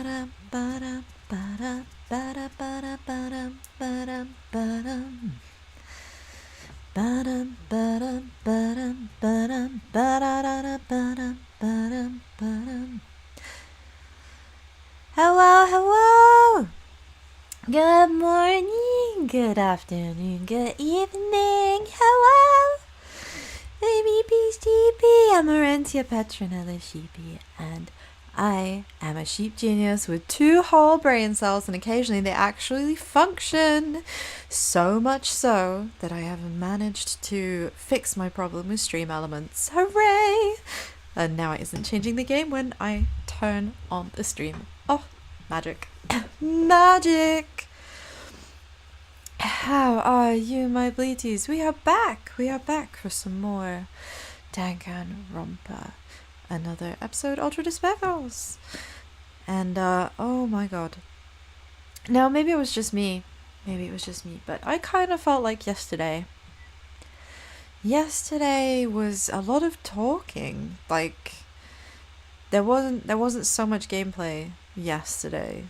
Hello, hello. Good morning, good afternoon, good evening. Hello. Baby Peace GP. I'm Orentia Petronella Sheepy, and I am a sheep genius with 2 whole brain cells, and occasionally they actually function. So much so that I have managed to fix my problem with stream elements. Hooray! And now it isn't changing the game when I turn on the stream. Oh, magic. Magic! How are you, my bleaties? We are back! We are back for some more Danganronpa. Another episode, Ultra Despicals. And, oh my god. Now, maybe it was just me. Maybe it was just me. But I kind of felt like yesterday was a lot of talking. Like, there wasn't so much gameplay yesterday.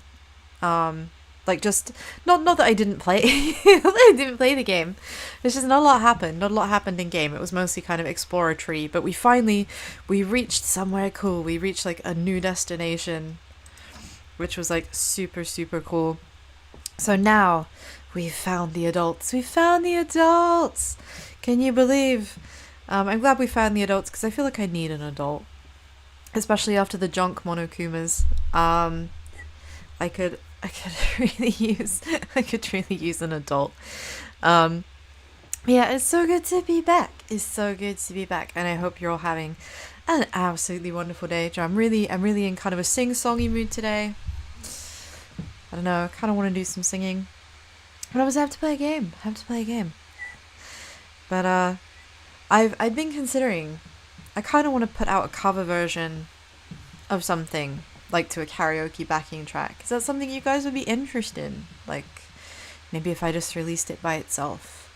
Like, just not that I didn't play I didn't play the game. It's just not a lot happened in game. It was mostly kind of exploratory, but we reached somewhere cool. We reached like a new destination, which was like super cool. So now we found the adults. Can you believe? I'm glad we found the adults, because I feel like I need an adult, especially after the junk Monokumas. I could really use an adult. Yeah, it's so good to be back. And I hope you're all having an absolutely wonderful day. I'm really in kind of a sing-songy mood today. I don't know, I kind of want to do some singing, but I have to play a game. But I've been considering, I kind of want to put out a cover version of something, like to a karaoke backing track. Is that something you guys would be interested in? Like, maybe if I just released it by itself.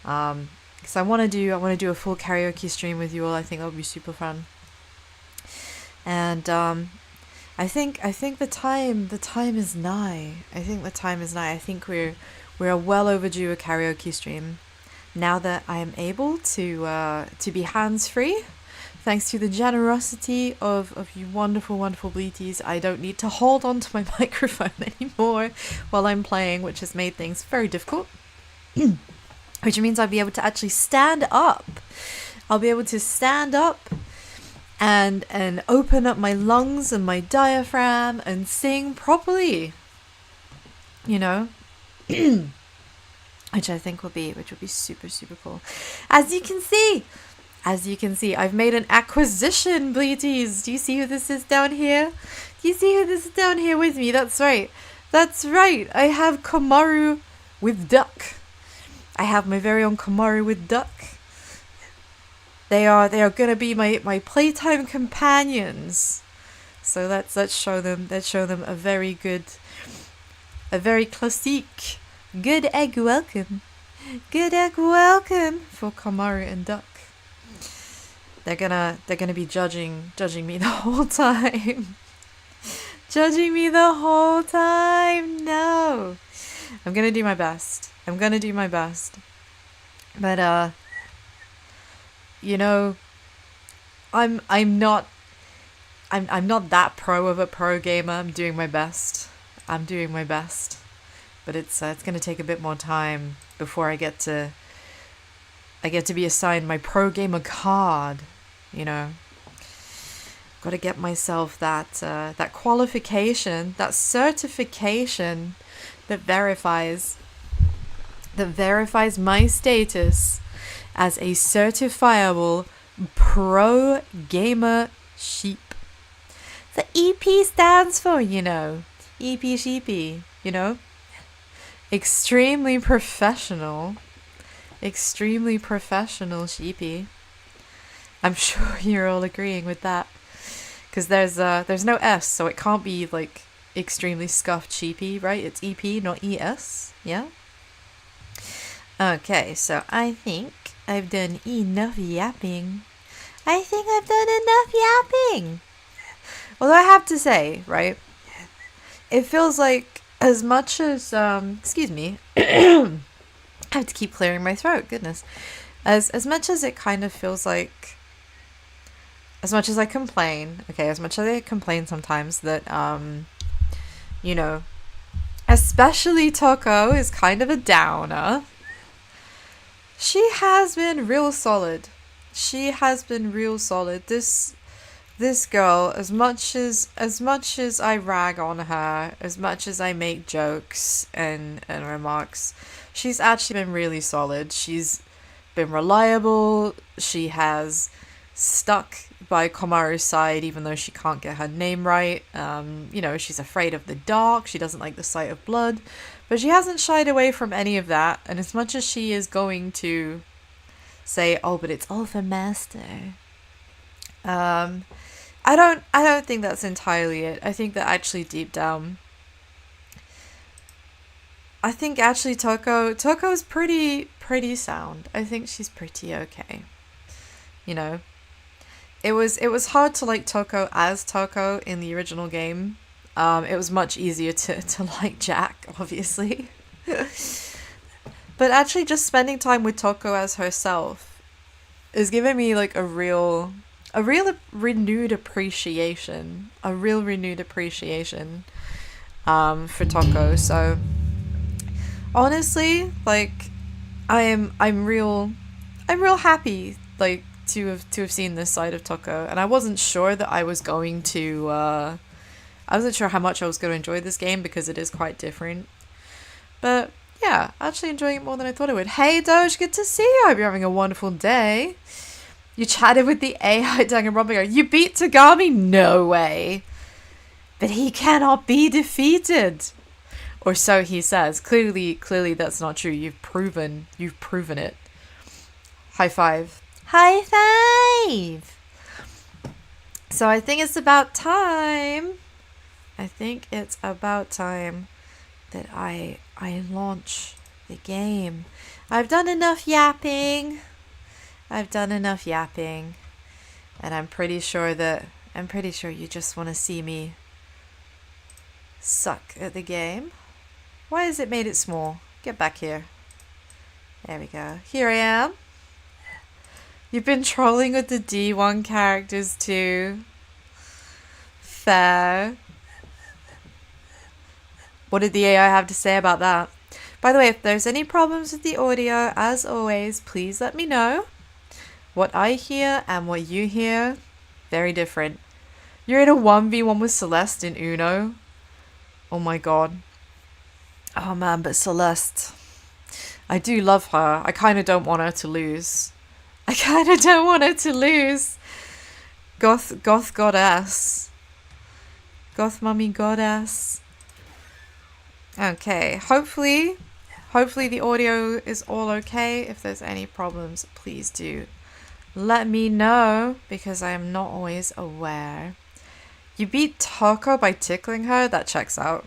Because I want to do a full karaoke stream with you all. I think that would be super fun. And I think the time is nigh. I think we're well overdue a karaoke stream. Now that I am able to be hands-free, thanks to the generosity of you wonderful bleaties, I don't need to hold on to my microphone anymore while I'm playing, which has made things very difficult. Which means I'll be able to actually stand up. I'll be able to stand up and open up my lungs and my diaphragm and sing properly. You know? Which I think will be super cool. As you can see, I've made an acquisition, bleaties. Do you see who this is down here? With me? That's right. I have Komaru with Duck. I have my very own Komaru with Duck. They are gonna be my playtime companions. So let's show them a very classique. Good egg welcome for Komaru and Duck. They're gonna be judging me the whole time. No, I'm gonna do my best. But you know, I'm not that pro of a pro gamer. I'm doing my best. But it's gonna take a bit more time before I get to be assigned my pro gamer card. You know, got to get myself that qualification, that certification that verifies my status as a certifiable pro gamer sheep. The EP stands for, EP sheepy, extremely professional sheepy. I'm sure you're all agreeing with that, because there's no S, so it can't be like extremely scuffed sheepy, right? It's EP, not ES. Yeah. Okay, so I think I've done enough yapping. Although I have to say, right, it feels like as much as excuse me, I have to keep clearing my throat. Goodness, as much as it kind of feels like, as much as I complain, okay, as much as I complain sometimes that you know, especially Toko is kind of a downer. She has been real solid. She has been real solid. This girl, as much as I rag on her, as much as I make jokes and remarks, she's actually been really solid. She's been reliable. She has stuck by Komaru's side even though she can't get her name right. She's afraid of the dark. She doesn't like the sight of blood. But she hasn't shied away from any of that. And as much as she is going to say, oh, but it's all for Master. I don't think that's entirely it. I think that actually deep down, I think actually Toko's pretty sound. I think she's pretty okay. You know, it was hard to like Toko as Toko in the original game. It was much easier to like Jack, obviously. But actually just spending time with Toko as herself is giving me like a real renewed appreciation. For Toko. So honestly, like I'm real happy like to have seen this side of Toko, and I wasn't sure that I was going to I wasn't sure how much I was going to enjoy this game because it is quite different. But yeah, actually enjoying it more than I thought I would. Hey Doge, good to see you. I hope you're having a wonderful day. You chatted with the AI Danganronpa. You beat Tagami? No way. But he cannot be defeated. Or so he says. Clearly that's not true. You've proven it. High five. High five. So I think it's about time. That I launch the game. I've done enough yapping. And I'm pretty sure you just want to see me suck at the game. Why has it made it small? Get back here. There we go. Here I am. You've been trolling with the D1 characters too. Fair. What did the AI have to say about that? By the way, if there's any problems with the audio, as always, please let me know. What I hear and what you hear, very different. You're in a 1v1 with Celeste in Uno. Oh my god. Oh man, but Celeste. I do love her. I kind of don't want her to lose. Goth goddess. Goth mummy goddess. Okay, hopefully the audio is all okay. If there's any problems, please do let me know, because I am not always aware. You beat Toko by tickling her? That checks out.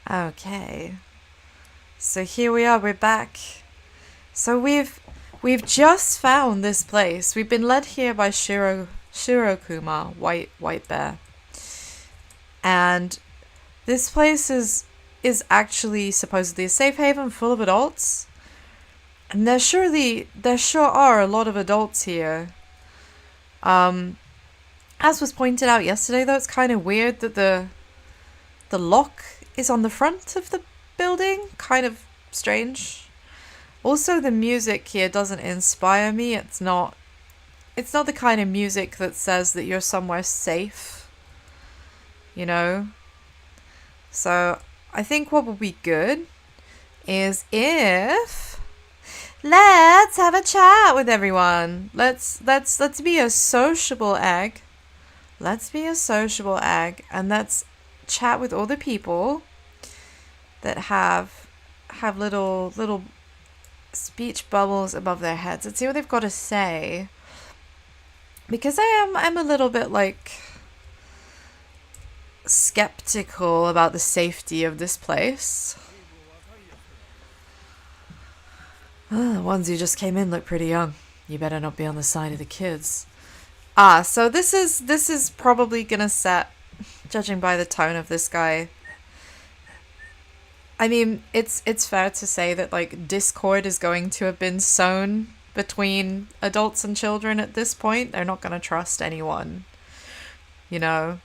Okay. So here we are, we're back. So we've just found this place. We've been led here by Shirokuma, white bear. And this place is actually supposedly a safe haven full of adults. And there sure are a lot of adults here. As was pointed out yesterday, though, it's kind of weird that the lock is on the front of the building. Kind of strange. Also, the music here doesn't inspire me. It's not the kind of music that says that you're somewhere safe. You know? So I think what would be good is if let's have a chat with everyone. Let's be a sociable egg. And let's chat with all the people that have little speech bubbles above their heads. Let's see what they've got to say. Because I'm a little bit like skeptical about the safety of this place. The ones who just came in look pretty young. You better not be on the side of the kids. Ah, so this is probably gonna set, judging by the tone of this guy. I mean, it's fair to say that like discord is going to have been sown between adults and children at this point. They're not gonna trust anyone, you know.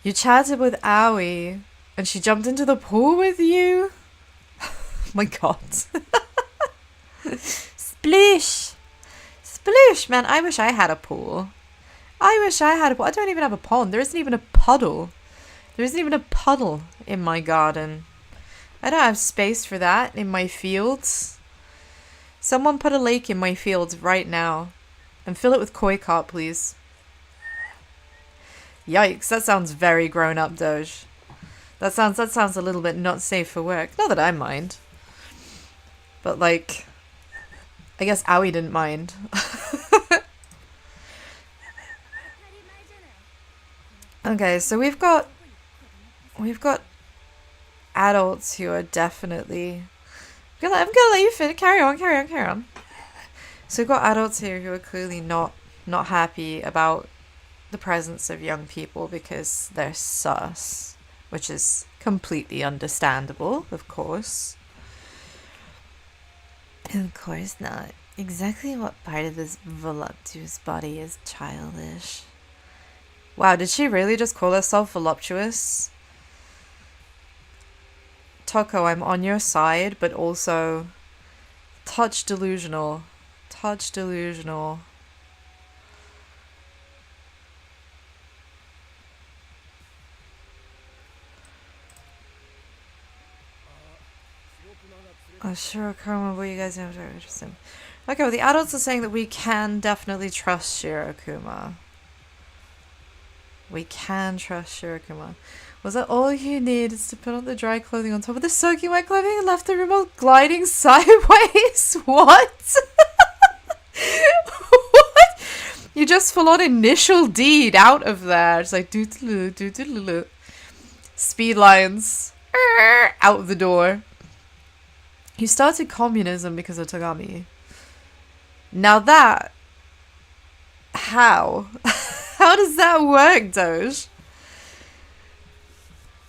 You chatted with Aoi, and she jumped into the pool with you? Oh my god. Splish! Splish, man, I wish I had a pool. I wish I had a pool. I don't even have a pond. There isn't even a puddle. There isn't even a puddle in my garden. I don't have space for that in my fields. Someone put a lake in my fields right now. And fill it with koi carp, please. Yikes, that sounds very grown up, Doge. That sounds a little bit not safe for work. Not that I mind. But like, I guess Aoi didn't mind. Okay, so we've got adults who are definitely I'm gonna let you finish. Carry on. So we've got adults here who are clearly not happy about the presence of young people because they're sus, which is completely understandable, of course. Of course not. Exactly what part of this voluptuous body is childish? Wow, did she really just call herself voluptuous? Toko, I'm on your side, but also touch delusional. Touch delusional. Oh, sure, Karma, what you guys know is very interesting. Okay, well, the adults are saying that we can definitely trust Shirokuma. We can trust Shirokuma. Was that all you need is to put on the dry clothing on top of the soaking wet clothing and left the room while gliding sideways? What? What? You just full on initial deed out of there. It's like doo-doo-doo. Speed lines out of the door. You started communism because of Tagami. Now that... How? How does that work, Doge?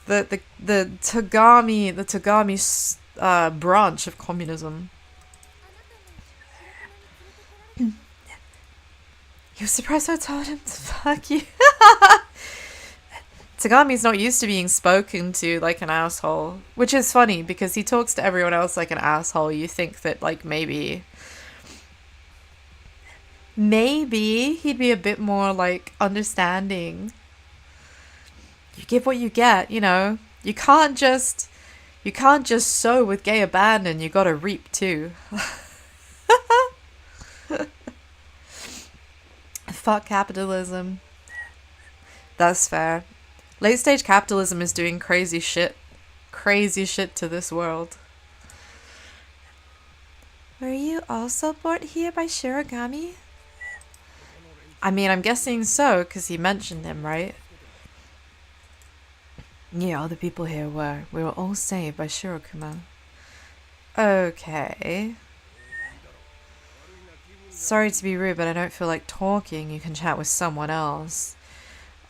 The Tagami branch of communism. You were surprised I told him to fuck you? Tagami's not used to being spoken to like an asshole. Which is funny, because he talks to everyone else like an asshole. You think that, like, maybe he'd be a bit more, like, understanding. You give what you get, you know. You can't just sow with gay abandon. You gotta reap, too. Fuck capitalism. That's fair. Late stage capitalism is doing crazy shit to this world. Were you also brought here by Shirogami? I mean, I'm guessing so, because he mentioned him, right? Yeah, all the people here were. We were all saved by Shirokuma. Okay. Sorry to be rude, but I don't feel like talking. You can chat with someone else.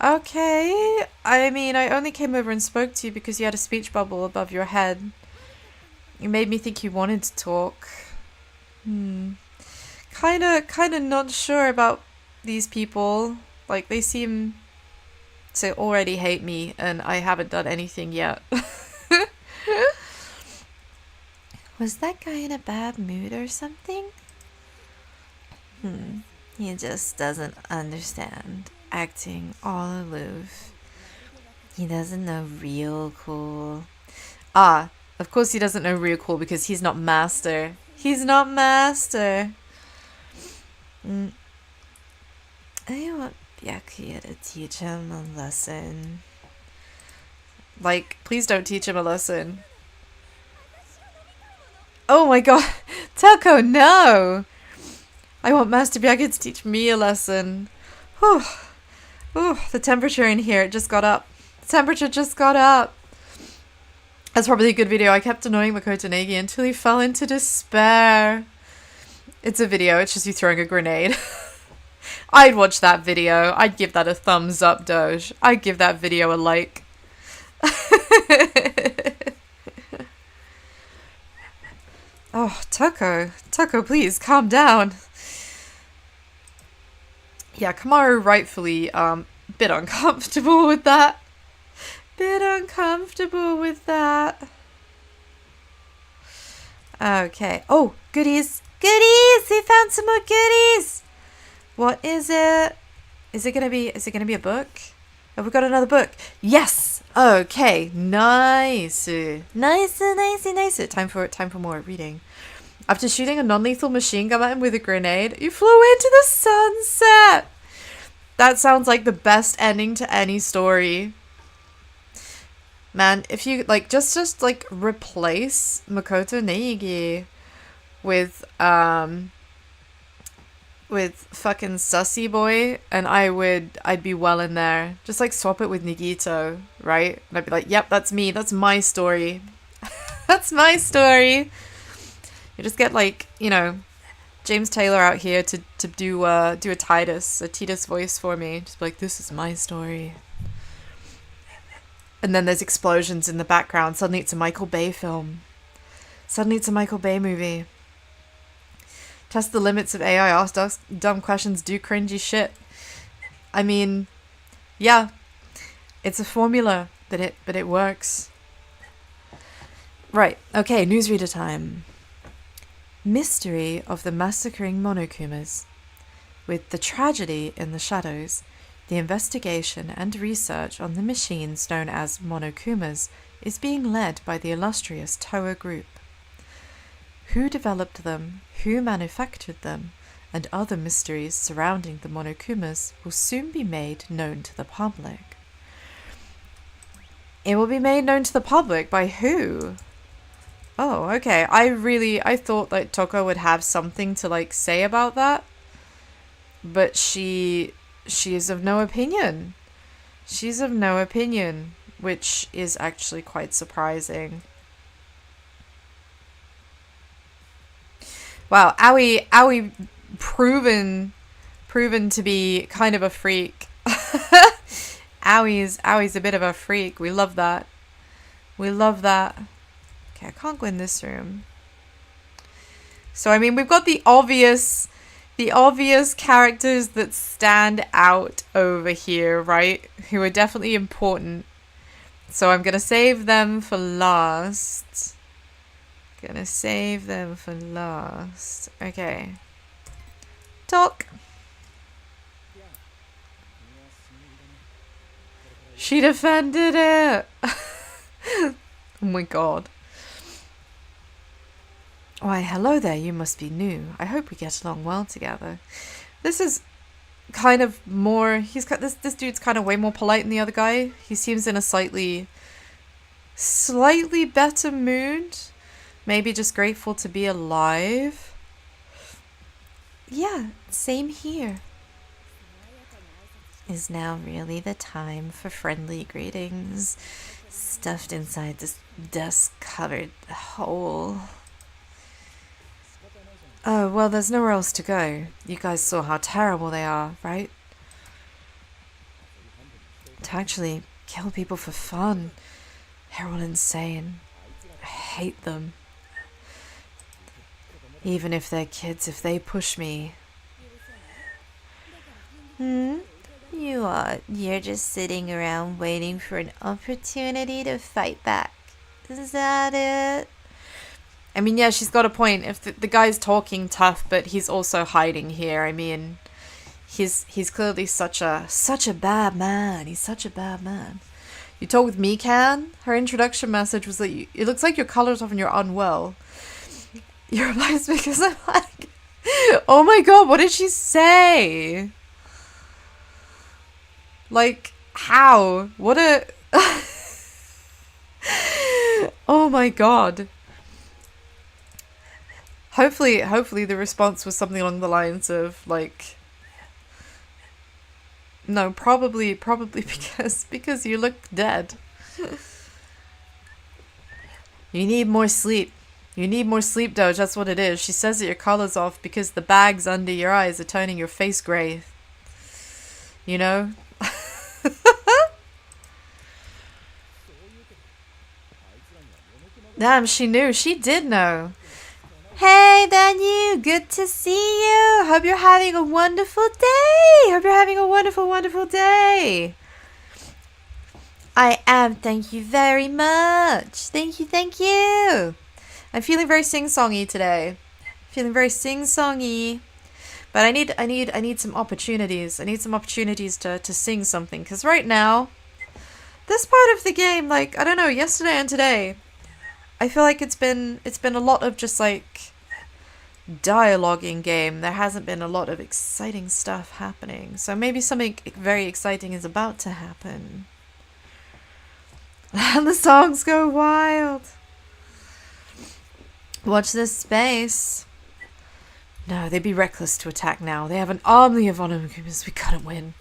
Okay, I mean, I only came over and spoke to you because you had a speech bubble above your head. You made me think you wanted to talk. Kinda not sure about these people. Like, they seem to already hate me, and I haven't done anything yet. Was that guy in a bad mood or something? He just doesn't understand. Acting all aloof. He doesn't know real cool. Ah, of course he doesn't know real cool because he's not master. He's not master. I want Byakuya to teach him a lesson. Like, please don't teach him a lesson. Oh my god. Toko, no! I want Master Byakuya to teach me a lesson. Whew. Ooh, the temperature in here, it just got up. The temperature just got up. That's probably a good video. I kept annoying Makoto Negi until he fell into despair. It's a video. It's just you throwing a grenade. I'd watch that video. I'd give that a thumbs up, Doge. I'd give that video a like. Oh, Toko. Toko, please, calm down. Yeah, Kamaru rightfully, bit uncomfortable with that. Bit uncomfortable with that. Okay. Oh, goodies. Goodies! We found some more goodies! What is it? Is it gonna be a book? Have we got another book? Yes! Okay. Nice. Nice. Time for more reading. After shooting a non-lethal machine gun at him with a grenade, you flew into the sunset! That sounds like the best ending to any story. Man, if you, like, just like, replace Makoto Neigi with fucking Sussy Boy, and I'd be well in there. Just, like, swap it with Nagito, right? And I'd be like, yep, that's me. That's my story. That's my story. You just get, like, you know, James Taylor out here to do a Titus voice for me. Just be like, this is my story. And then there's explosions in the background. Suddenly it's a Michael Bay film. Suddenly it's a Michael Bay movie. Test the limits of AI, ask dumb questions, do cringy shit. I mean, yeah. It's a formula, but it works. Right, okay, newsreader time. Mystery of the massacring Monokumas. With the tragedy in the shadows, the investigation and research on the machines known as Monokumas is being led by the illustrious Toa Group. Who developed them, who manufactured them, and other mysteries surrounding the Monokumas will soon be made known to the public. It will be made known to the public by who? Oh, okay. I thought that Toko would have something to, like, say about that. But she is of no opinion. She's of no opinion, which is actually quite surprising. Wow, Aoi proven to be kind of a freak. Aoi's a bit of a freak. We love that. We love that. Okay, I can't go in this room. So I mean, we've got the obvious characters that stand out over here, right? Who are definitely important. So I'm gonna save them for last. Okay. Talk. She defended it. Oh my god. Why, hello there, you must be new. I hope we get along well together. This is kind of more... He's got this dude's kind of way more polite than the other guy. He seems in a slightly better mood. Maybe just grateful to be alive. Yeah, same here. Is now really the time for friendly greetings, stuffed inside this dust-covered hole. Oh, well, there's nowhere else to go. You guys saw how terrible they are, right? To actually kill people for fun. They're all insane. I hate them. Even if they're kids, if they push me. You're just sitting around waiting for an opportunity to fight back. Is that it? I mean, yeah, she's got a point. If the guy's talking tough, but he's also hiding here. I mean, he's clearly such a bad man. He's such a bad man. You talk with Mikan? Her introduction message was that it looks like your color's off and you're unwell. You reply because I'm like, oh my god, what did she say? Like, how? What a... Oh my god. Hopefully the response was something along the lines of, like... No, probably because you look dead. You need more sleep. You need more sleep, Doge. That's what it is. She says that your color's off because the bags under your eyes are turning your face gray. You know? Damn, she knew. She did know. Hey, Daniel. Good to see you. Hope you're having a wonderful day. Hope you're having a wonderful, wonderful day. I am. Thank you very much. Thank you, thank you. I'm feeling very sing-songy today. Feeling very sing-songy. But I need some opportunities. I need some opportunities to sing something. Because right now, this part of the game, like, I don't know, yesterday and today, I feel like it's been a lot of just like dialogue in game. There hasn't been a lot of exciting stuff happening. So maybe something very exciting is about to happen. And the songs go wild. Watch this space. No, they'd be reckless to attack now. They have an army of Onomakumas. We couldn't win.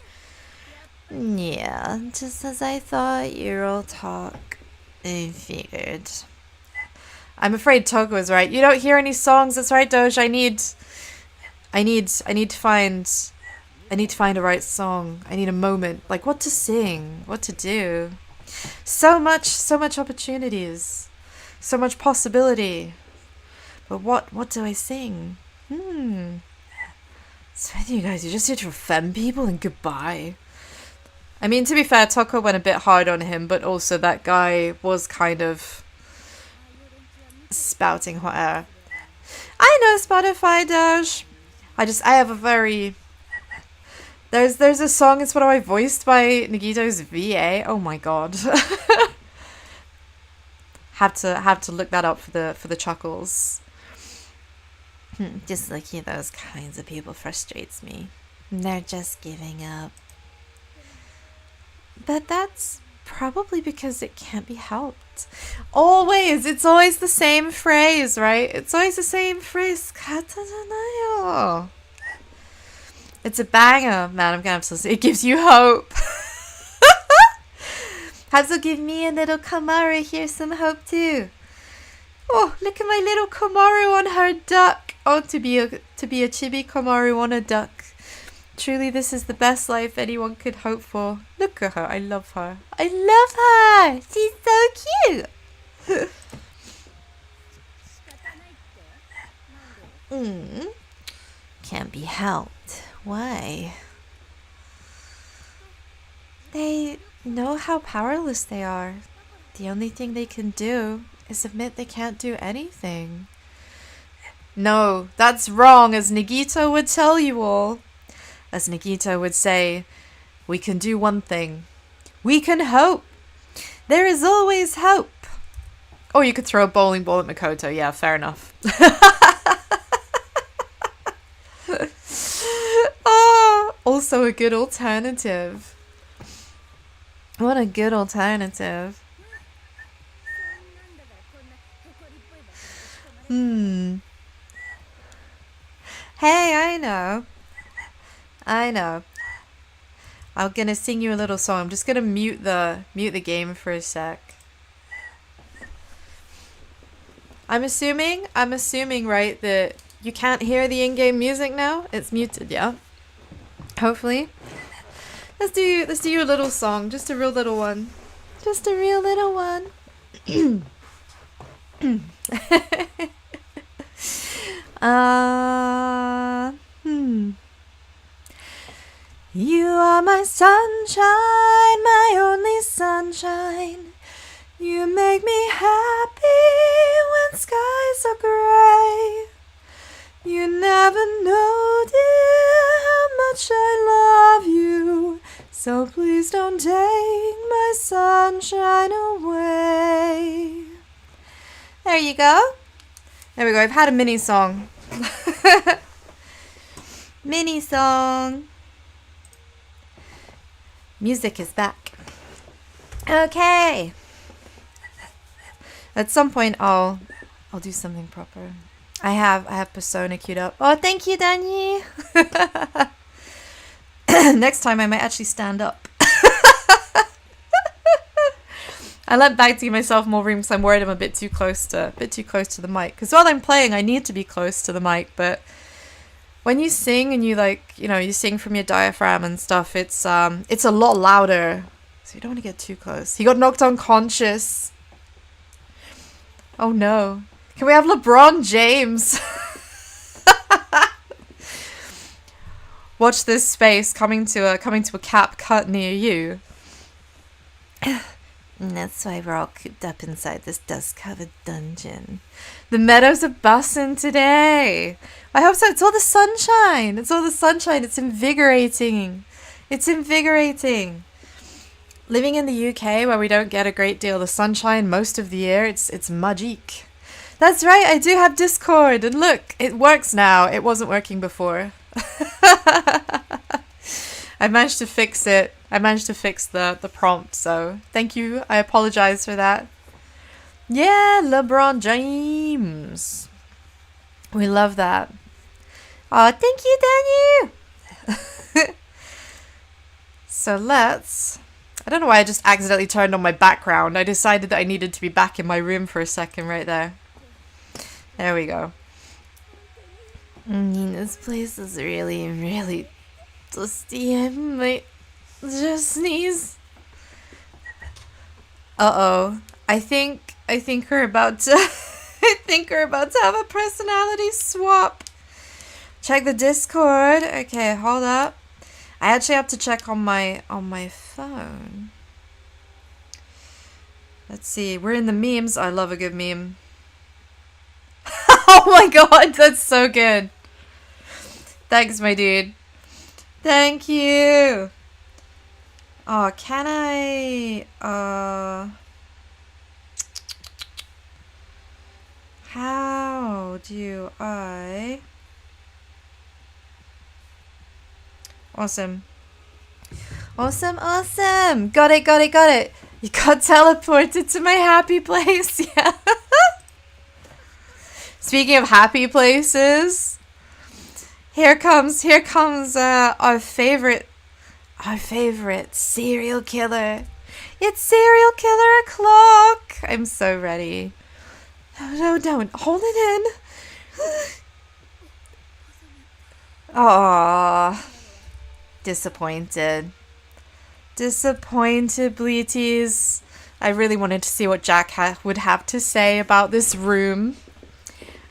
Yeah, just as I thought. You're all talk. I figured. I'm afraid Toko is right. You don't hear any songs. That's right, Doge. I need to find a right song. I need a moment. Like what to sing, what to do. So much opportunities. So much possibility. But what do I sing? So you guys, you're just here to offend people and goodbye. I mean, to be fair, Toko went a bit hard on him, but also that guy was kind of spouting hot air. I know Spotify, Doge. I have a very... There's a song, it's what I voiced by Nagito's VA. Oh my god. have to look that up for the chuckles. Just looking at those kinds of people frustrates me. They're just giving up. But that's probably because it can't be helped. Always! It's always the same phrase, right? It's always the same phrase. It's a banger, man. I'm gonna have to listen. It gives you hope. Hazel, give me a little Kamaru. Here's some hope too. Oh, look at my little Kamaru on her duck. Oh, to be a chibi Kamaru on a duck. Truly, this is the best life anyone could hope for. Look at her. I love her. I love her. She's so cute. Can't be helped. Why? They know how powerless they are. The only thing they can do is admit they can't do anything. No, that's wrong, as Nagito would tell you all. As Nagito would say, we can do one thing. We can hope. There is always hope. Or you could throw a bowling ball at Makoto. Yeah, fair enough. Oh, also a good alternative. What a good alternative. Hey, I know. I'm gonna sing you a little song. I'm just gonna mute the game for a sec. I'm assuming, right, that you can't hear the in-game music now? It's muted, yeah? Hopefully. Let's do a little song, just a real little one. Just a real little one. You are my sunshine, my only sunshine. You make me happy when skies are gray. You never know, dear, how much I love you. So please don't take my sunshine away. There you go. There we go. I've had a mini song. Mini song. Music is back. Okay. At some point I'll do something proper. I have Persona queued up. Oh, thank you, Danny. Next time I might actually stand up. I let back to give myself more room because I'm worried I'm a bit too close to the mic. Because while I'm playing, I need to be close to the mic. But when you sing and you like, you know, you sing from your diaphragm and stuff, it's a lot louder. So you don't want to get too close. He got knocked unconscious. Oh no! Can we have LeBron James? Watch this space coming to a cap cut near you. And that's why we're all cooped up inside this dust-covered dungeon. The meadows are bussin' today. I hope so. It's all the sunshine. It's all the sunshine. It's invigorating. It's invigorating. Living in the UK where we don't get a great deal of sunshine most of the year, it's magique. That's right, I do have Discord. And look, it works now. It wasn't working before. I managed to fix it. I managed to fix the prompt, so thank you. I apologize for that. Yeah, LeBron James. We love that. Oh, thank you, Daniel. So let's... I don't know why I just accidentally turned on my background. I decided that I needed to be back in my room for a second right there. There we go. This place is really, really dusty. I might just sneeze. Uh-oh. I think we're about to I think we're about to have a personality swap. Check the Discord. Okay, hold up. I actually have to check on my phone. Let's see. We're in the memes. I love a good meme. Oh my god, that's so good. Thanks, my dude. Thank you. Oh, can I... How do I... Awesome. Awesome, awesome. Got it, got it, got it. You got teleported to my happy place. Yeah. Speaking of happy places, here comes our favorite serial killer. It's serial killer o'clock. I'm so ready. No, don't. Hold it in. Aww. Disappointed. Disappointed, Bleaties. I really wanted to see what Jack would have to say about this room.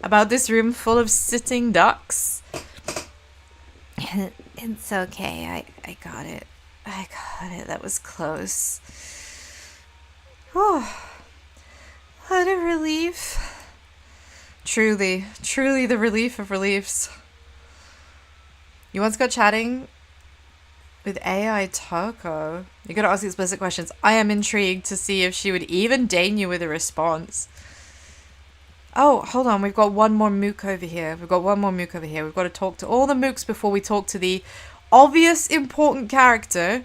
About this room full of sitting ducks. It's okay. I got it. I got it. That was close. Oh, what a relief. Truly, truly the relief of reliefs. You once got chatting with AI Toko. You gotta ask explicit questions. I am intrigued to see if she would even deign you with a response. Oh, hold on. We've got one more mook over here. We've got to talk to all the mooks before we talk to the obvious important character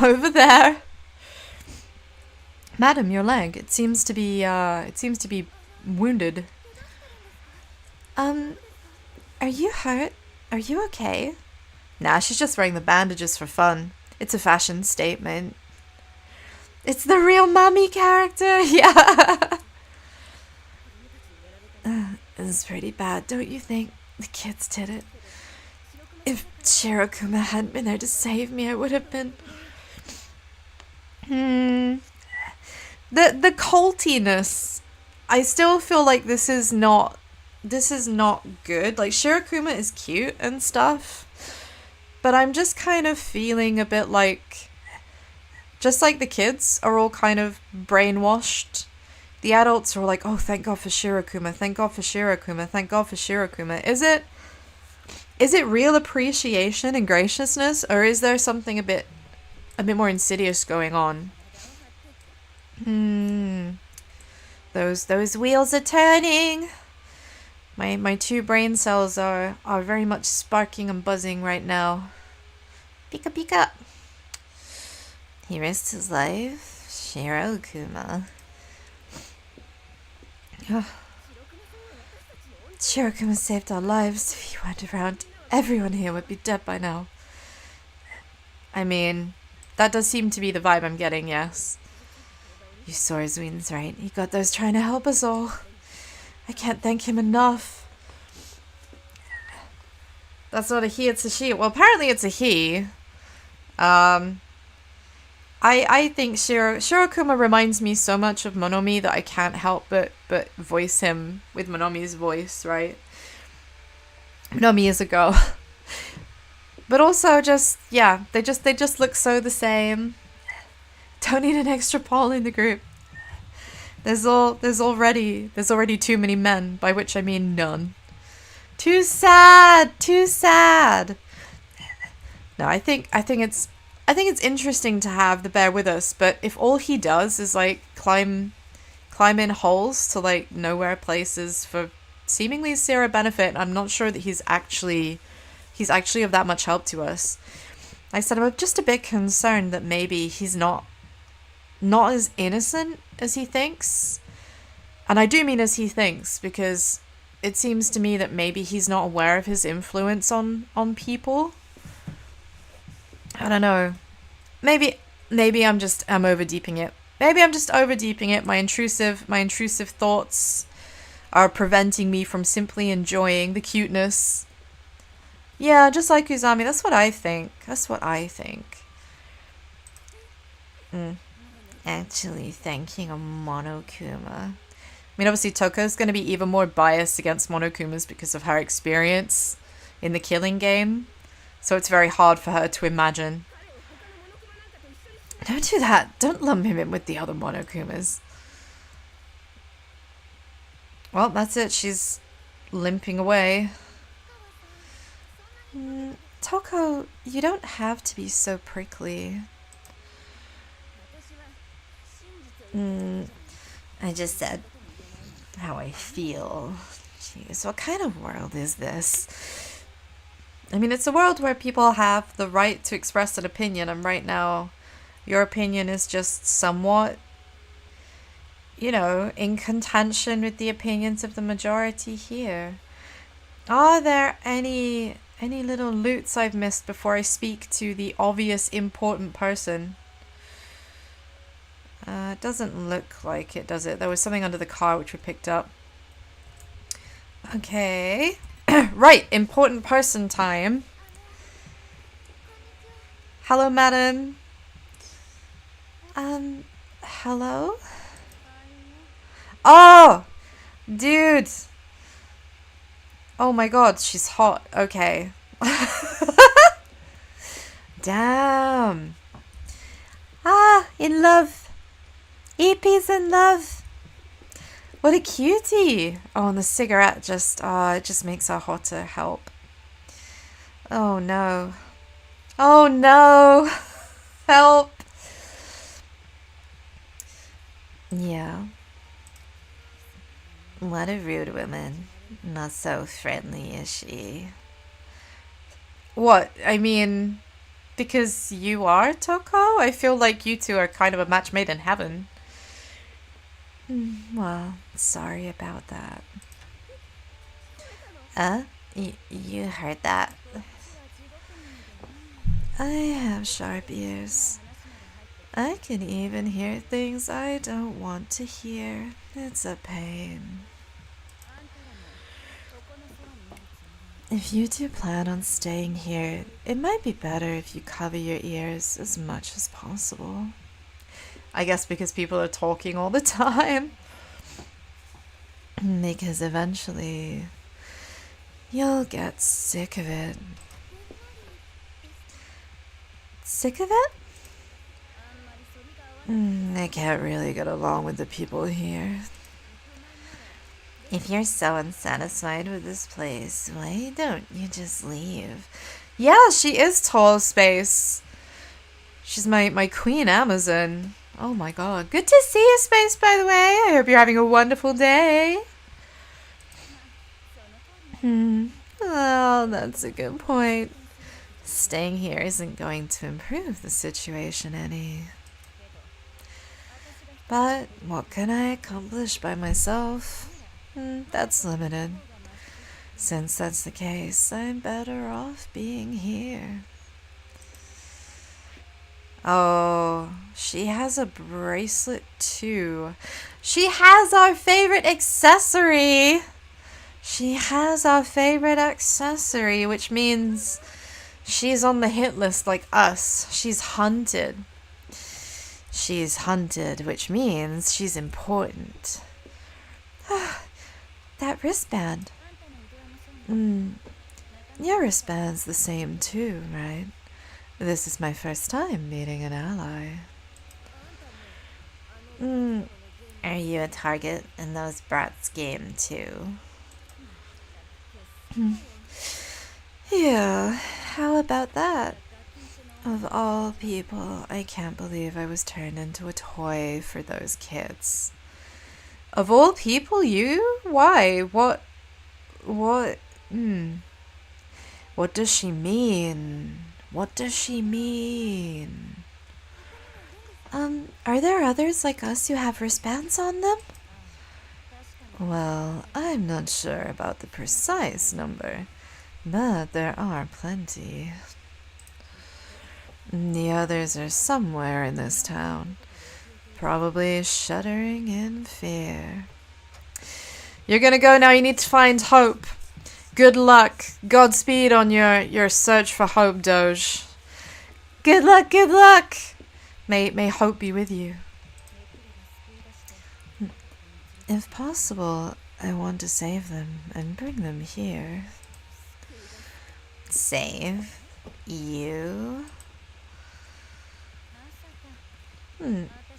over there. Madam, your leg. It seems to be wounded. Are you hurt? Are you okay? Nah, she's just wearing the bandages for fun. It's a fashion statement. It's the real mummy character. Yeah. It's pretty bad, don't you think? The kids did it. If Shirokuma hadn't been there to save me, I would have been... The cultiness. I still feel like this is not good. Like, Shirokuma is cute and stuff, but I'm just kind of feeling a bit like... Just like the kids are all kind of brainwashed. The adults are all like, oh, thank God for Shirokuma, thank God for Shirokuma, thank God for Shirokuma. Is it real appreciation and graciousness, or is there something a bit more insidious going on? Those wheels are turning. My two brain cells are very much sparking and buzzing right now. Pika pika. He risked his life. Shirokuma. Shirokuma saved our lives. If he went around, everyone here would be dead by now. I mean, that does seem to be the vibe I'm getting, yes. You Swordswind's right. He got those trying to help us all. I can't thank him enough. That's not a he, it's a she. Well, apparently it's a he. I think Shirokuma reminds me so much of Monomi that I can't help but voice him with Monomi's voice, right? Monomi is a girl. But also just, yeah, they just look so the same. Don't need an extra Paul in the group. There's already too many men, by which I mean none. Too sad, too sad. No, I think it's interesting to have the bear with us, but if all he does is like climb in holes to like nowhere places for seemingly zero benefit, I'm not sure that he's actually of that much help to us. Like I said, I'm just a bit concerned that maybe he's not as innocent as he thinks. And I do mean as he thinks, because it seems to me that maybe he's not aware of his influence on people. I don't know. Maybe I'm over-deeping it. Maybe I'm just over-deeping it. My intrusive thoughts are preventing me from simply enjoying the cuteness. Yeah, just like Uzami. That's what I think. Actually thanking a Monokuma. I mean, obviously Toko's going to be even more biased against Monokumas because of her experience in the killing game. So it's very hard for her to imagine. Don't do that. Don't lump him in with the other Monokumas. Well, that's it. She's limping away. Toko, you don't have to be so prickly. I just said how I feel. Jeez, what kind of world is this? I mean, it's a world where people have the right to express an opinion, and right now, your opinion is just somewhat, in contention with the opinions of the majority here. Are there any little loots I've missed before I speak to the obvious important person? It doesn't look like it, does it? There was something under the car which we picked up. Okay. Right, important person time. Hello, madam. Hello? Oh! Dude! Oh my god, she's hot. Okay. Damn. Ah, in love. EP's in love. What a cutie. Oh, and the cigarette it just makes her hot to help. Oh no. Oh no. Help. Yeah. What a rude woman. Not so friendly, is she? What? I mean, because you are Toko? I feel like you two are kind of a match made in heaven. Well, sorry about that. You heard that? I have sharp ears. I can even hear things I don't want to hear. It's a pain. If you do plan on staying here, it might be better if you cover your ears as much as possible. I guess because people are talking all the time. Because eventually, you'll get sick of it. Sick of it? I can't really get along with the people here. If you're so unsatisfied with this place, why don't you just leave? Yeah, she is tall Space. She's my queen Amazon. Oh my god. Good to see you, Space, by the way. I hope you're having a wonderful day. Well, that's a good point. Staying here isn't going to improve the situation any. But what can I accomplish by myself? That's limited. Since that's the case, I'm better off being here. Oh, she has a bracelet too. She has our favorite accessory. She has our favorite accessory, which means she's on the hit list like us. She's hunted. She's hunted, which means she's important. That wristband. Your wristband's the same too, right? This is my first time meeting an ally. Are you a target in those brats' game too? Yeah, how about that? Of all people, I can't believe I was turned into a toy for those kids. Of all people, you? Why? What? What? What does she mean? What does she mean? Are there others like us who have wristbands on them? Well, I'm not sure about the precise number, but there are plenty. The others are somewhere in this town, probably shuddering in fear. You're gonna go now. You need to find hope. Good luck. Godspeed on your search for hope, Doge. Good luck, good luck. May hope be with you. If possible, I want to save them and bring them here. Save? You?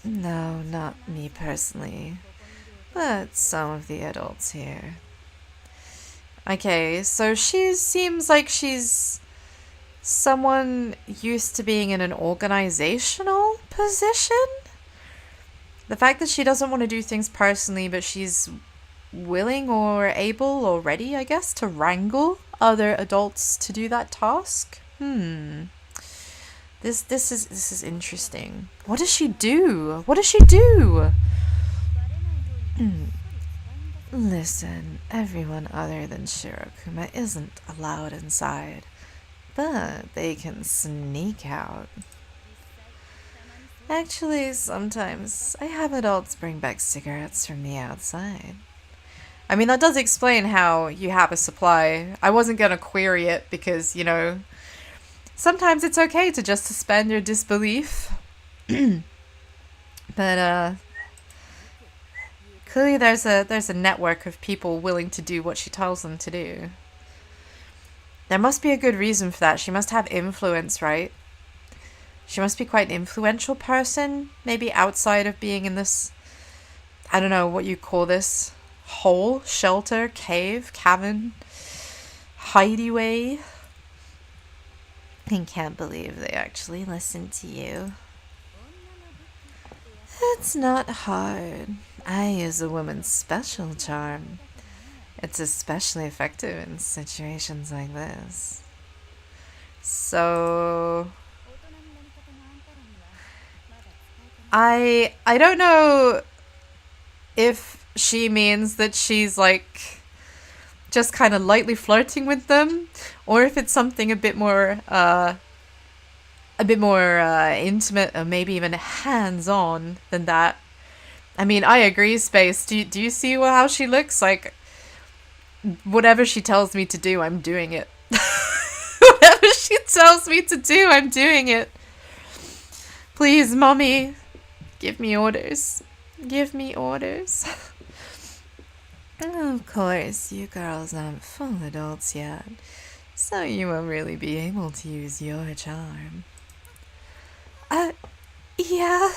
No, not me personally, but some of the adults here. Okay, so she seems like she's someone used to being in an organizational position. The fact that she doesn't want to do things personally, but she's willing or able or ready, I guess, to wrangle other adults to do that task. This is interesting. What does she do? What does she do? Listen, everyone other than Shirokuma isn't allowed inside, but they can sneak out. Actually, sometimes I have adults bring back cigarettes from the outside. I mean, that does explain how you have a supply. I wasn't gonna query it because, sometimes it's okay to just suspend your disbelief. But, clearly there's a network of people willing to do what she tells them to do. There must be a good reason for that. She must have influence, right? She must be quite an influential person, maybe outside of being in this, I don't know what you call this, hole, shelter, cave, cavern, hideaway. I can't believe they actually listen to you. It's not hard. I use a woman's special charm. It's especially effective in situations like this. So I don't know if she means that she's like just kind of lightly flirting with them, or if it's something a bit more intimate, or maybe even hands-on than that. I mean, I agree, Space. Do you see how she looks? Like, whatever she tells me to do, I'm doing it. Whatever she tells me to do, I'm doing it. Please, Mommy, give me orders. Give me orders. Of course, you girls aren't full adults yet, so you won't really be able to use your charm. Yeah.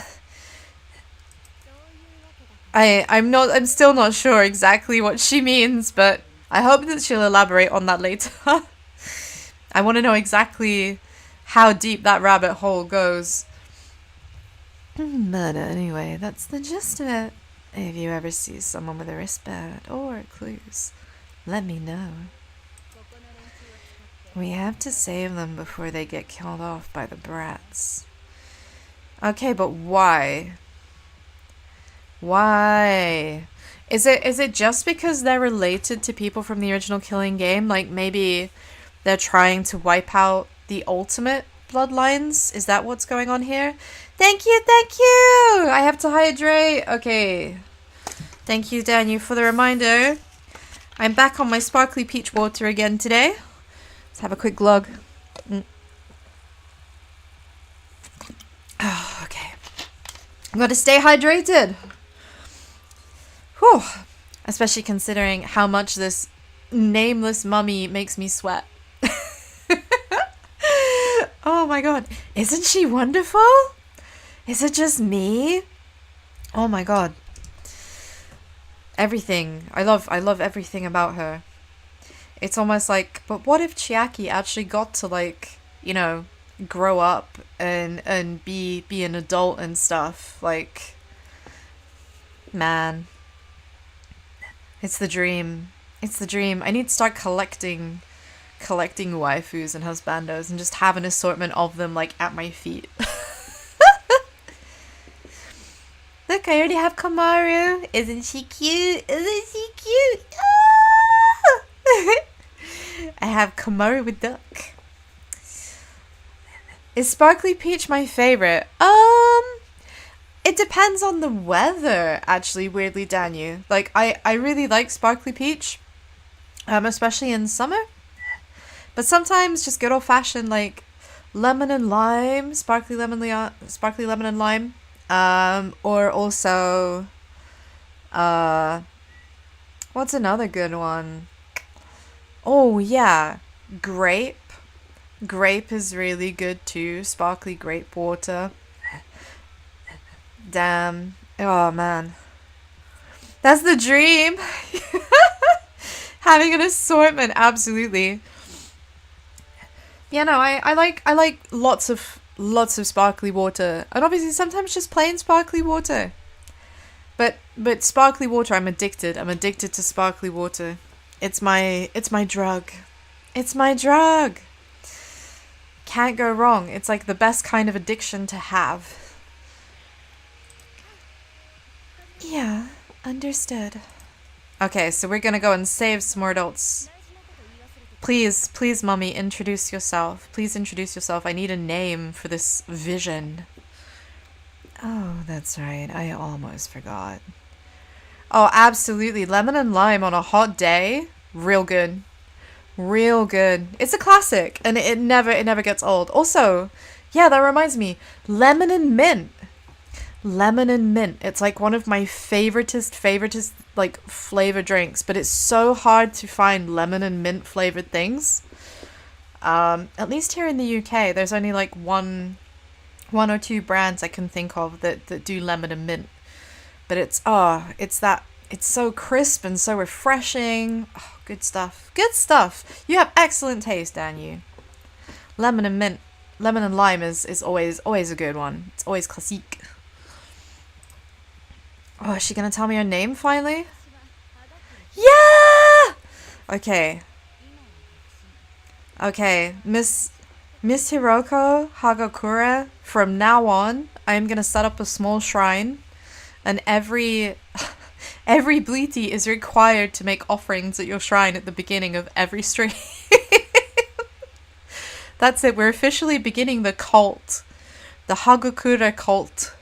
I'm still not sure exactly what she means, but I hope that she'll elaborate on that later. I want to know exactly how deep that rabbit hole goes. But anyway, that's the gist of it. If you ever see someone with a wristband or clues, let me know. We have to save them before they get killed off by the brats. Okay, but why? Why? Is it just because they're related to people from the original Killing game? Like maybe they're trying to wipe out the ultimate bloodlines? Is that what's going on here? Thank you, thank you! I have to hydrate. Okay. Thank you, Daniel, for the reminder. I'm back on my sparkly peach water again today. Let's have a quick glug. Oh, okay. I've got to stay hydrated. Whew. Especially considering how much this nameless mummy makes me sweat. Oh my god. Isn't she wonderful? Is it just me? Oh my god. Everything. I love everything about her. It's almost like, but what if Chiaki actually got to, like, you know, grow up and be an adult and stuff? Like, man. It's the dream. It's the dream. I need to start collecting waifus and husbandos and just have an assortment of them, like, at my feet. Look, I already have Kamaru. Isn't she cute? Isn't she cute? Ah! I have Kamaru with duck. Is Sparkly Peach my favorite? It depends on the weather, actually, weirdly, Danu. Like, I really like Sparkly Peach, especially in summer. But sometimes just good old-fashioned, like, lemon and lime, sparkly lemon and lime. Or also, what's another good one? Oh, yeah, grape. Grape is really good too. Sparkly grape water. Damn. Oh, man. That's the dream. Having an assortment, absolutely. Yeah, no, I like lots of sparkly water, and obviously sometimes just plain sparkly water. But sparkly water, I'm addicted. I'm addicted to sparkly water. It's my drug. It's my drug. Can't go wrong. It's like the best kind of addiction to have. Yeah, understood. Okay, so we're gonna go and save some more adults. Please, mummy, introduce yourself. Please introduce yourself. I need a name for this vision. Oh, that's right. I almost forgot. Oh, absolutely. Lemon and lime on a hot day. Real good. Real good. It's a classic, and it never gets old. Also, yeah, that reminds me. Lemon and mint. Lemon and mint. It's like one of my favoritist like flavor drinks, but it's so hard to find lemon and mint flavored things. At least here in the UK, there's only like one or two brands I can think of that do lemon and mint. But it's so crisp and so refreshing. Oh, good stuff. Good stuff. You have excellent taste, Dan. You. Lemon and mint, lemon and lime is always a good one. It's always classique. Oh, is she gonna tell me her name finally? Yeah! Okay. Okay, Miss Hiroko Hagakure, from now on, I am gonna set up a small shrine, and every Bleety is required to make offerings at your shrine at the beginning of every stream. That's it, we're officially beginning the cult. The Hagakure cult.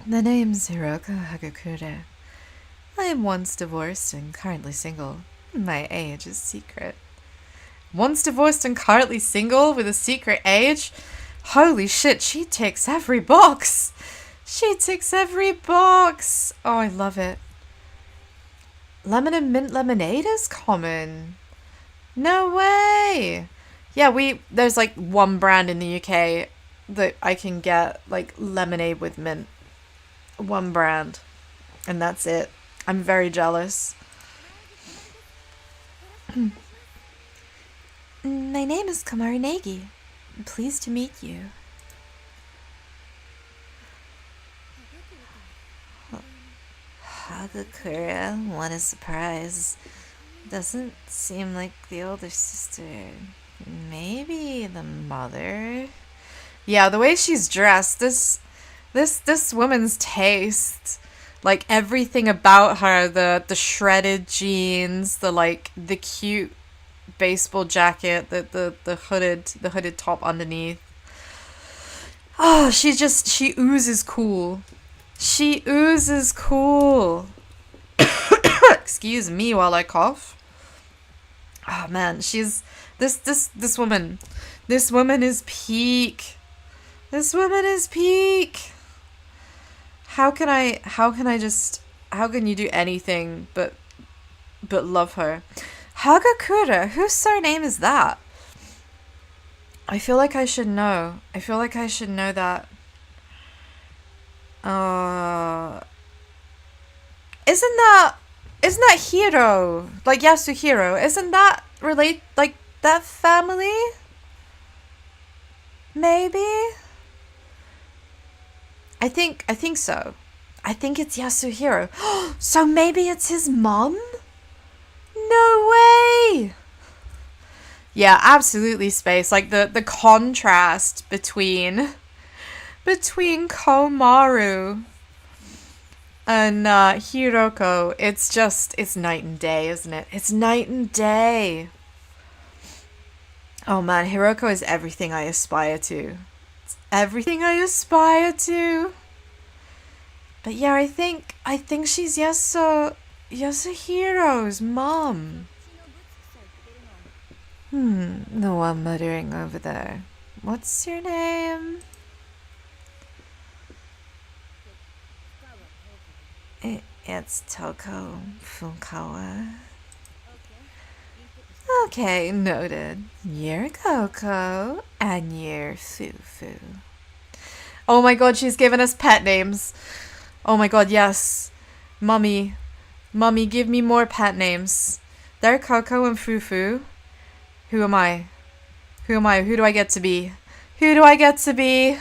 The name's Hiroko Hagakure. I am once divorced and currently single. My age is secret. Once divorced and currently single with a secret age? Holy shit, she ticks every box! She ticks every box! Oh, I love it. Lemon and mint lemonade is common. No way! Yeah, there's like one brand in the UK that I can get like lemonade with mint. One brand. And that's it. I'm very jealous. My name is Kamaru Negi. Pleased to meet you. Hagakure, what a surprise. Doesn't seem like the older sister. Maybe the mother? Yeah, the way she's dressed, this woman's taste, like everything about her, the shredded jeans, the cute baseball jacket, the hooded top underneath. Oh, she oozes cool. She oozes cool. Excuse me while I cough. Oh man, she's this woman. This woman is peak. This woman is peak. How can you do anything but love her? Hagakura, whose surname is that? I feel like I should know. I feel like I should know that. Isn't that Hiro? Like Yasuhiro? Isn't that like that family? Maybe? I think so. I think it's Yasuhiro. So maybe it's his mom? No way! Yeah, absolutely space. Like the contrast between Komaru and Hiroko, it's night and day, isn't it? It's night and day. Oh man, Hiroko is everything I aspire to. It's everything I aspire to. But yeah, I think she's Yasuhiro's mom. The one muttering over there. What's your name? It's Toko Fukawa. Okay, noted. You're Coco, and you're Fufu. Oh my god, she's given us pet names. Oh my god, yes. Mummy, give me more pet names. They're Coco and Fufu. Who am I? Who do I get to be? Who do I get to be?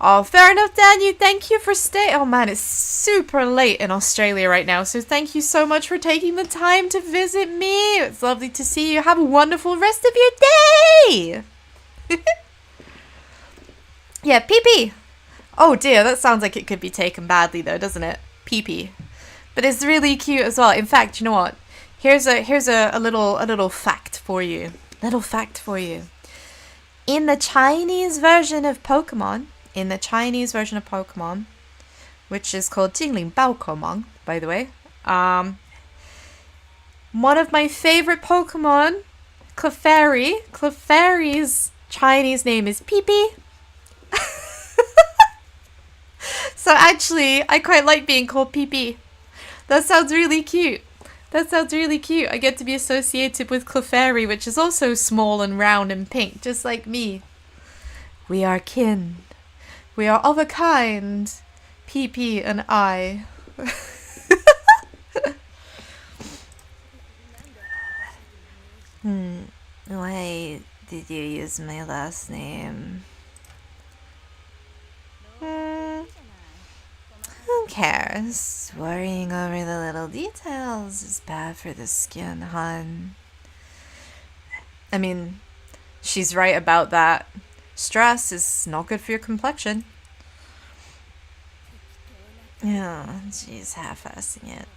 Oh, fair enough, Daniel. Thank you for staying. Oh man, it's super late in Australia right now, so thank you so much for taking the time to visit me. It's lovely to see you. Have a wonderful rest of your day. Yeah, pee-pee. Oh dear, that sounds like it could be taken badly though, doesn't it? Pee-pee. But it's really cute as well. In fact, you know what? Here's a little fact for you. Little fact for you. In the Chinese version of Pokemon, which is called Jingling Baokomon, by the way, one of my favorite Pokemon, Clefairy's Chinese name is Pee-pee. So actually, I quite like being called Pee-pee. That sounds really cute. I get to be associated with Clefairy, which is also small and round and pink, just like me. We are kin. We are of a kind. Pee-pee and I. Why did you use my last name? Who cares? Worrying over the little details is bad for the skin, hun. I mean, she's right about that. Stress is not good for your complexion. Yeah, she's half-assing it.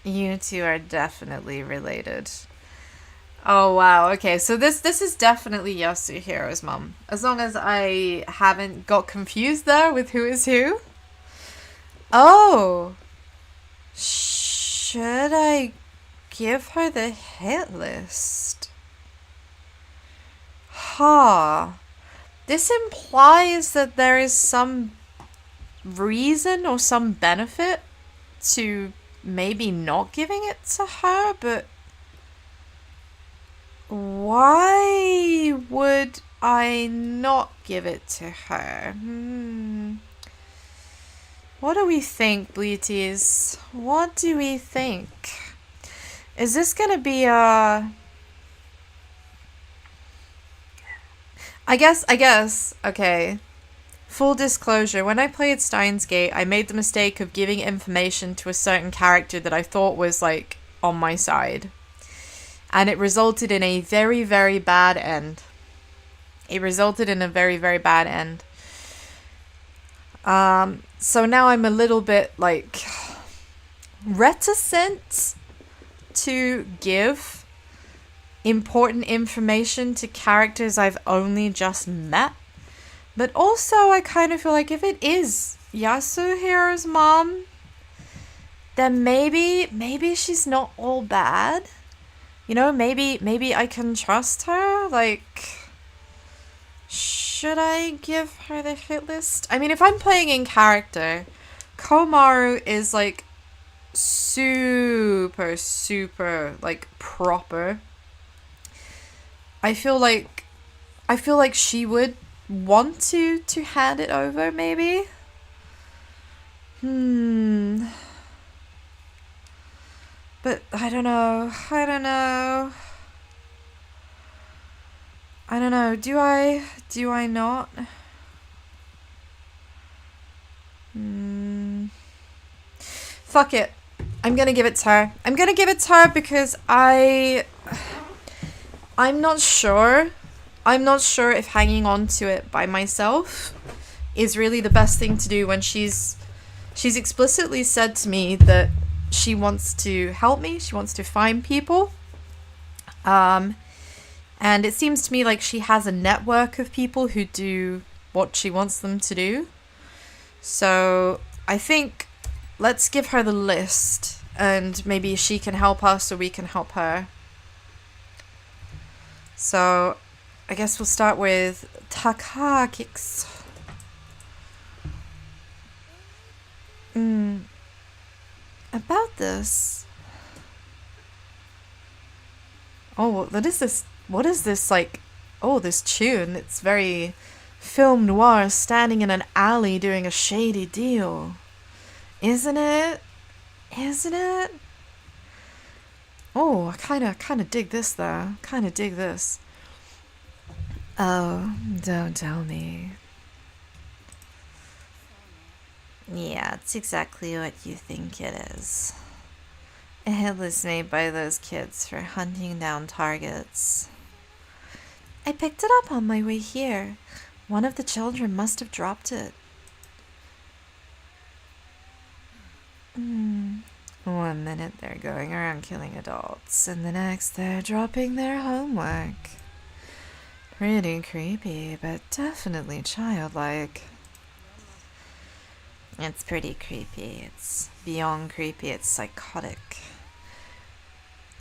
You two are definitely related. Oh wow, okay, so this is definitely Yasuhiro's mom. As long as I haven't got confused there with who is who. Oh! Should I give her the hit list? Huh. This implies that there is some reason or some benefit to maybe not giving it to her, but why would I not give it to her? What do we think, Bleaties? What do we think? Is this gonna be a... I guess, okay. Full disclosure, when I played Steins Gate, I made the mistake of giving information to a certain character that I thought was, like, on my side. And it resulted in a very, very bad end. So now I'm a little bit, like, reticent to give important information to characters I've only just met. But also, I kind of feel like if it is Yasuhiro's mom, then maybe she's not all bad. You know, maybe I can trust her. Like, should I give her the hit list? I mean, if I'm playing in character, Komaru is like super, like proper. I feel like she would want to hand it over, maybe. But I don't know. Do I not? Fuck it. I'm gonna give it to her. Because I'm not sure. I'm not sure if hanging on to it by myself is really the best thing to do when she's explicitly said to me that she wants to help me, she wants to find people. And it seems to me like she has a network of people who do what she wants them to do. So I think let's give her the list and maybe she can help us or we can help her. So I guess we'll start with Takakix. About this. Oh, what is this? What is this, like? Oh, this tune. It's very film noir, standing in an alley doing a shady deal. Isn't it? Oh, I kind of dig this though. Oh, don't tell me. Yeah, it's exactly what you think it is. A hit list made by those kids for hunting down targets. I picked it up on my way here. One of the children must have dropped it. 1 minute they're going around killing adults, and the next they're dropping their homework. Pretty creepy, but definitely childlike. It's pretty creepy. It's beyond creepy. It's psychotic.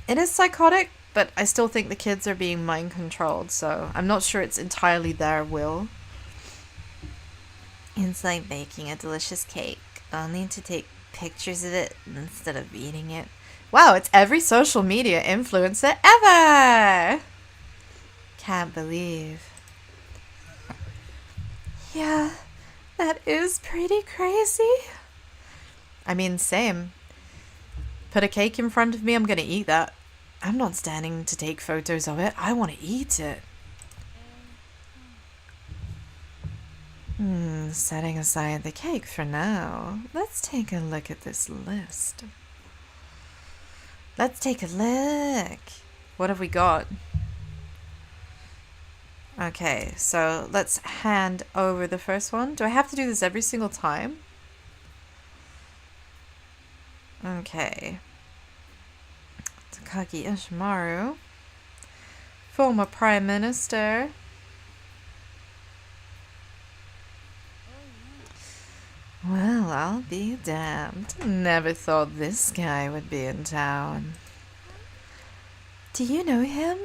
It is psychotic, but I still think the kids are being mind controlled, so I'm not sure it's entirely their will. It's like baking a delicious cake, only to take pictures of it instead of eating it. Wow, it's every social media influencer ever! Can't believe. Yeah, that is pretty crazy. I mean, same. Put a cake in front of me, I'm gonna eat that. I'm not standing to take photos of it. I want to eat it. Setting aside the cake for now, let's take a look at this list. Let's take a look. What have we got? Okay, so let's hand over the first one. Do I have to do this every single time? Okay. Takagi Ishimaru, former Prime Minister. Well, I'll be damned. Never thought this guy would be in town. Do you know him?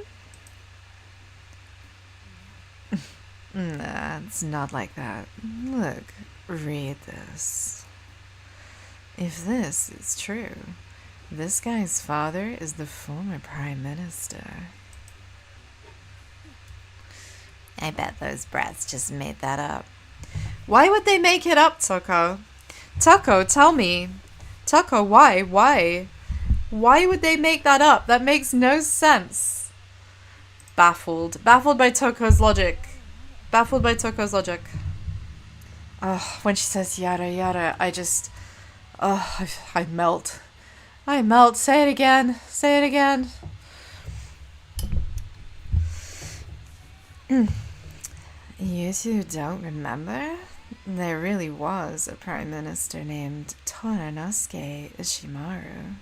Nah, it's not like that. Look, read this. If this is true, this guy's father is the former Prime Minister. I bet those brats just made that up. Why would they make it up, Toko? Toko, tell me. Toko, why? Why would they make that up? That makes no sense. Baffled. Baffled by Toko's logic. Oh, when she says yada yada, I just... Oh, I melt. Say it again. You two don't remember? There really was a prime minister named Toranosuke Ishimaru.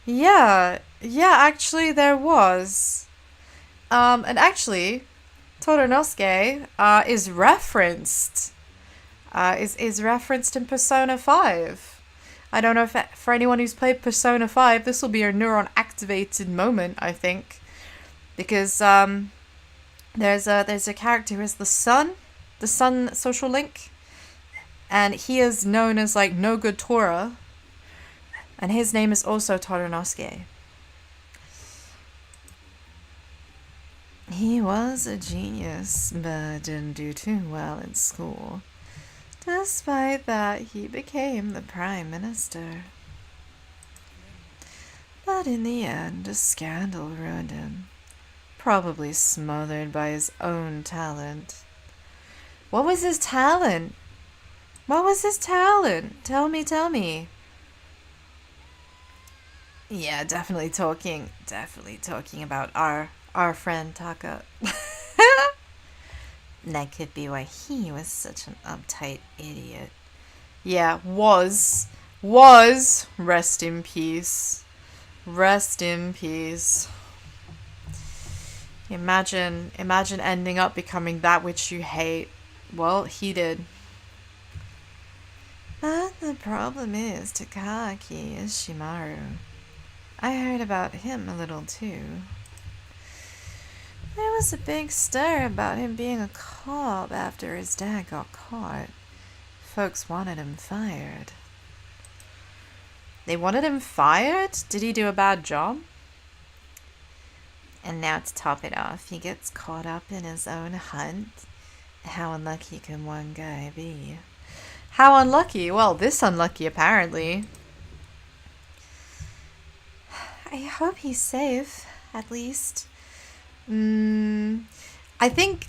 Yeah, yeah, actually there was. And actually, Todoronosuke is referenced in Persona 5. I don't know if for anyone who's played Persona 5, this will be a neuron activated moment, I think, because there's a character who is the sun social link, and he is known as like No Good Tora, and his name is also Todoronosuke. He was a genius, but didn't do too well in school. Despite that, he became the prime minister. But in the end, a scandal ruined him. Probably smothered by his own talent. What was his talent? What was his talent? Tell me. Yeah, definitely talking about our friend Taka. That could be why he was such an uptight idiot. Yeah, was. Rest in peace. Rest in peace. Imagine ending up becoming that which you hate. Well, he did. But the problem is Takaki Ishimaru. I heard about him a little too. There was a big stir about him being a cop after his dad got caught. Folks wanted him fired. They wanted him fired? Did he do a bad job? And now to top it off, he gets caught up in his own hunt. How unlucky can one guy be? How unlucky? Well, this unlucky apparently. I hope he's safe, at least. I think,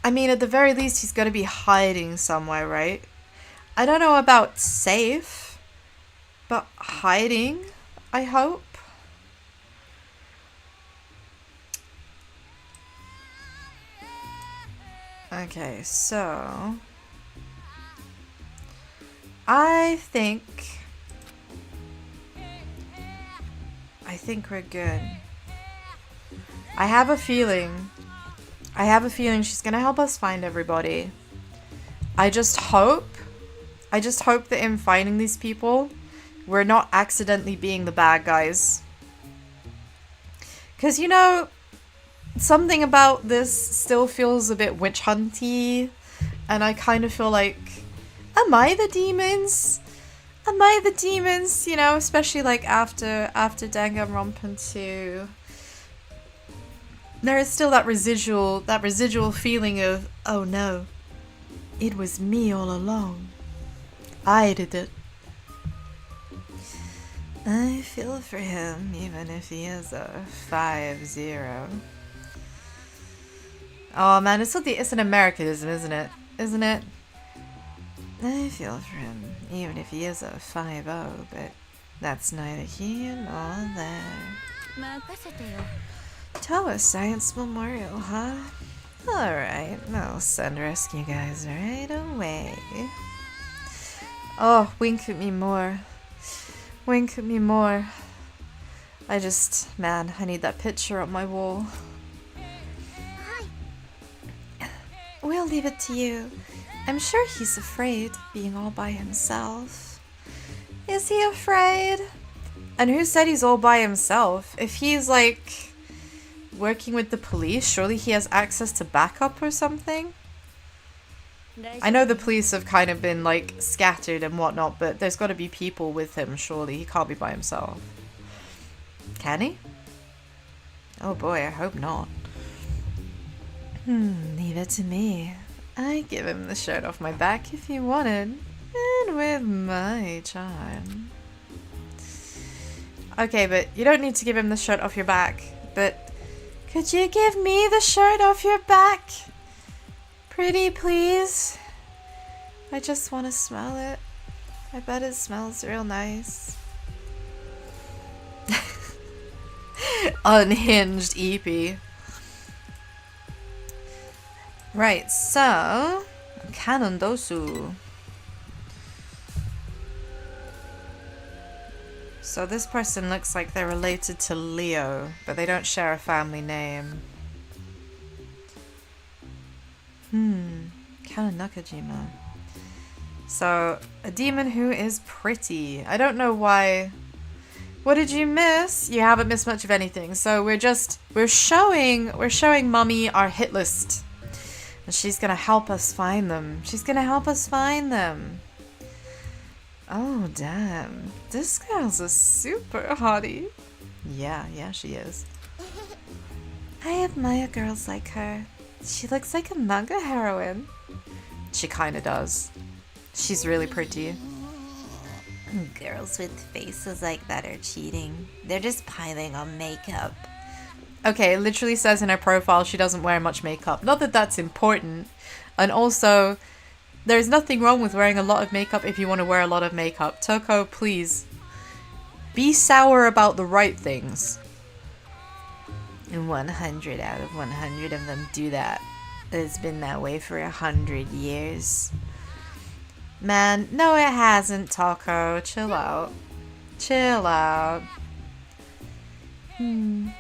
at the very least, he's going to be hiding somewhere, right? I don't know about safe, but hiding, I hope. Okay, so I think we're good. I have a feeling she's gonna help us find everybody. I just hope that in finding these people, we're not accidentally being the bad guys. 'Cause something about this still feels a bit witch hunty, and I kind of feel like, am I the demons? Especially like after Danganronpa 2. There is still that residual feeling of, oh no, it was me all along. I did it. I feel for him, even if he is a 5-0. Oh man, it's an Americanism, isn't it? I feel for him, even if he is a 5-0, but that's neither here nor there. Toa Science Memorial, huh? Alright, I'll send rescue guys right away. Oh, wink at me more. I need that picture on my wall. We'll leave it to you. I'm sure he's afraid, being all by himself. Is he afraid? And who said he's all by himself? If he's, like, working with the police, surely he has access to backup or something? I know the police have kind of been, like, scattered and whatnot, but there's got to be people with him, surely. He can't be by himself. Can he? Oh boy, I hope not. Leave it to me. I'd give him the shirt off my back if he wanted, and with my charm. Okay, but you don't need to give him the shirt off your back, but could you give me the shirt off your back? Pretty please? I just want to smell it. I bet it smells real nice. Unhinged Eepee. Right, so Canon Dosu. So this person looks like they're related to Leo, but they don't share a family name. Kana Nakajima. So, a demon who is pretty. I don't know why. What did you miss? You haven't missed much of anything. So we're showing Mummy our hit list. And she's gonna help us find them. She's gonna help us find them. Oh, damn. This girl's a super hottie. Yeah, she is. I admire girls like her. She looks like a manga heroine. She kinda does. She's really pretty. Girls with faces like that are cheating. They're just piling on makeup. Okay, it literally says in her profile she doesn't wear much makeup. Not that that's important. And also, there's nothing wrong with wearing a lot of makeup if you want to wear a lot of makeup. Toko, please. Be sour about the right things. And 100 out of 100 of them do that. It's been that way for 100 years. Man, no it hasn't, Taco. Chill out. Chill out. In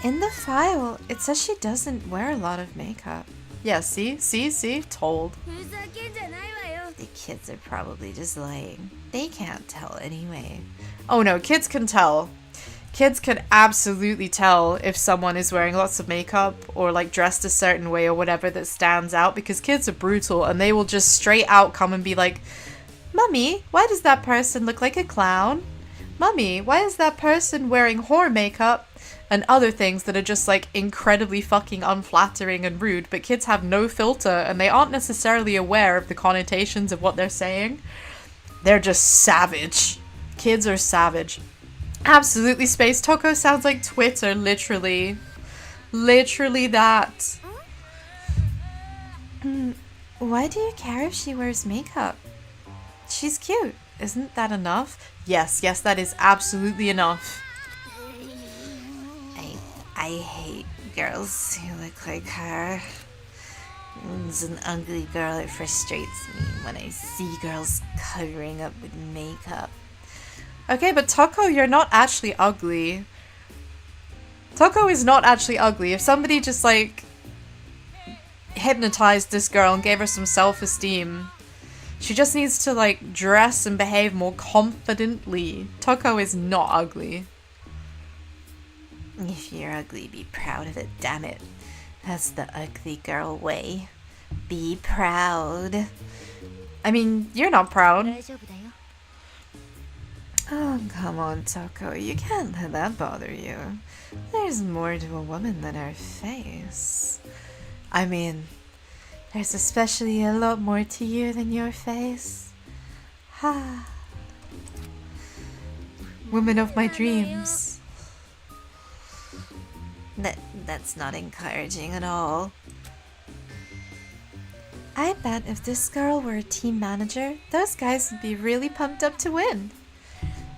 the file, it says she doesn't wear a lot of makeup. Yeah, see? Told. The kids are probably just lying. They can't tell anyway. Oh no, kids can tell. Kids can absolutely tell if someone is wearing lots of makeup or like dressed a certain way or whatever that stands out, because kids are brutal and they will just straight out come and be like, Mummy, why does that person look like a clown? Mummy, why is that person wearing horror makeup? And other things that are just like incredibly fucking unflattering and rude, but kids have no filter and they aren't necessarily aware of the connotations of what they're saying. They're just savage. Kids are savage. Absolutely, Space Toko sounds like Twitter, literally. Literally that. Why do you care if she wears makeup? She's cute. Isn't that enough? Yes, that is absolutely enough. I hate girls who look like her. As an ugly girl, it frustrates me when I see girls covering up with makeup. Okay, but Toko, you're not actually ugly. Toko is not actually ugly. If somebody just, like, hypnotized this girl and gave her some self-esteem, she just needs to, like, dress and behave more confidently. Toko is not ugly. If you're ugly, be proud of it, damn it. That's the ugly girl way. Be proud. I mean, you're not proud. Oh, come on, Toko. You can't let that bother you. There's more to a woman than her face. I mean, there's especially a lot more to you than your face. Ha. Woman of my dreams. That's not encouraging at all. I bet if this girl were a team manager, those guys would be really pumped up to win.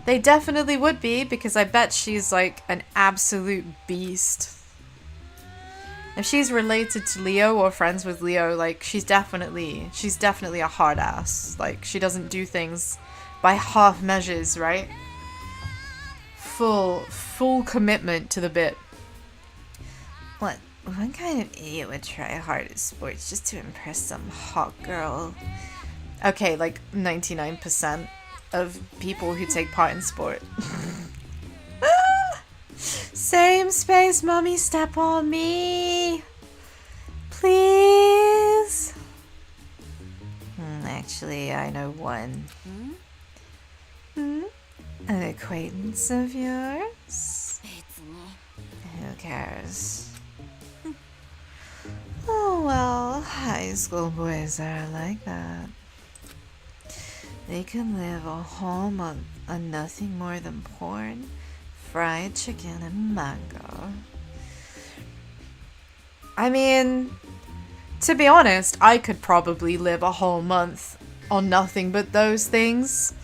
They definitely would be, because I bet she's like an absolute beast. If she's related to Leo or friends with Leo, like she's definitely a hard ass. Like she doesn't do things by half measures, right? Full commitment to the bit. What kind of idiot would try hard at sports just to impress some hot girl? Okay, like 99% of people who take part in sport. Same space, mommy, step on me. Please. Actually, I know one. An acquaintance of yours? Who cares? Oh well, high school boys are like that. They can live a whole month on nothing more than porn, fried chicken, and mango. I mean, to be honest, I could probably live a whole month on nothing but those things.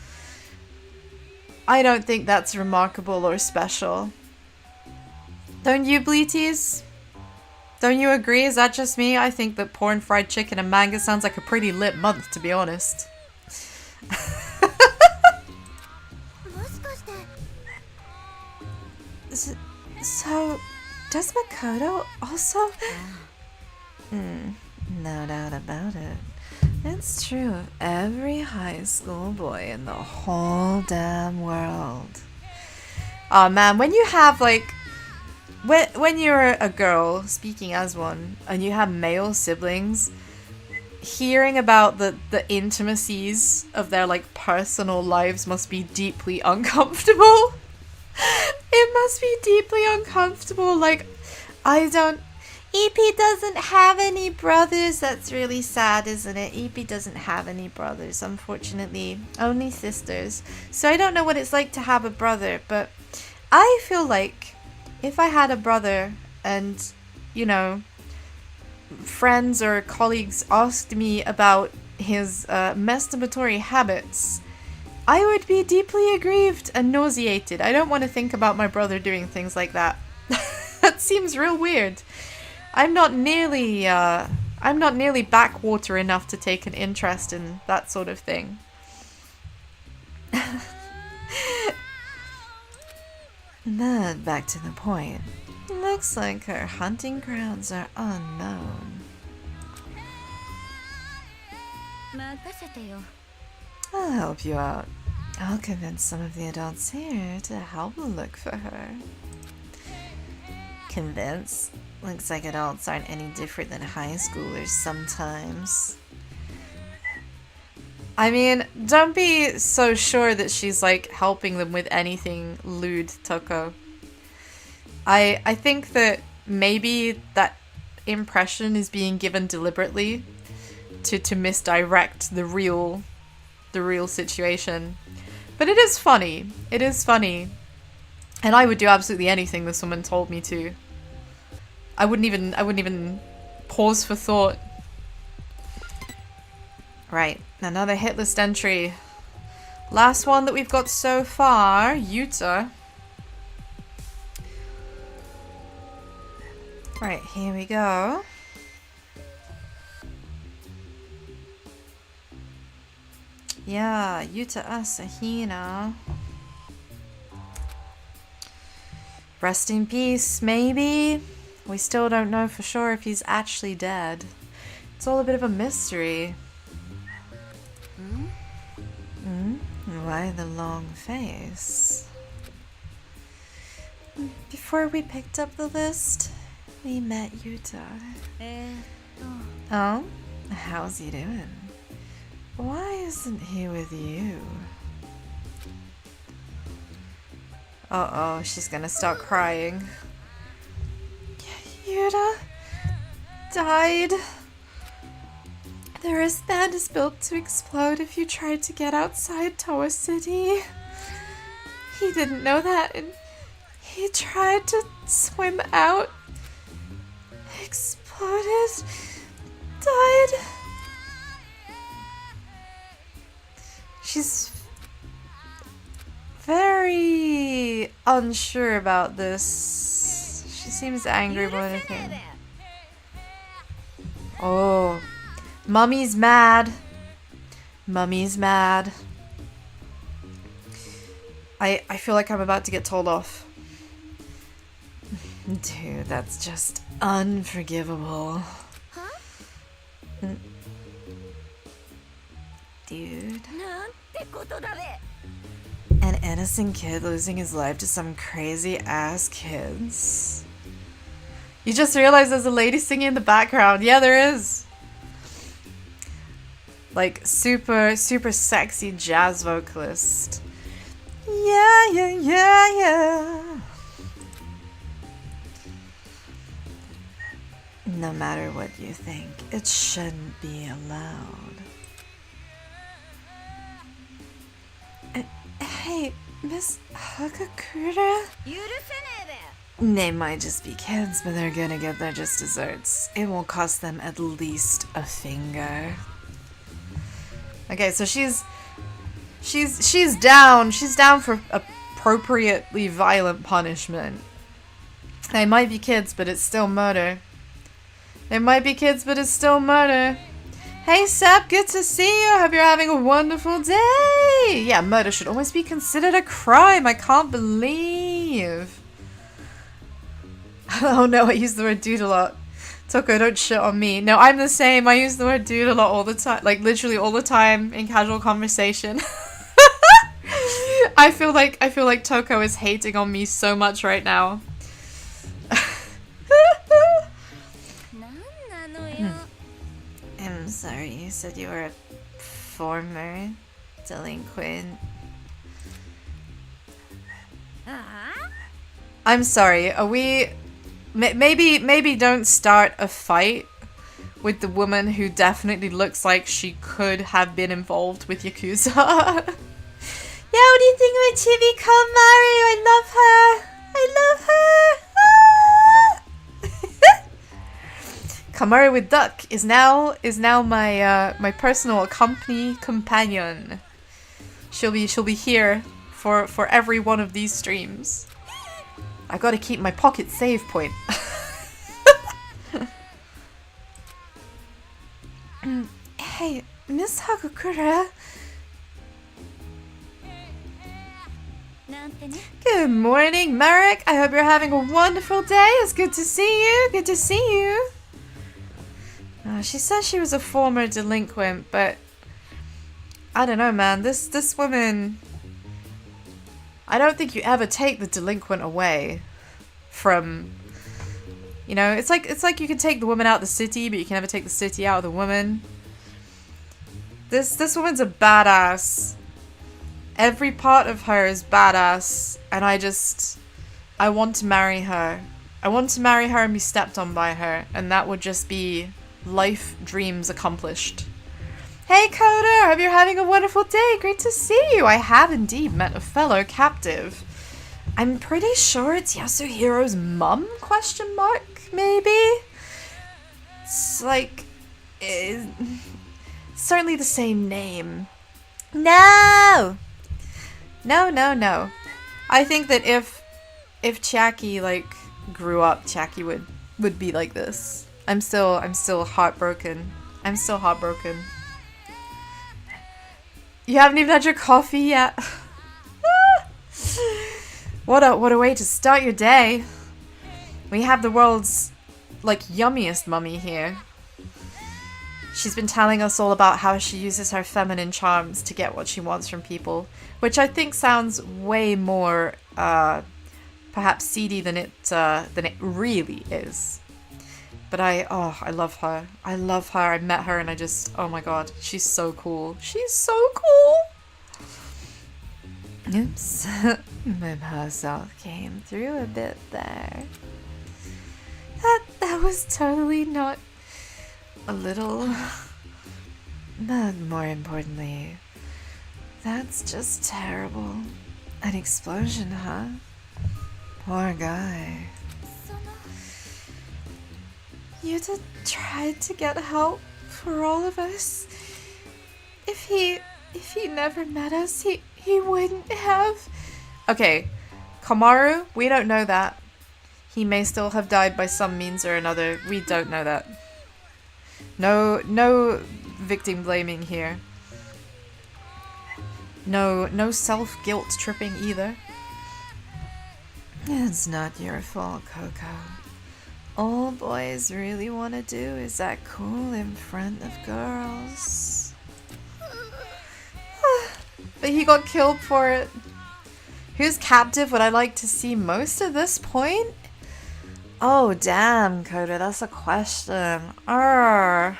I don't think that's remarkable or special. Don't you, Bleaties? Don't you agree? Is that just me? I think that porn, fried chicken, and manga sounds like a pretty lit month, to be honest. So, does Makoto also? No doubt about it. It's true of every high school boy in the whole damn world. Oh man, when you have like, when you're a girl, speaking as one, and you have male siblings, hearing about the intimacies of their like personal lives must be deeply uncomfortable. It must be deeply uncomfortable. Like, I don't. EP doesn't have any brothers. That's really sad, isn't it? EP doesn't have any brothers, unfortunately. Only sisters. So I don't know what it's like to have a brother, but I feel like if I had a brother and, you know, friends or colleagues asked me about his masturbatory habits, I would be deeply aggrieved and nauseated. I don't want to think about my brother doing things like that. That seems real weird. I'm not nearly backwater enough to take an interest in that sort of thing. But back to the point. Looks like our hunting grounds are unknown. I'll help you out. I'll convince some of the adults here to help look for her. Convince? Looks like adults aren't any different than high schoolers sometimes. I mean, don't be so sure that she's like helping them with anything lewd, Toko. I think that maybe that impression is being given deliberately to misdirect the real situation. But it is funny. It is funny. And I would do absolutely anything this woman told me to. I wouldn't even pause for thought. Right, another hit list entry. Last one that we've got so far, Yuta. Right, here we go. Yeah, Yuta Asahina. Rest in peace, maybe? We still don't know for sure if he's actually dead. It's all a bit of a mystery. Why the long face? Before we picked up the list, we met Yuta. Oh? How's he doing? Why isn't he with you? Uh-oh, she's gonna start crying. Yuta died. The wristband is built to explode if you try to get outside Toa City. He didn't know that, and he tried to swim out. Exploded. Died. She's very unsure about this. She seems angry about anything. Oh. Mummy's mad. Mummy's mad. I feel like I'm about to get told off. Dude, that's just unforgivable. Dude. An innocent kid losing his life to some crazy ass kids. You just realized there's a lady singing in the background. Yeah, there is. Like, super sexy jazz vocalist. Yeah, yeah, yeah, yeah. No matter what you think, it shouldn't be allowed. Hey, Miss Hakakura? They might just be kids, but they're gonna get their just desserts. It will cost them at least a finger. Okay, so she's down. She's down for appropriately violent punishment. They might be kids, but it's still murder. They might be kids, but it's still murder. Hey, Sep, good to see you. Hope you're having a wonderful day. Yeah, murder should almost be considered a crime. I can't believe. Oh no, I use the word dude a lot. Toko, don't shit on me. No, I'm the same. I use the word dude a lot all the time. Like, literally all the time in casual conversation. I feel like Toko is hating on me so much right now. I'm sorry, you said you were a former delinquent. I'm sorry, are we... Maybe don't start a fight with the woman who definitely looks like she could have been involved with Yakuza. Yeah, what do you think of my chibi called Mario? I love her! I love her! Kamaru with Duck is now my my personal companion. She'll be here for every one of these streams. I gotta keep my pocket save point. Hey, Miss Hagakura. Good morning, Merrick. I hope you're having a wonderful day. It's good to see you. Good to see you. She says she was a former delinquent, but I don't know, man. This woman... I don't think you ever take the delinquent away from... You know, it's like you can take the woman out of the city, but you can never take the city out of the woman. This woman's a badass. Every part of her is badass, and I want to marry her. I want to marry her and be stepped on by her, and that would just be life dreams accomplished. Hey Coda, hope you're having a wonderful day. Great to see you. I have indeed met a fellow captive. I'm pretty sure it's Yasuhiro's mum, question mark, maybe? It's like... certainly the same name. No! No. I think that if Chiaki, like, grew up, Chiaki would be like this. I'm still heartbroken. I'm still heartbroken. You haven't even had your coffee yet. What a way to start your day. We have the world's, like, yummiest mummy here. She's been telling us all about how she uses her feminine charms to get what she wants from people, which I think sounds way more, perhaps seedy than it really is. But I love her. I love her. I met her and I just, oh my god, she's so cool. She's so cool. Oops. My puzzle came through a bit there. That was totally not a little. But more importantly, that's just terrible. An explosion, huh? Poor guy. Yuta tried to get help for all of us. If he never met us, he wouldn't have. Okay, Kamaru, we don't know that. He may still have died by some means or another. We don't know that. No victim blaming here. No self-guilt tripping either. It's not your fault, Coco. All boys really want to do is act cool in front of girls. But he got killed for it. Whose captive would I like to see most at this point? Oh, damn, Coda, that's a question. I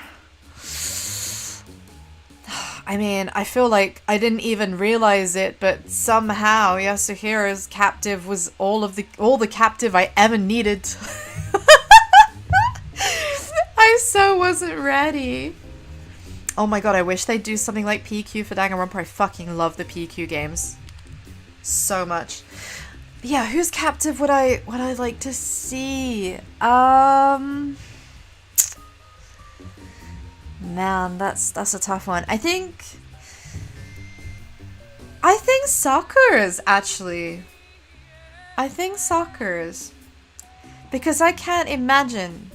mean, I feel like I didn't even realize it, but somehow Yasuhiro's captive was all the captive I ever needed. I so wasn't ready. Oh my god, I wish they'd do something like PEWPEW for Danganronpa. I fucking love the PEWPEW games so much. Yeah, whose captive would I like to see? Man, that's a tough one. I think Sakura's actually. I think Sakura's. Because I can't imagine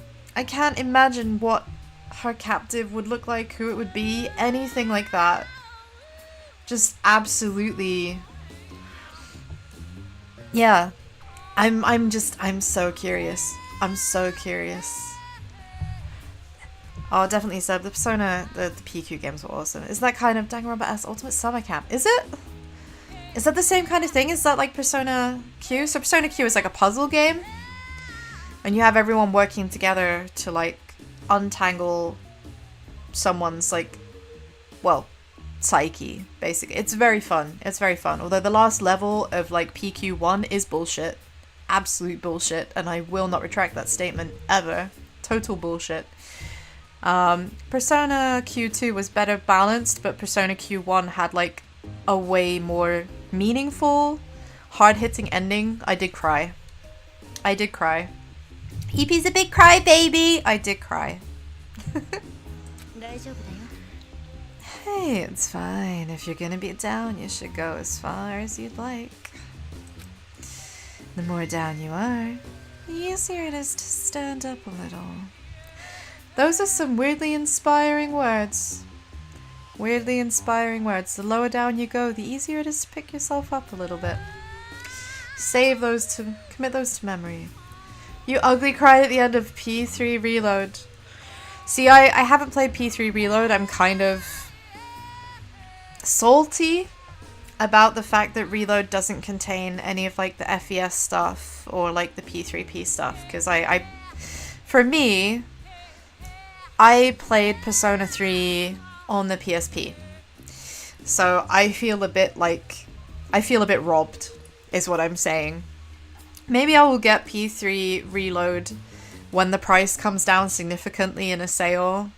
what her captive would look like, who it would be, anything like that. Just absolutely. Yeah. I'm so curious. I'm so curious. Oh, definitely Seb. The Persona, the PQ games were awesome. Is that kind of Danganronpa-esque Ultimate Summer Camp? Is it? Is that the same kind of thing? Is that like Persona Q? So Persona Q is like a puzzle game. And you have everyone working together to like untangle someone's like, well, psyche, basically. It's very fun. It's very fun. Although the last level of like PQ1 is bullshit. Absolute bullshit. And I will not retract that statement ever. Total bullshit. Persona Q2 was better balanced, but Persona Q1 had like a way more meaningful, hard-hitting ending. I did cry. I did cry. EP's a big cry baby. I did cry. Hey, it's fine. If you're gonna be down, you should go as far as you'd like. The more down you are, the easier it is to stand up a little. Those are some weirdly inspiring words. Weirdly inspiring words. The lower down you go, the easier it is to pick yourself up a little bit. Save those to... commit those to memory. You ugly cried at the end of P3 Reload. See, I haven't played P3 Reload. I'm kind of salty about the fact that Reload doesn't contain any of like the FES stuff or like the P3P stuff. Because for me... I played Persona 3 on the PSP, so I feel a bit robbed, is what I'm saying. Maybe I will get P3 Reload when the price comes down significantly in a sale,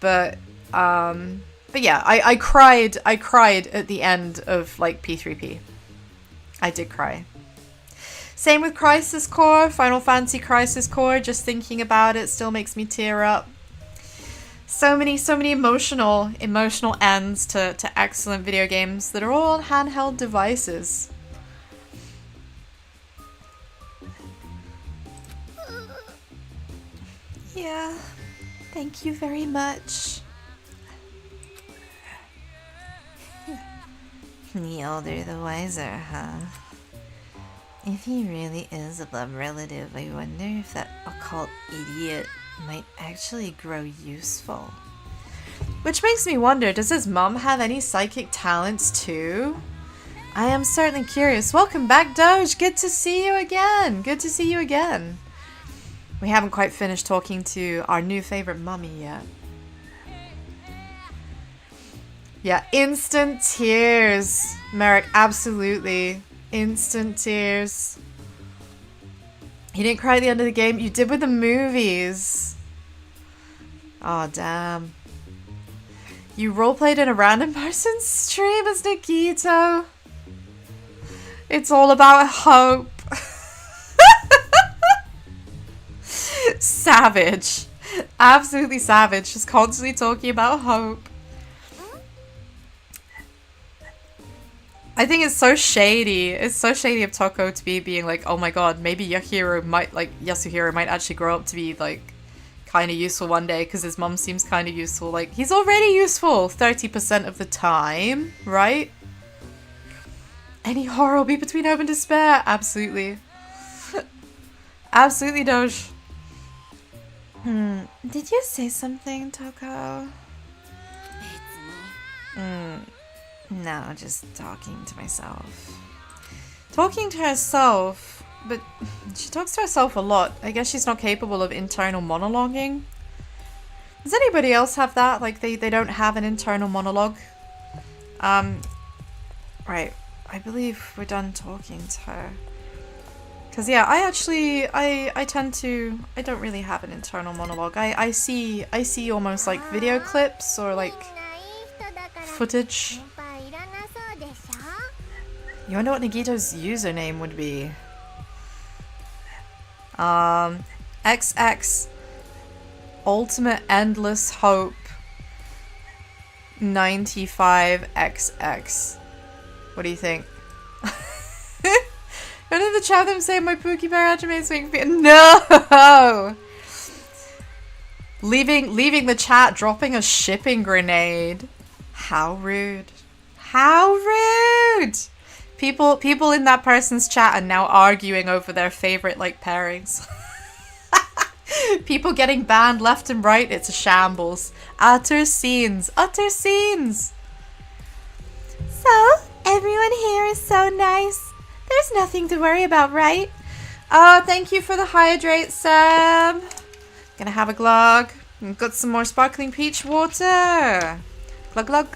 but yeah, I cried at the end of like P3P. I did cry. Same with Crisis Core, Final Fantasy Crisis Core. Just thinking about it still makes me tear up. So many emotional ends to excellent video games that are all on handheld devices. Yeah, thank you very much. The older the wiser, huh? If he really is a blood relative, I wonder if that occult idiot might actually grow useful. Which makes me wonder, does his mom have any psychic talents too? I am certainly curious. Welcome back, Doge. Good to see you again. Good to see you again. We haven't quite finished talking to our new favorite mummy yet. Yeah, instant tears. Merrick, absolutely. Instant tears. You didn't cry at the end of the game. You did with the movies. Oh, damn. You roleplayed in a random person's stream as Nikito. It's all about hope. Savage. Absolutely savage. Just constantly talking about hope. I think it's so shady. It's so shady of Toko to be being like, oh my god, maybe Yasuhiro might actually grow up to be like kind of useful one day because his mum seems kind of useful. Like, he's already useful 30% of the time, right? Any horror will be between hope and despair. Absolutely. Absolutely, Doge. Did you say something, Toko? No, just talking to myself. Talking to herself? But she talks to herself a lot. I guess she's not capable of internal monologuing. Does anybody else have that? Like, they don't have an internal monologue? Right. I believe we're done talking to her. Because, yeah, I tend to... I don't really have an internal monologue. I see almost, like, video clips or, like, footage. You wonder what Nagito's username would be. XX Ultimate Endless Hope 95XX. What do you think? When did the chat them say my Pookie Bear animes make me no! Leaving the chat, dropping a shipping grenade. How rude. How rude! People in that person's chat are now arguing over their favorite, like, pairings. People getting banned left and right. It's a shambles. Utter scenes. Utter scenes. So, everyone here is so nice. There's nothing to worry about, right? Oh, thank you for the hydrate, Sam. Gonna have a glug. Got some more sparkling peach water. Glug glug.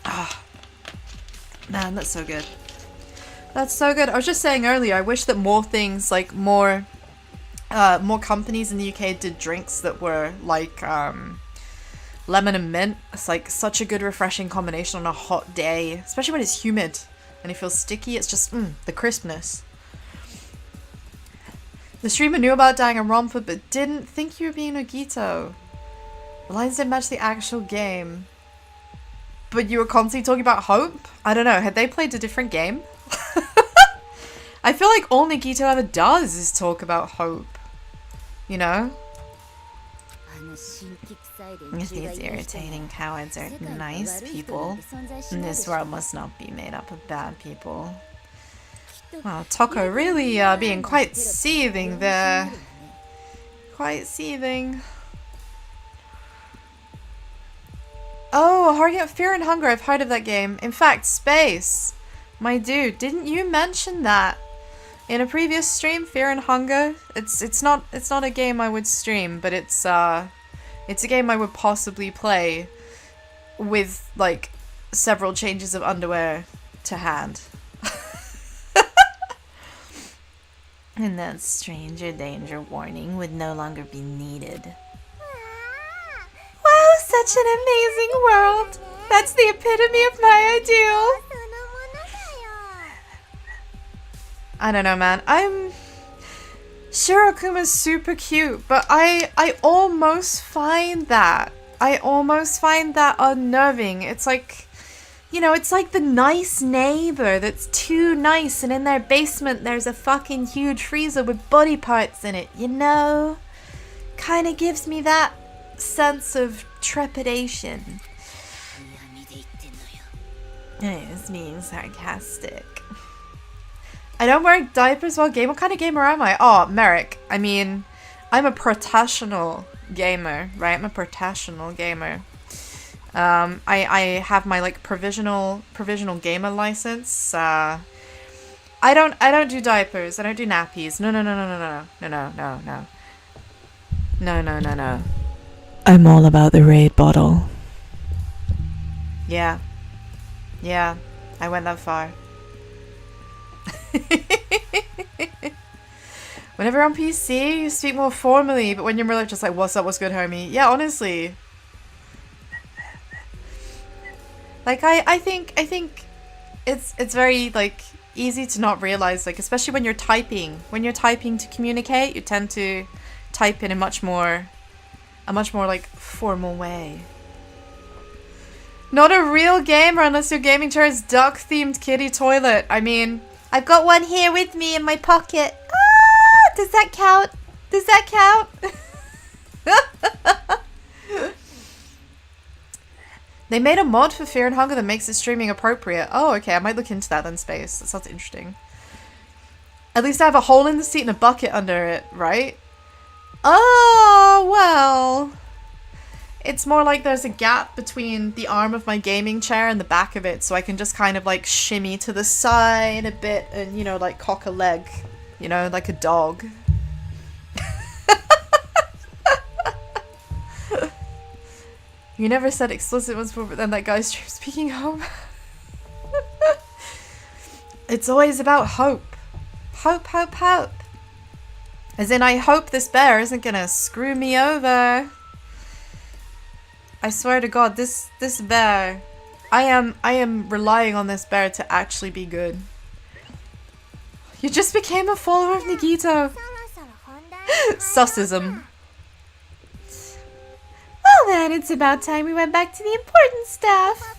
Ah, man, that's so good. That's so good. I was just saying earlier, I wish that more things, like more companies in the UK did drinks that were like lemon and mint. It's like such a good refreshing combination on a hot day, especially when it's humid and it feels sticky. It's just the crispness. The streamer knew about dying a romper but didn't think you were being Nogito. The lines didn't match the actual game. But you were constantly talking about hope? I don't know, had they played a different game? I feel like all Nagito ever does is talk about hope. You know? These irritating cowards are nice people. This world must not be made up of bad people. Wow, Toko really being quite seething there. Quite seething. Oh, Harget Fear and Hunger, I've heard of that game. In fact, Space, my dude, didn't you mention that in a previous stream, Fear and Hunger? It's not a game I would stream, but it's a game I would possibly play with like several changes of underwear to hand. And that stranger danger warning would no longer be needed. Wow, such an amazing world! That's the epitome of my ideal! I don't know, man. Shirakuma's super cute, but I almost find that. Unnerving. It's like, you know, it's like the nice neighbor that's too nice and in their basement there's a fucking huge freezer with body parts in it, you know? Kinda gives me that sense of trepidation. It's being sarcastic. I don't wear diapers while gaming. What kind of gamer am I? Oh, Merrick. I mean, I'm a professional gamer, right? I'm a professional gamer. I have my like provisional gamer license. I don't do diapers. I don't do nappies. No. I'm all about the raid bottle. Yeah, I went that far. Whenever on PC, you speak more formally, but when you're really just like, what's up, what's good, homie? Yeah, honestly. Like, I think it's very, like, easy to not realize, like, especially when you're typing. When you're typing to communicate, you tend to type in a much more, like, formal way. Not a real gamer unless your gaming chair is duck-themed kitty toilet. I mean, I've got one here with me in my pocket. Ah, does that count? Does that count? They made a mod for Fear and Hunger that makes it streaming appropriate. Oh, okay, I might look into that then, Space. That sounds interesting. At least I have a hole in the seat and a bucket under it, right? Oh, well. It's more like there's a gap between the arm of my gaming chair and the back of it, so I can just kind of like shimmy to the side a bit and, you know, like cock a leg, you know, like a dog. You never said explicit ones before, but then that guy's stream speaking home. It's always about hope. Hope, hope, hope. As in, I hope this bear isn't gonna screw me over. I swear to God, this bear, I am relying on this bear to actually be good. You just became a follower of Nagito. Sussism. Well then, it's about time we went back to the important stuff.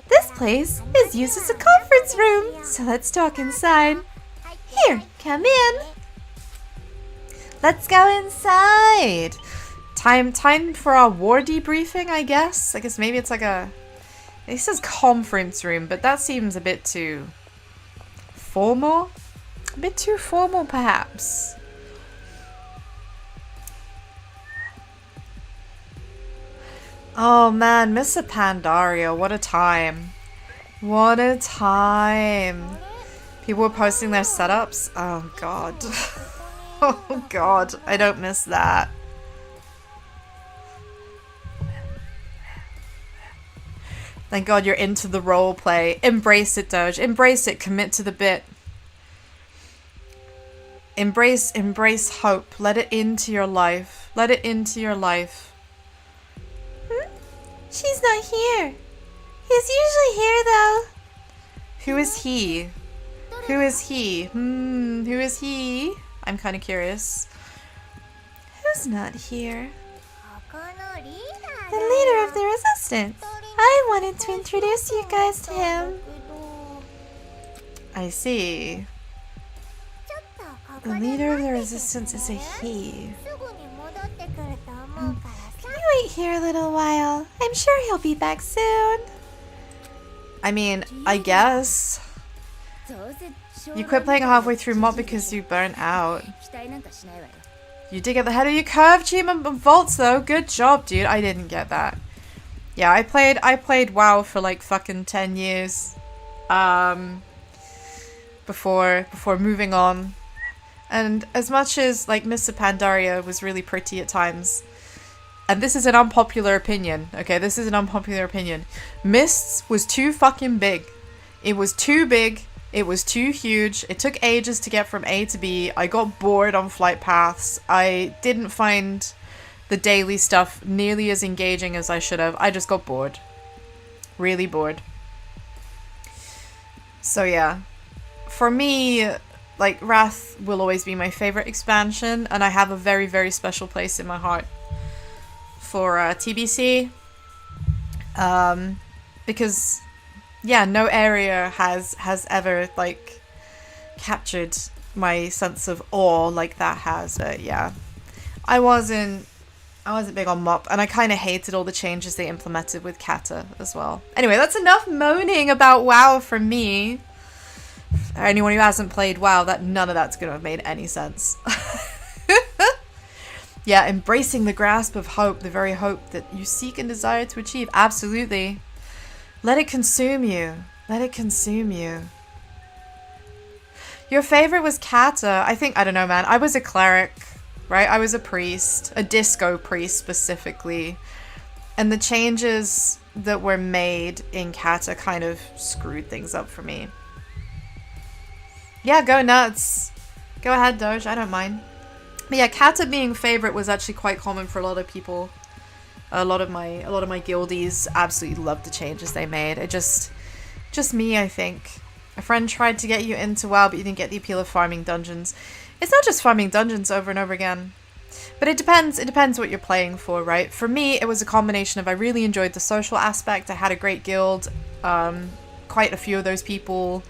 This place is used as a conference room, so let's talk inside. Here, come in. Let's go inside. Time for our war debriefing, I guess. I guess maybe it's like a... It says conference room, but that seems a bit too... formal? A bit too formal, perhaps. Oh man, Mr. Pandaria, what a time. What a time. People were posting their setups. Oh god. Oh god, I don't miss that. Thank god you're into the role play. Embrace it, Doge. Embrace it. Commit to the bit. Embrace hope. Let it into your life. Let it into your life. She's not here. He's usually here, though. Who is he? Who is he? Who is he? I'm kind of curious. Who's not here? The leader of the resistance. I wanted to introduce you guys to him. I see. The leader of the resistance is a he. Can you wait here a little while? I'm sure he'll be back soon. I mean, I guess. You quit playing halfway through mod because you burnt out. You did get the head of your curve achievement vaults though. Good job, dude. I didn't get that. Yeah, I played WoW for like fucking 10 years. Before moving on. And as much as like Mr. Pandaria was really pretty at times, and this is an unpopular opinion, okay, this is an unpopular opinion. Mists was too fucking big. It was too big. It was too huge. It took ages to get from A to B. I got bored on flight paths. I didn't find the daily stuff nearly as engaging as I should have. I just got bored. Really bored. So yeah. For me, like, Wrath will always be my favorite expansion, and I have a very, very special place in my heart for TBC. Because, yeah, no area has ever, like, captured my sense of awe like that has. But yeah, I wasn't big on MOP, and I kind of hated all the changes they implemented with Kata as well. Anyway, that's enough moaning about WoW from me. Anyone who hasn't played WoW, none of that's gonna have made any sense. Yeah, embracing the grasp of hope, the very hope that you seek and desire to achieve. Absolutely. Let it consume you. Let it consume you. Your favorite was Kata. I don't know, man. I was a cleric, right? I was a priest, a disco priest specifically. And the changes that were made in Kata kind of screwed things up for me. Yeah, go nuts. Go ahead, Doge. I don't mind. But yeah, Kata being favorite was actually quite common for a lot of people. A lot of my guildies absolutely loved the changes they made. It just me, I think. A friend tried to get you into WoW, but you didn't get the appeal of farming dungeons. It's not just farming dungeons over and over again. But it depends what you're playing for, right? For me, it was a combination of I really enjoyed the social aspect. I had a great guild. Quite a few of those people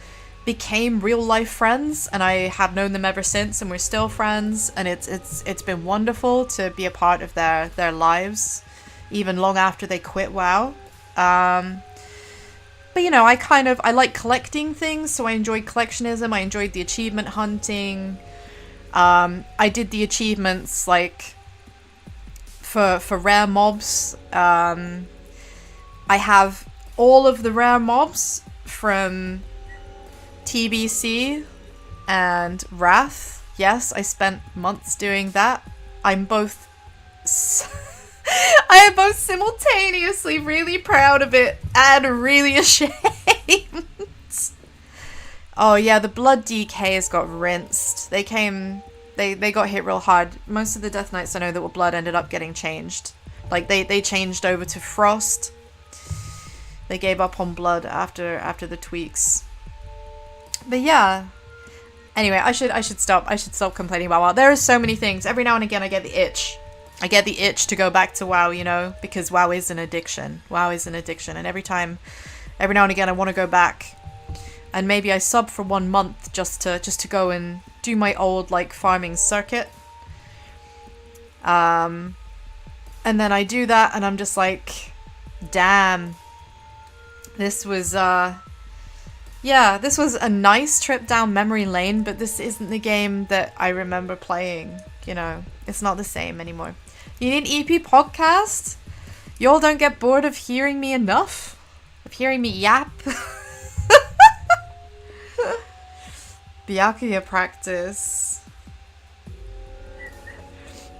became real life friends, and I have known them ever since, and we're still friends, and it's been wonderful to be a part of their lives, even long after they quit WoW. But you know, I like collecting things, so I enjoyed collectionism. I enjoyed the achievement hunting. I did the achievements like for rare mobs. I have all of the rare mobs from TBC and Wrath. Yes, I spent months doing that. I am both simultaneously really proud of it and really ashamed. Oh yeah, the blood DKs got rinsed. They got hit real hard. Most of the Death Knights I know that were blood ended up getting changed. Like they changed over to Frost. They gave up on blood after the tweaks. But yeah. Anyway, I should stop complaining about WoW. There are so many things. Every now and again I get the itch. I get the itch to go back to WoW, you know, because WoW is an addiction. WoW is an addiction, and every now and again I want to go back. And maybe I sub for 1 month just to go and do my old like farming circuit. And then I do that and I'm just like, damn. This was Yeah, this was a nice trip down memory lane, but this isn't the game that I remember playing. You know, it's not the same anymore. You need an EP podcast? Y'all don't get bored of hearing me enough? Of hearing me yap? Byakuya practice.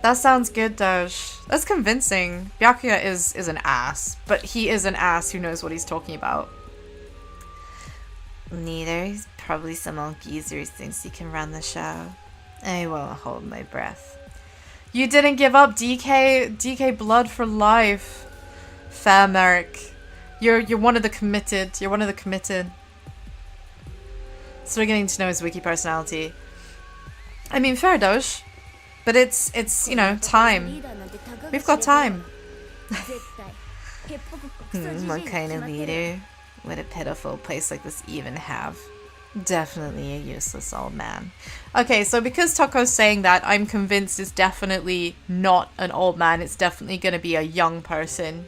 That sounds good, Doge. That's convincing. Byakuya is an ass, but he is an ass who knows what he's talking about. Neither. He's probably some old geezer who thinks he can run the show. I won't hold my breath. You didn't give up, DK blood for life. Fair, Merrick. You're one of the committed. You're one of the committed. So we're getting to know his wiki personality. I mean, fair, Doge. But it's you know, time. We've got time. What kind of leader would a pitiful place like this even have? Definitely a useless old man. Okay, so because Toko's saying that, I'm convinced it's definitely not an old man. It's definitely going to be a young person.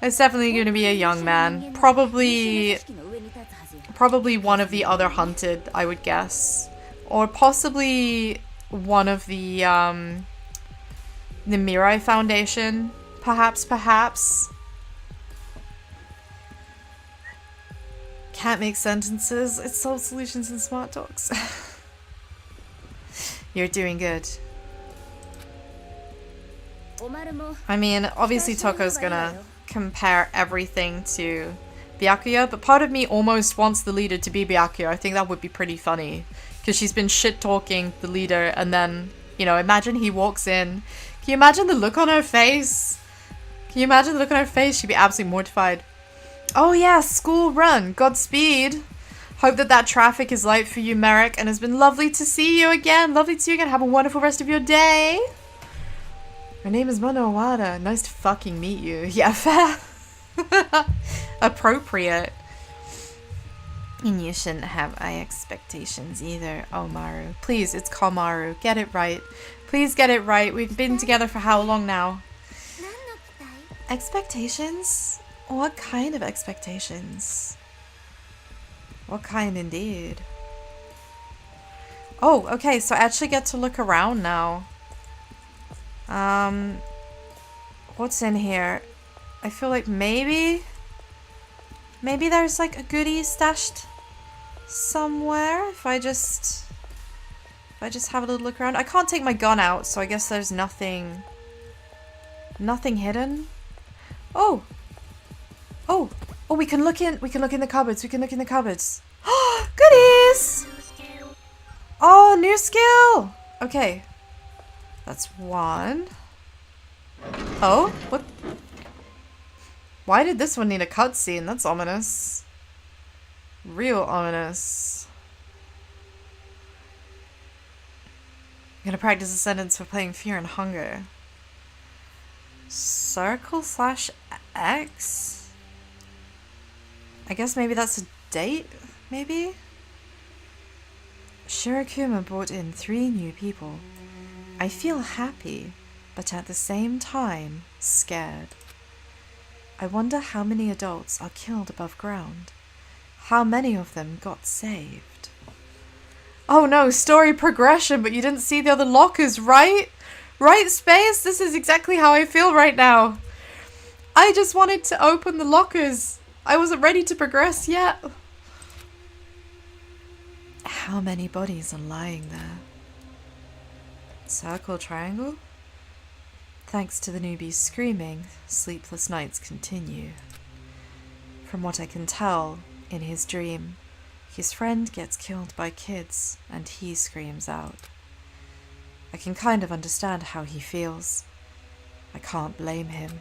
It's definitely going to be a young man. Probably one of the other hunted, I would guess. Or possibly one of the Mirai Foundation. Perhaps. Can't make sentences. It's solve solutions in smart talks. You're doing good. I mean, obviously Toko's gonna compare everything to Byakuya, but part of me almost wants the leader to be Byakuya. I think that would be pretty funny. Because she's been shit-talking the leader, and then, you know, imagine he walks in. Can you imagine the look on her face? Can you imagine the look on her face? She'd be absolutely mortified. Oh yeah, school run. Godspeed. Hope that traffic is light for you, Merrick, and it's been lovely to see you again. Lovely to see you again. Have a wonderful rest of your day. Her name is Mono Owada. Nice to fucking meet you. Yeah, fair. Appropriate. And you shouldn't have high expectations either, Omaru. Please, it's Komaru. Get it right. Please get it right. We've been together for how long now? Expectations? What kind of expectations? What kind indeed? Oh, okay, so I actually get to look around now. What's in here? I feel like maybe there's like a goodie stashed somewhere if I just have a little look around. I can't take my gun out, so I guess there's nothing hidden. Oh, we can look in the cupboards. Goodies! Oh, new skill! Okay. That's one. Oh, what? Why did this one need a cutscene? That's ominous. Real ominous. I'm gonna practice a sentence for playing Fear and Hunger. Circle/X? I guess maybe that's a date? Maybe? Shirakuma brought in 3 new people. I feel happy, but at the same time, scared. I wonder how many adults are killed above ground. How many of them got saved? Oh no, story progression, but you didn't see the other lockers, right? Right, Space? This is exactly how I feel right now. I just wanted to open the lockers. I wasn't ready to progress yet. How many bodies are lying there? Circle, triangle? Thanks to the newbie's screaming, sleepless nights continue. From what I can tell, in his dream, his friend gets killed by kids and he screams out. I can kind of understand how he feels. I can't blame him.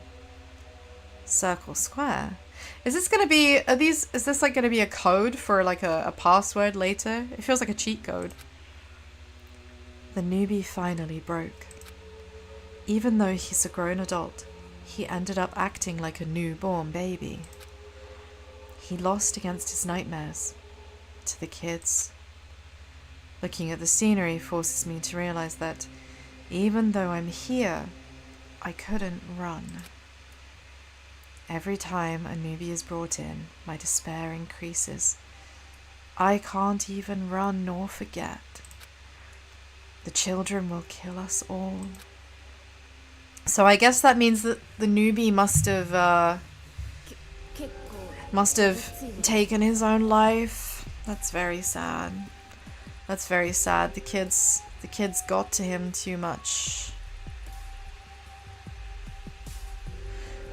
Circle, square. Is this gonna be, is this like gonna be a code for like a password later? It feels like a cheat code. The newbie finally broke. Even though he's a grown adult, he ended up acting like a newborn baby. He lost against his nightmares. To the kids. Looking at the scenery forces me to realize that even though I'm here, I couldn't run. Every time a newbie is brought in, my despair increases. I can't even run nor forget. The children will kill us all. So I guess that means that the newbie must have taken his own life. That's very sad. That's very sad. The kids got to him too much.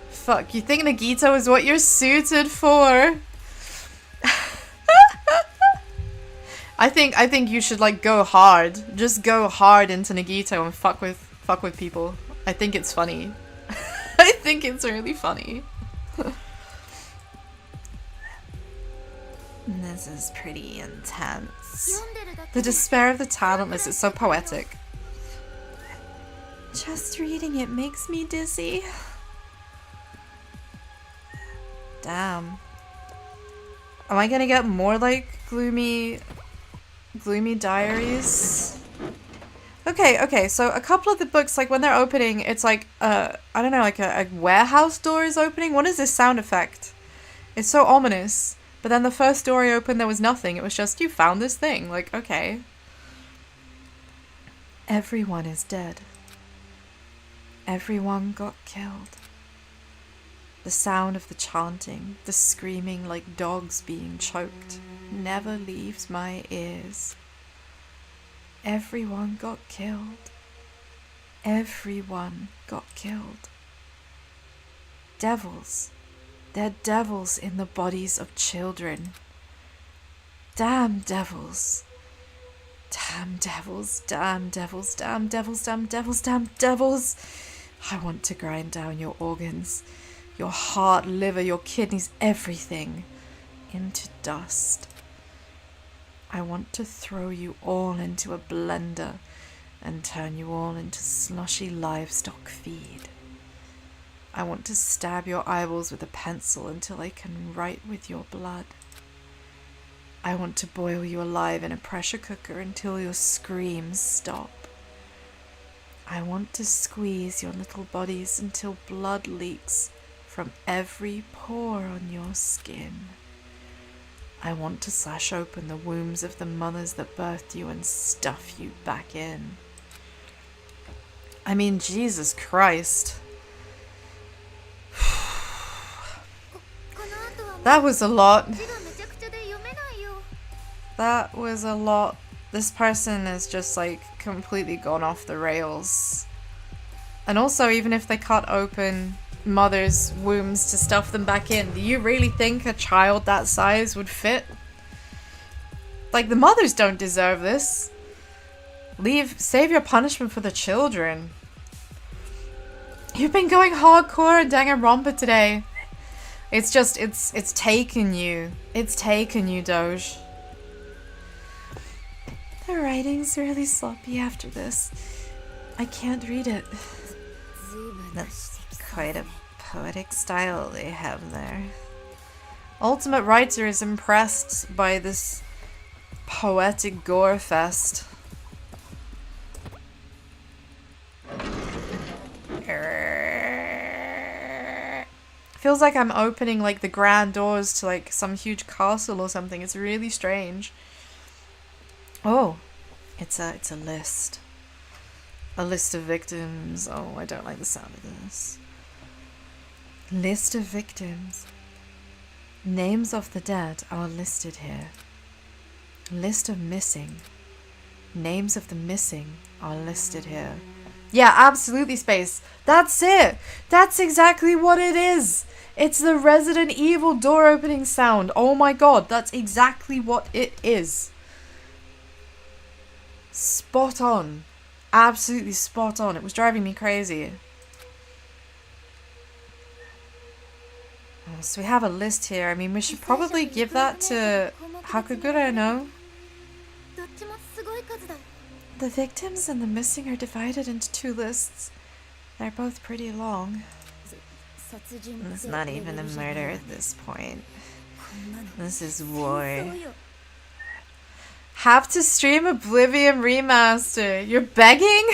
Fuck, you think Nagito is what you're suited for? I think you should like go hard. Just go hard into Nagito and fuck with people. I think it's funny. I think it's really funny. This is pretty intense. The despair of the talentless is so poetic. Just reading it makes me dizzy. Damn. Am I gonna get more like gloomy diaries? Okay, so a couple of the books, like when they're opening, it's like, I don't know, like a warehouse door is opening. What is this sound effect? It's so ominous. But then the first story opened, there was nothing. It was just, you found this thing. Like, okay. Everyone is dead. Everyone got killed. The sound of the chanting, the screaming like dogs being choked, never leaves my ears. Everyone got killed. Everyone got killed. Devils. They're devils in the bodies of children. Damn devils. Damn devils, damn devils, damn devils, damn devils, damn devils. I want to grind down your organs, your heart, liver, your kidneys, everything, into dust. I want to throw you all into a blender and turn you all into slushy livestock feed. I want to stab your eyeballs with a pencil until I can write with your blood. I want to boil you alive in a pressure cooker until your screams stop. I want to squeeze your little bodies until blood leaks from every pore on your skin. I want to slash open the wombs of the mothers that birthed you and stuff you back in. I mean, Jesus Christ. That was a lot. That was a lot. This person has just like completely gone off the rails. And also, even if they cut open mothers' wombs to stuff them back in, do you really think a child that size would fit? Like, the mothers don't deserve this. Save your punishment for the children. You've been going hardcore and Danganronpa today. It's just, it's taken you. It's taken you, Doge. The writing's really sloppy after this. I can't read it. That's quite a poetic style they have there. Ultimate Writer is impressed by this poetic gore fest. Feels like I'm opening like the grand doors to like some huge castle or something. It's really strange. Oh, it's a list. A list of victims. Oh, I don't like the sound of this. List of victims. Names of the dead are listed here. List of missing. Names of the missing are listed here. Yeah, absolutely, Space. That's it. That's exactly what it is. It's the Resident Evil door opening sound. Oh my god, that's exactly what it is. Spot on. Absolutely spot on. It was driving me crazy. Oh, so we have a list here. I mean, we should probably give that to Hakagura, no? The victims and the missing are divided into two lists. They're both pretty long. It's not even a murder at this point. This is war. Have to stream Oblivion Remaster. You're begging?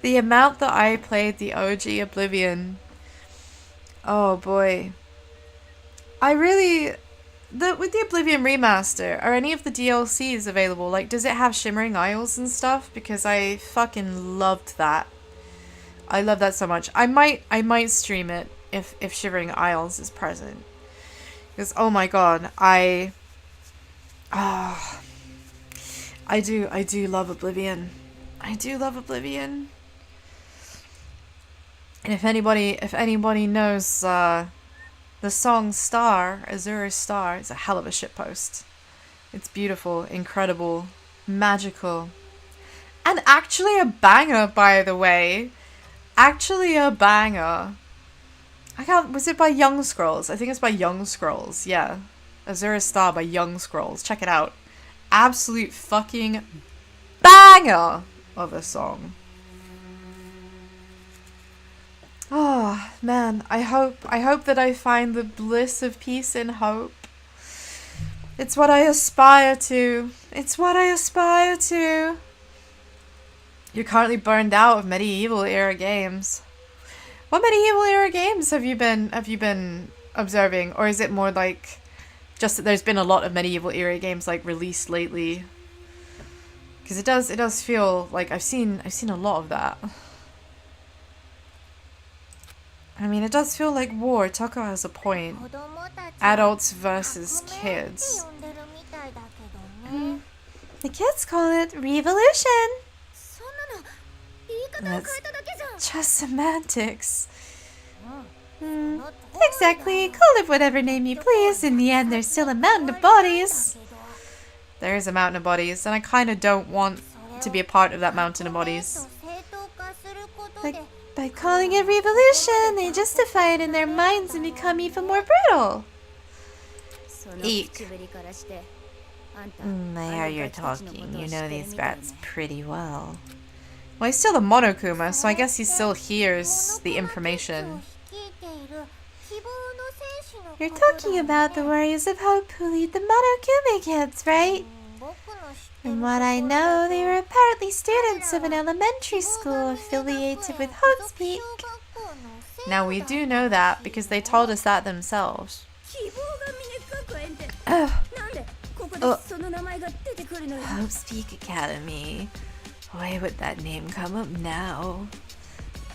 The amount that I played the OG Oblivion. Oh boy. I with the Oblivion remaster, are any of the DLCs available? Like, does it have Shimmering Isles and stuff? Because I fucking loved that. I love that so much. I might stream it if Shivering Isles is present. Because oh my god, I do love Oblivion. I do love Oblivion. And if anybody knows the song Star, Azura's Star, it's a hell of a shitpost. It's beautiful, incredible, magical. And actually a banger, by the way. Actually a banger. Was it by Young Scrolls? I think it's by Young Scrolls, yeah. Azura's Star by Young Scrolls. Check it out. Absolute fucking banger of a song. Oh, man. I hope that I find the bliss of peace and hope. It's what I aspire to. It's what I aspire to. You're currently burned out of medieval era games. What medieval era games have you been observing, or is it more like just that there's been a lot of medieval era games like released lately? Because it does feel like I've seen a lot of that. I mean, it does feel like war. Tucker has a point. Adults versus kids. The kids call it revolution. That's just semantics. Exactly. Call it whatever name you please. In the end, there's still a mountain of bodies. There is a mountain of bodies, and I kind of don't want to be a part of that mountain of bodies. By calling it revolution, they justify it in their minds and become even more brutal. Eek. I hear you're talking. You know these rats pretty well. Well, he's still a Monokuma, so I guess he still hears the information. You're talking about the warriors of hope who lead the Monokuma kids, right? From what I know, they were apparently students of an elementary school affiliated with Hope's Now, we do know that because they told us that themselves. Hope's Peak Academy. Why would that name come up now?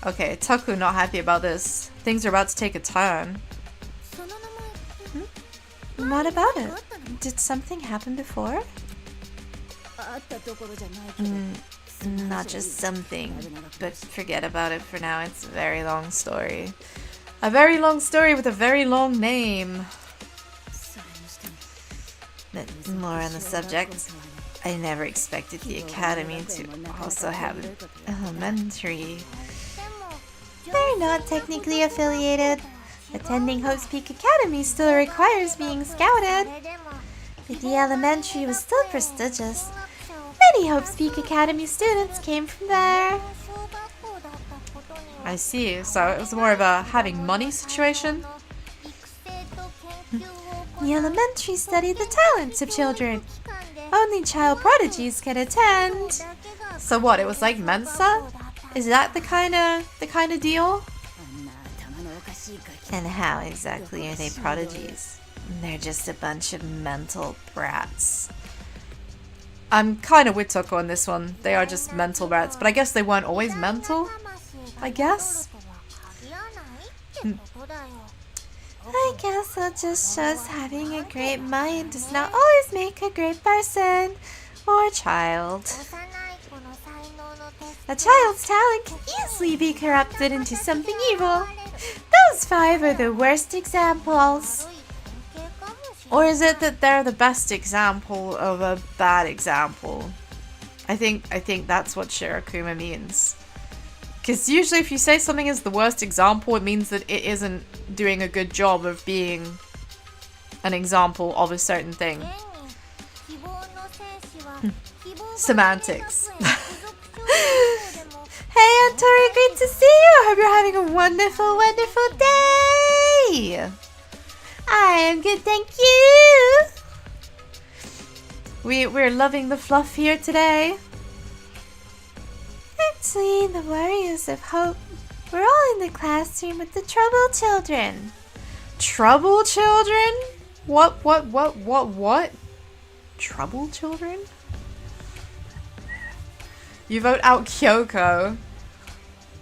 Okay, Taku not happy about this. Things are about to take a turn. What about it? Did something happen before? Not just something, but forget about it for now. It's a very long story. A very long story with a very long name. But more on the subject. I never expected the academy to also have an elementary. They're not technically affiliated. Attending Hope's Peak Academy still requires being scouted. But the elementary was still prestigious. Many Hope's Peak Academy students came from there. I see. So it was more of a having money situation? The elementary studied the talents of children. Only child prodigies can attend. So what? It was like Mensa? Is that the kind of deal? And how exactly are they prodigies? They're just a bunch of mental brats. I'm kind of with Toko on this one. They are just mental brats, but I guess they weren't always mental. I guess. I guess that just shows having a great mind does not always make a great person or child. A child's talent can easily be corrupted into something evil. Those 5 are the worst examples. Or is it that they're the best example of a bad example? I think that's what Shirakuma means. Because usually if you say something is the worst example, it means that it isn't doing a good job of being an example of a certain thing. Semantics. Hey Antori, great to see you! I hope you're having a wonderful, wonderful day! I am good, thank you! We're loving the fluff here today. Actually, the warriors of hope. We're all in the classroom with the troubled children. Troubled children? What? Trouble children? You vote out Kyoko.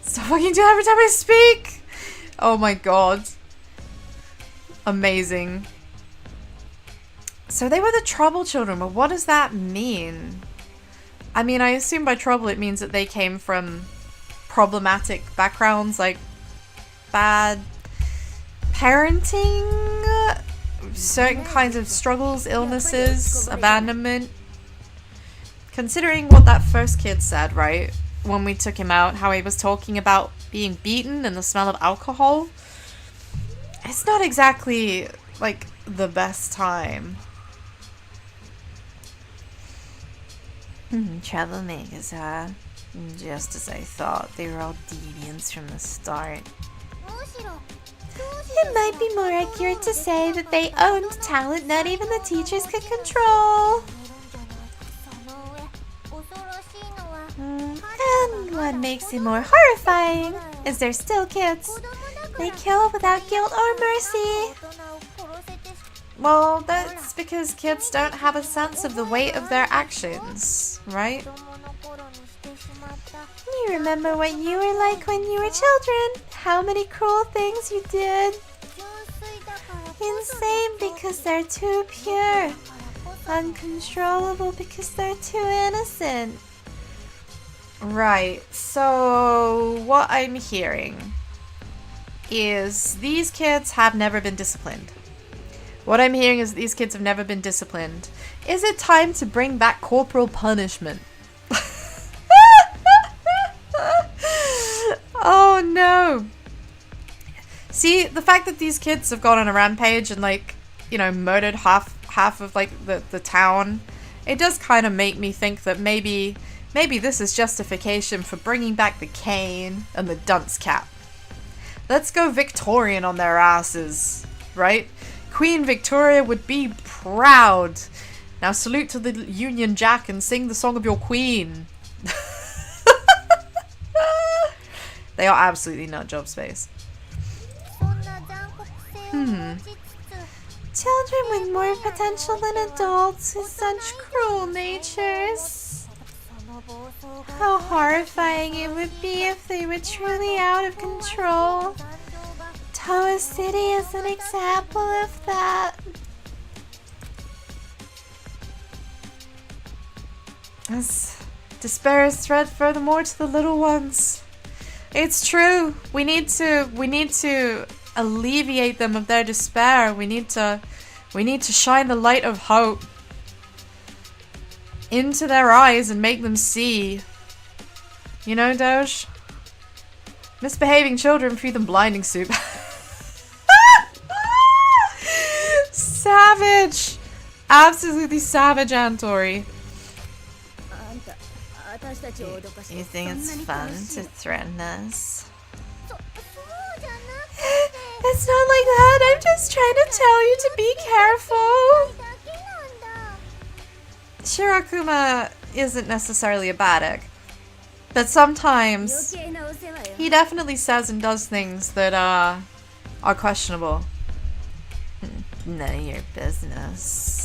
Stop fucking doing it every time I speak! Oh my god. Amazing. So they were the trouble children, but what does that mean? I mean, I assume by trouble it means that they came from problematic backgrounds, like bad parenting, certain kinds of struggles, illnesses, abandonment. Considering what that first kid said, right, when we took him out, how he was talking about being beaten and the smell of alcohol, it's not exactly, like, the best time. Troublemakers, huh? Just as I thought. They were all deviants from the start. It might be more accurate to say that they owned talent not even the teachers could control. And what makes it more horrifying is they're still kids. They kill without guilt or mercy. Well, that's because kids don't have a sense of the weight of their actions, right? You remember what you were like when you were children? How many cruel things you did? Insane because they're too pure. Uncontrollable because they're too innocent. Right, so what I'm hearing is these kids have never been disciplined. What I'm hearing is these kids have never been disciplined. Is it time to bring back corporal punishment? Oh no. See, the fact that these kids have gone on a rampage and, like, you know, murdered half of, like, the town, it does kind of make me think that maybe this is justification for bringing back the cane and the dunce cap. Let's go Victorian on their asses, right? Queen Victoria would be proud. Now salute to the Union Jack and sing the song of your queen. They are absolutely not job space. Children with more potential than adults with such cruel natures. How horrifying it would be if they were truly out of control. Toa City is an example of that. As despair is threat furthermore to the little ones. It's true. We need to alleviate them of their despair. We need to shine the light of hope into their eyes and make them see. You know, Doge? Misbehaving children feed them blinding soup. Savage! Absolutely savage, Antori. You think it's fun to threaten us? It's not like that. I'm just trying to tell you to be careful. Shirakuma isn't necessarily a bad egg, but sometimes he definitely says and does things that are questionable. None of your business.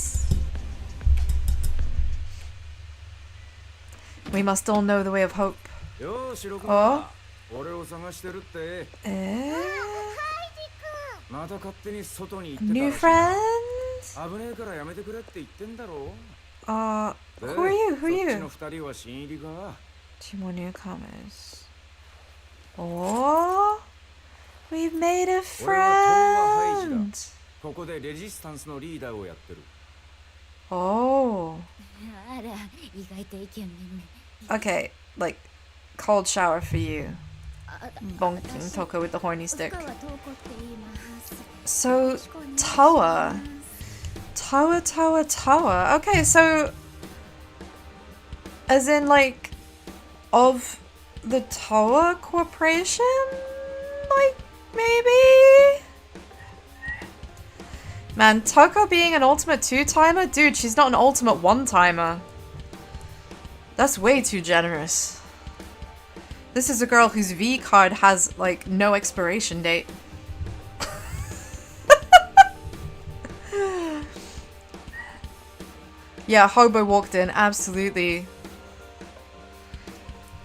We must all know the way of hope. Oh? New friend? Who are you? Who are you? Two more newcomers. Oh? We've made a friend! Oh. Okay, like, cold shower for you. Bonking Toko with the horny stick. So, Toa. Toa. Okay, so, as in, like, of the Toa Corporation? Like, maybe? Man, Toko being an ultimate two-timer? Dude, she's not an ultimate one-timer. That's way too generous. This is a girl whose V card has, like, no expiration date. Yeah, Hobo walked in, absolutely.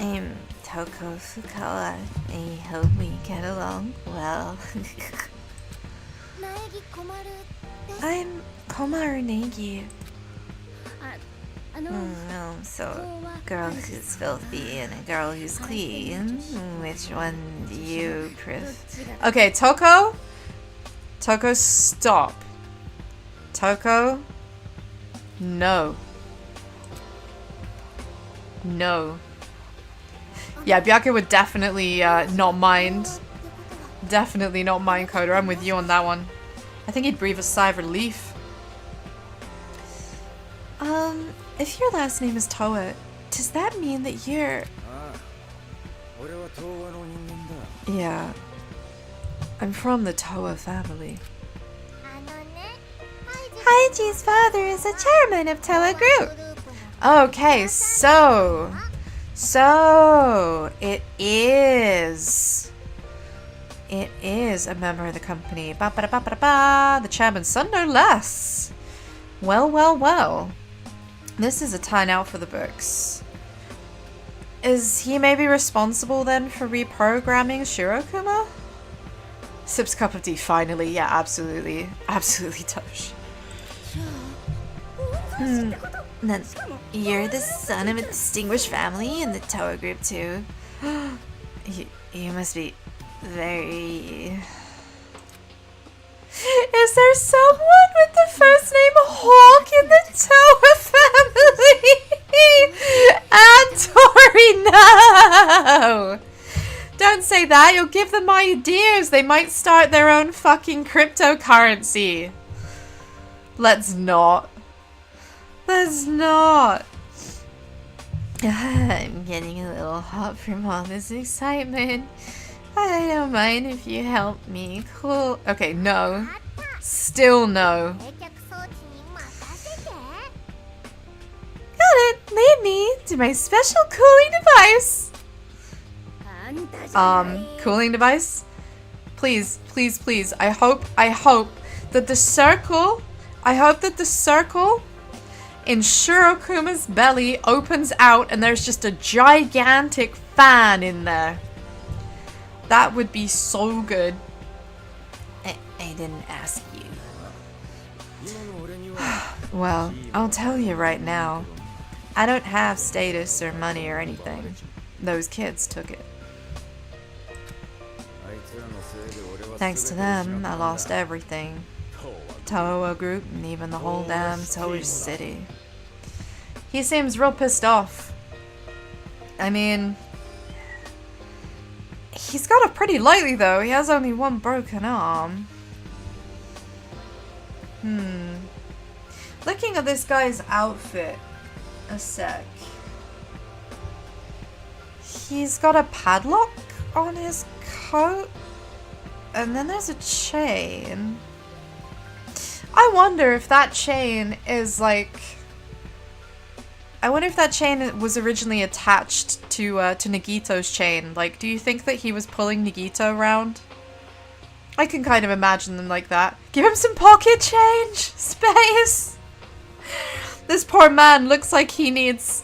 I'm Toko Fukawa. I hope we get along well. I'm Komaru Negi. So, girl who's filthy and a girl who's clean. Which one do you prefer? Okay, Toko? Toko, stop. Toko? No. No. Yeah, Byaku would definitely not mind. Definitely not mind Coda. I'm with you on that one. I think he'd breathe a sigh of relief. If your last name is Toa, does that mean that you're... Yeah. I'm from the Toa family. Haiji's father is a chairman of Toa Group. Okay, so it is a member of the company. Ba ba ba ba ba. The chairman's son, no less. Well, well, well. This is a time out for the books. Is he maybe responsible then for reprogramming Shirokuma? Sips cup of tea finally. Yeah, absolutely, absolutely, Tosh. Then you're the son of a distinguished family in the Toa Group too. You must be very... Is there someone with the first name Hawk in the Toa family? And Tori, no! Don't say that, you'll give them ideas. They might start their own fucking cryptocurrency. Let's not. Let's not. I'm getting a little hot from all this excitement. I don't mind if you help me. Cool. Okay, no. Still no. Got it. Lead me to my special cooling device. Cooling device? Please, please, please. I hope that the circle in Shirokuma's belly opens out and there's just a gigantic fan in there. That would be so good. I didn't ask you. Well, I'll tell you right now. I don't have status or money or anything. Those kids took it. Thanks to them, I lost everything. Toa Group and even the whole damn Toa City. He seems real pissed off. I mean... He's got it pretty lightly though, he has only one broken arm. Looking at this guy's outfit, a sec. He's got a padlock on his coat, and then there's a chain. I wonder if that chain is like... I wonder if that chain was originally attached to Nagito's chain. Like, do you think that he was pulling Nagito around? I can kind of imagine them like that. Give him some pocket change! Space! This poor man looks like he needs...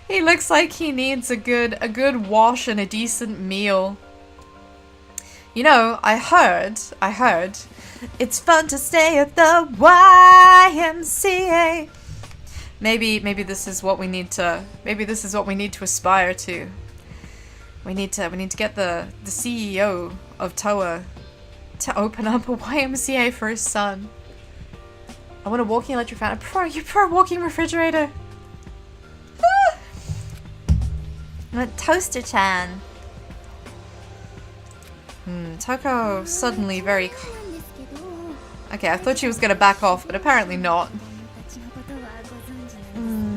He looks like he needs a good wash and a decent meal. You know, I heard... It's fun to stay at the YMCA. Maybe this is what we need to... Maybe this is what we need to aspire to. We need to get the CEO of Toa to open up a YMCA for his son. I want a walking electric fan. I prefer a walking refrigerator. A Toaster-chan. Toko suddenly very... Okay, I thought she was gonna back off, but apparently not.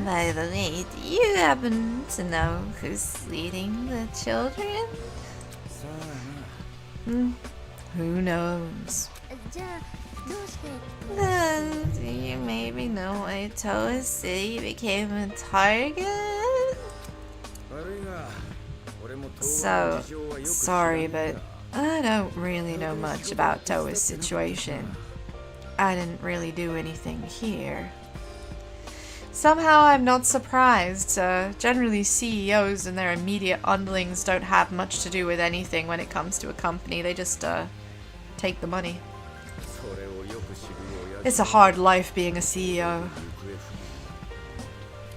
By the way, do you happen to know who's leading the children? Who knows? Then, do you maybe know why Toa City became a target? So, sorry, but I don't really know much about Toa's situation. I didn't really do anything here. Somehow I'm not surprised. Generally CEOs and their immediate underlings don't have much to do with anything when it comes to a company. They just take the money. It's a hard life being a CEO.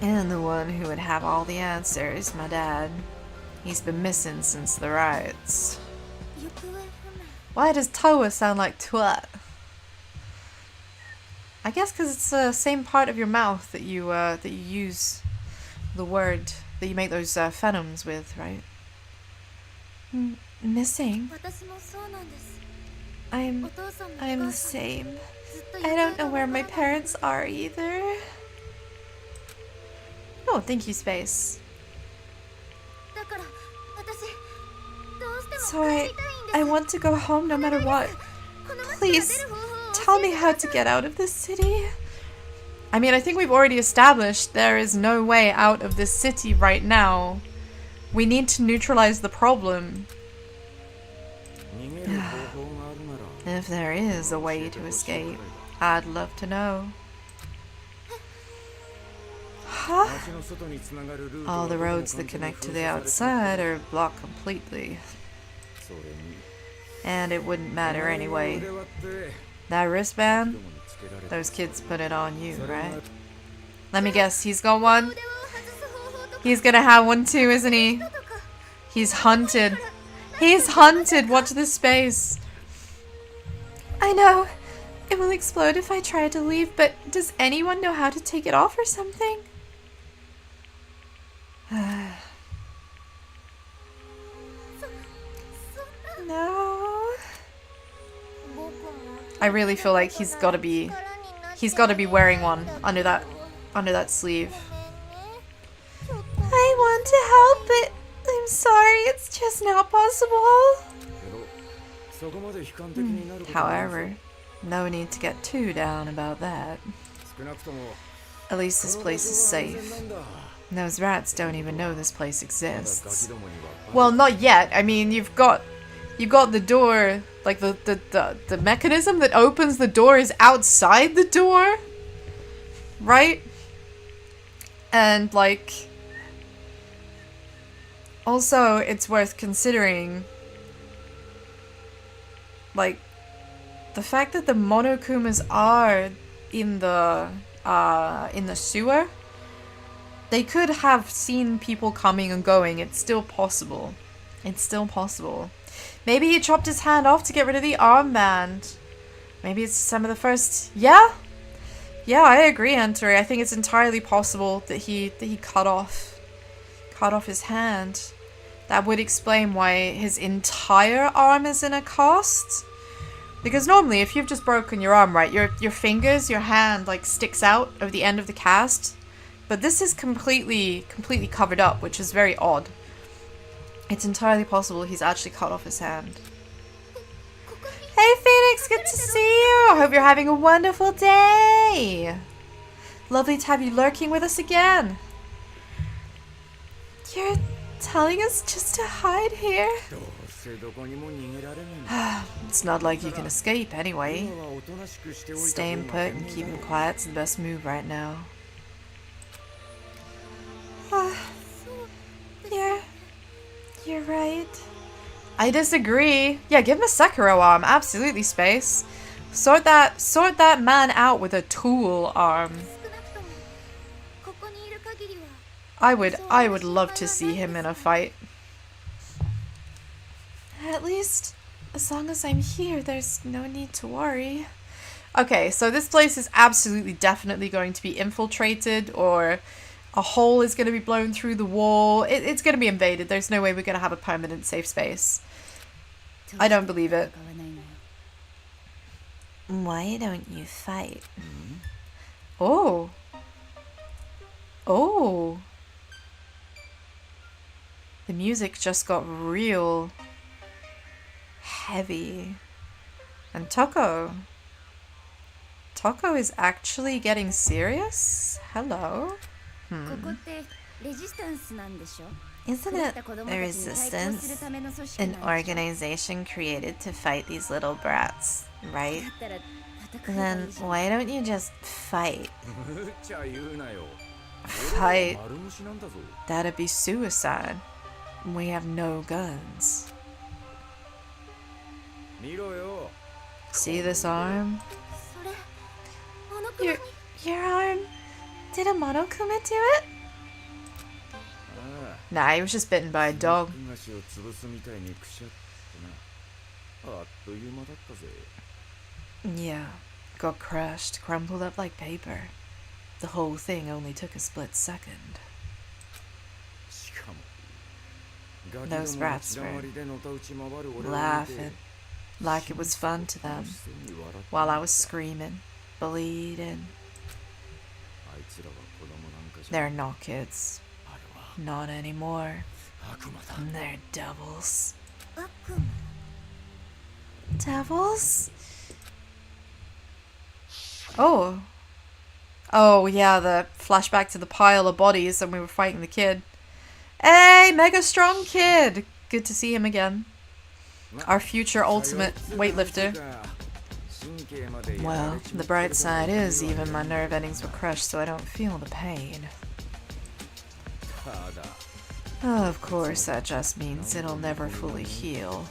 And the one who would have all the answers, my dad. He's been missing since the riots. Why does Toa sound like twat? I guess because it's the same part of your mouth that you use the word that you make those phenoms with, right? Missing. I'm the same. I don't know where my parents are either. Oh, thank you, Space. So I want to go home no matter what. Please, tell me how to get out of this city. I mean, I think we've already established there is no way out of this city right now. We need to neutralize the problem. If there is a way to escape, I'd love to know. Huh? All the roads that connect to the outside are blocked completely. And it wouldn't matter anyway. That wristband? Those kids put it on you, right? Let me guess, he's got one? He's gonna have one too, isn't he? He's hunted. He's hunted! Watch this space. I know. It will explode if I try to leave, but does anyone know how to take it off or something? No. I really feel like he's gotta be wearing one under that sleeve. I want to help, but I'm sorry, it's just not possible. However, no need to get too down about that. At least this place is safe. Those rats don't even know this place exists. Well, not yet. I mean, you've got the door, like the mechanism that opens the door is outside the door, right? And like, also it's worth considering, like, the fact that the Monokumas are in the sewer. They could have seen people coming and going. It's still possible. It's still possible. Maybe he chopped his hand off to get rid of the armband. Maybe it's some of the first... Yeah? Yeah, I agree, Antori. I think it's entirely possible that he cut off his hand. That would explain why his entire arm is in a cast. Because normally, if you've just broken your arm, right, your fingers, your hand, like, sticks out of the end of the cast. But this is completely covered up, which is very odd. It's entirely possible he's actually cut off his hand. Hey Phoenix, good to see you! I hope you're having a wonderful day! Lovely to have you lurking with us again. You're telling us just to hide here? It's not like you can escape anyway. Staying put and keeping quiet's the best move right now. You're right. I disagree. Yeah, give him a Sekiro arm. Absolutely, Space. Sort that man out with a tool arm. I would love to see him in a fight. At least, as long as I'm here, there's no need to worry. Okay, so this place is absolutely definitely going to be infiltrated, or a hole is going to be blown through the wall. It's going to be invaded. There's no way we're going to have a permanent safe space. I don't believe it. Why don't you fight? Oh. Oh. The music just got real heavy. And Toko is actually getting serious? Hello? Isn't it a resistance? An organization created to fight these little brats, right? Then why don't you just fight? Fight? That'd be suicide. We have no guns. See this arm? Your arm? Did a Monokuma do it? Nah, he was just bitten by a dog. Yeah, got crushed, crumpled up like paper. The whole thing only took a split second. Those rats were laughing like it was fun to them while I was screaming, bleeding. They're not kids. Not anymore. They're devils. Devils? Oh. Oh, yeah, the flashback to the pile of bodies and we were fighting the kid. Hey, mega strong kid! Good to see him again. Our future ultimate weightlifter. Well, the bright side is even my nerve endings were crushed so I don't feel the pain. Of course, that just means it'll never fully heal.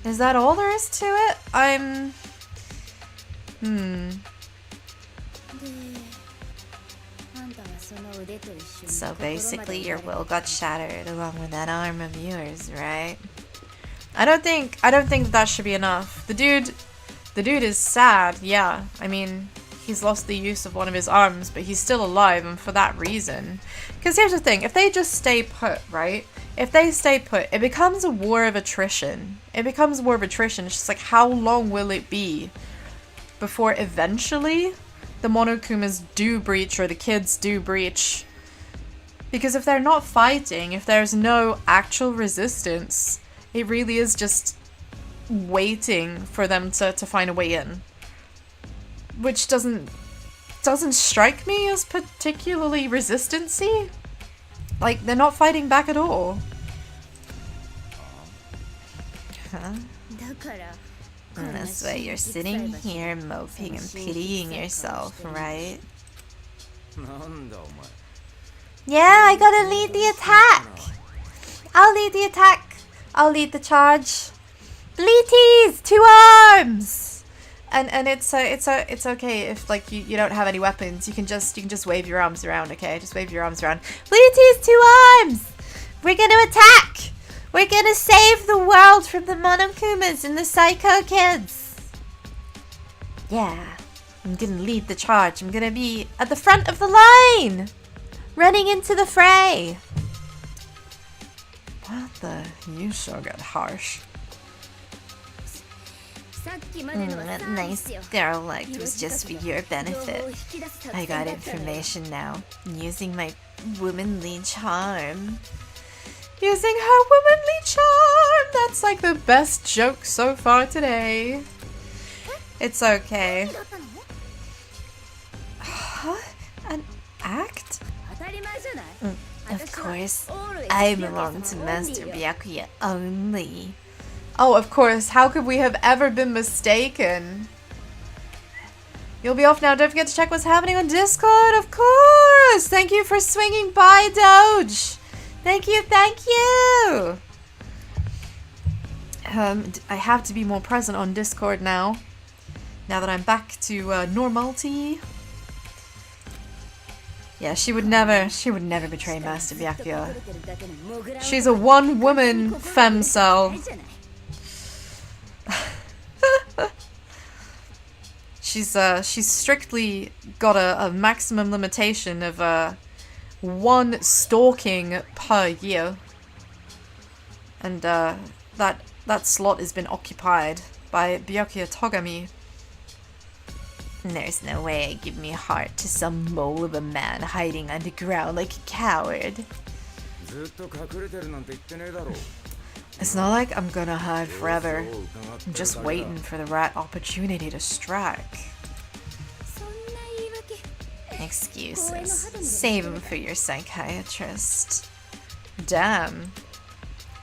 Is that all there is to it? So basically your will got shattered along with that arm of yours, right? I don't think that should be enough. The dude is sad, yeah. I mean, he's lost the use of one of his arms, but he's still alive, and for that reason. Because here's the thing, if they just stay put, right? If they stay put, it becomes a war of attrition. It becomes a war of attrition. It's just like, how long will it be before eventually the Monokumas do breach or the kids do breach? Because if they're not fighting, if there's no actual resistance, it really is just waiting for them to find a way in. Which doesn't strike me as particularly resistancy. Like, they're not fighting back at all. Huh? And that's why you're sitting here moping and pitying yourself, right? Yeah, I gotta lead the attack. I'll lead the attack. I'll lead the charge. Bleaties, 2 arms. And it's okay if like you don't have any weapons. You can just wave your arms around, okay? Just wave your arms around. Bleaties, 2 arms. We're gonna attack. We're gonna save the world from the Monokumas and the Psycho Kids. Yeah, I'm gonna lead the charge. I'm gonna be at the front of the line, running into the fray. What the? You sure got harsh. That nice girl act was just for your benefit. I got information now, using my womanly charm. Using her womanly charm! That's like the best joke so far today. It's okay. Huh? An act? Of course, I belong to Master Byakuya only. Oh, of course. How could we have ever been mistaken? You'll be off now. Don't forget to check what's happening on Discord. Of course. Thank you for swinging by, Doge. Thank you. Thank you. I have to be more present on Discord now. Now that I'm back to normality. Yeah, she would never betray Master Byakuya. She's a one-woman femcel. She's strictly got a maximum limitation of 1 stalking per year, and that slot has been occupied by Byakuya Togami. There's no way I'd give me heart to some mole of a man hiding underground like a coward. It's not like I'm gonna hide forever. I'm just waiting for the right opportunity to strike. Excuses. Save them for your psychiatrist. Damn.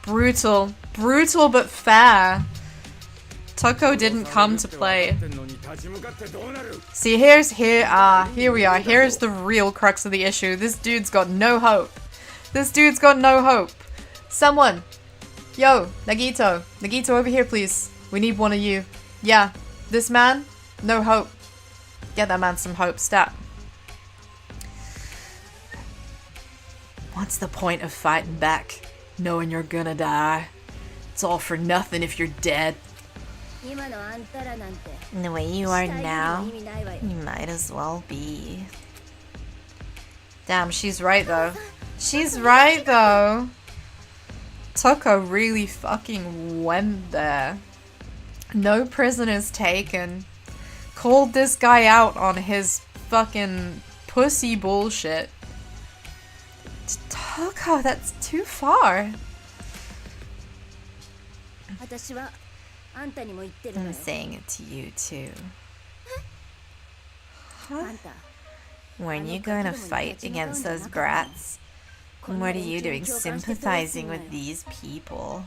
Brutal. Brutal but fair. Toko didn't come to play. See, here we are. Here's the real crux of the issue. This dude's got no hope. This dude's got no hope. Someone. Yo, Nagito. Nagito, over here, please. We need one of you. Yeah, this man, no hope. Get that man some hope, stat. What's the point of fighting back, knowing you're gonna die? It's all for nothing if you're dead. The way you are now, you might as well be. Damn, she's right though. She's right though. Toko really fucking went there. No prisoners taken. Called this guy out on his fucking pussy bullshit. Toko, that's too far. I'm saying it to you too. Huh? Weren't you going to fight against those brats? And what are you doing sympathizing with these people?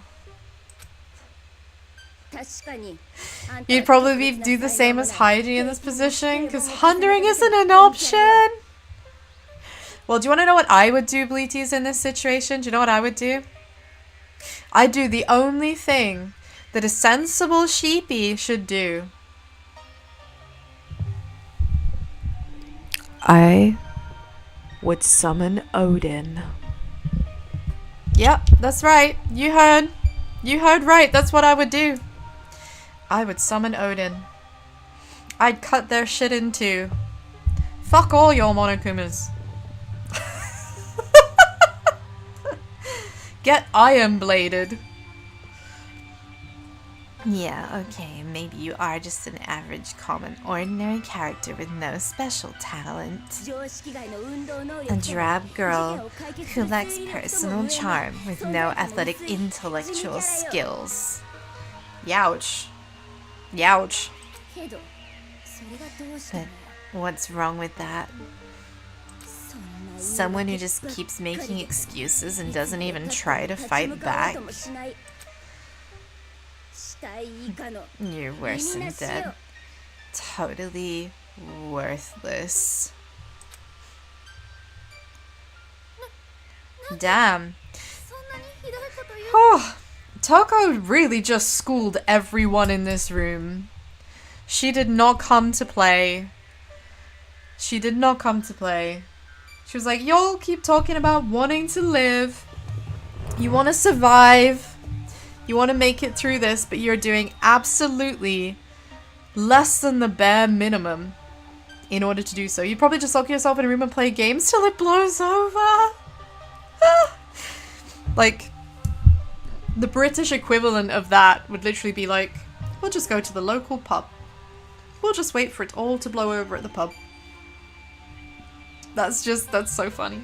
You'd probably do the same as Heidi in this position, because hundering isn't an option. Well, do you want to know what I would do, Bleaties, in this situation? Do you know what I would do? I'd do the only thing that a sensible sheepy should do. I would summon Odin. Yep, that's right. You heard. You heard right. That's what I would do. I would summon Odin. I'd cut their shit in two. Fuck all your Monokumas. Get iron bladed. Yeah, okay, maybe you are just an average, common, ordinary character with no special talent. A drab girl who lacks personal charm with no athletic intellectual skills. Youch. Youch. But what's wrong with that? Someone who just keeps making excuses and doesn't even try to fight back? You're worse than dead. Totally worthless. Damn. Oh, Toko really just schooled everyone in this room. She did not come to play. She did not come to play. She was like, y'all keep talking about wanting to live. You want to survive. You want to make it through this, but you're doing absolutely less than the bare minimum in order to do so. You'd probably just lock yourself in a room and play games till it blows over. Like, the British equivalent of that would literally be like, we'll just go to the local pub. We'll just wait for it all to blow over at the pub. That's so funny.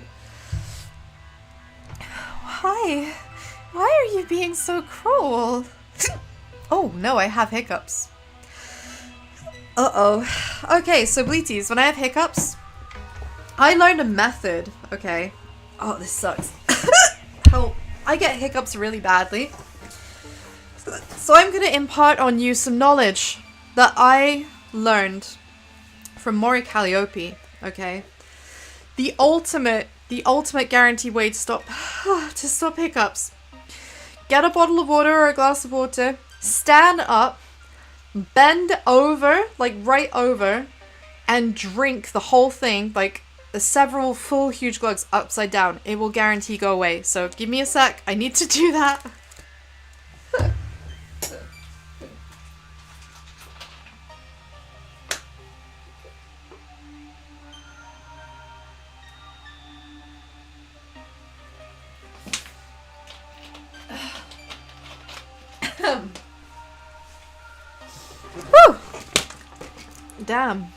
Why? Why are you being so cruel? Oh no, I have hiccups. Uh-oh. Okay, so Bleaties, when I have hiccups, I learned a method, okay? Oh, this sucks. Help. I get hiccups really badly. So I'm gonna impart on you some knowledge that I learned from Mori Calliope, okay? The ultimate guaranteed way to stop hiccups. Get a bottle of water or a glass of water, stand up, bend over, like right over, and drink the whole thing, like several full huge glugs upside down. It will guarantee go away. So give me a sec. I need to do that. Whew. Damn.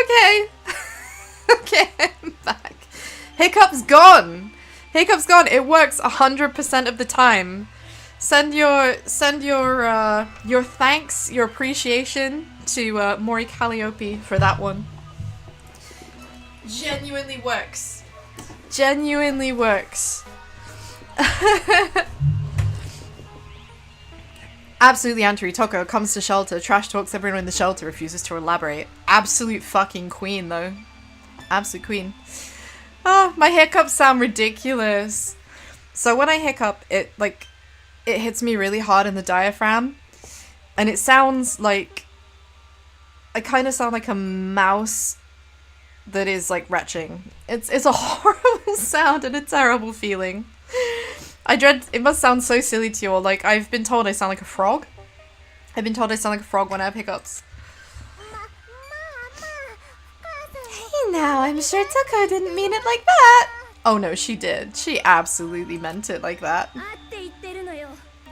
Okay. Okay, I'm back. Hiccup's gone. Hiccup's gone. It works 100% of the time. Send your thanks, your appreciation to Mori Calliope for that one. Genuinely works. Genuinely works. Absolutely anti-Toko, comes to shelter, trash talks everyone in the shelter, refuses to elaborate. Absolute fucking queen, though. Absolute queen. Oh, my hiccups sound ridiculous. So when I hiccup, it hits me really hard in the diaphragm. And it sounds like... I kind of sound like a mouse that is, like, retching. It's a horrible sound and a terrible feeling. I dread... It must sound so silly to you all. Like, I've been told I sound like a frog. I've been told I sound like a frog when I have hiccups. Hey now, I'm sure Toko didn't mean it like that. Oh no, she did. She absolutely meant it like that.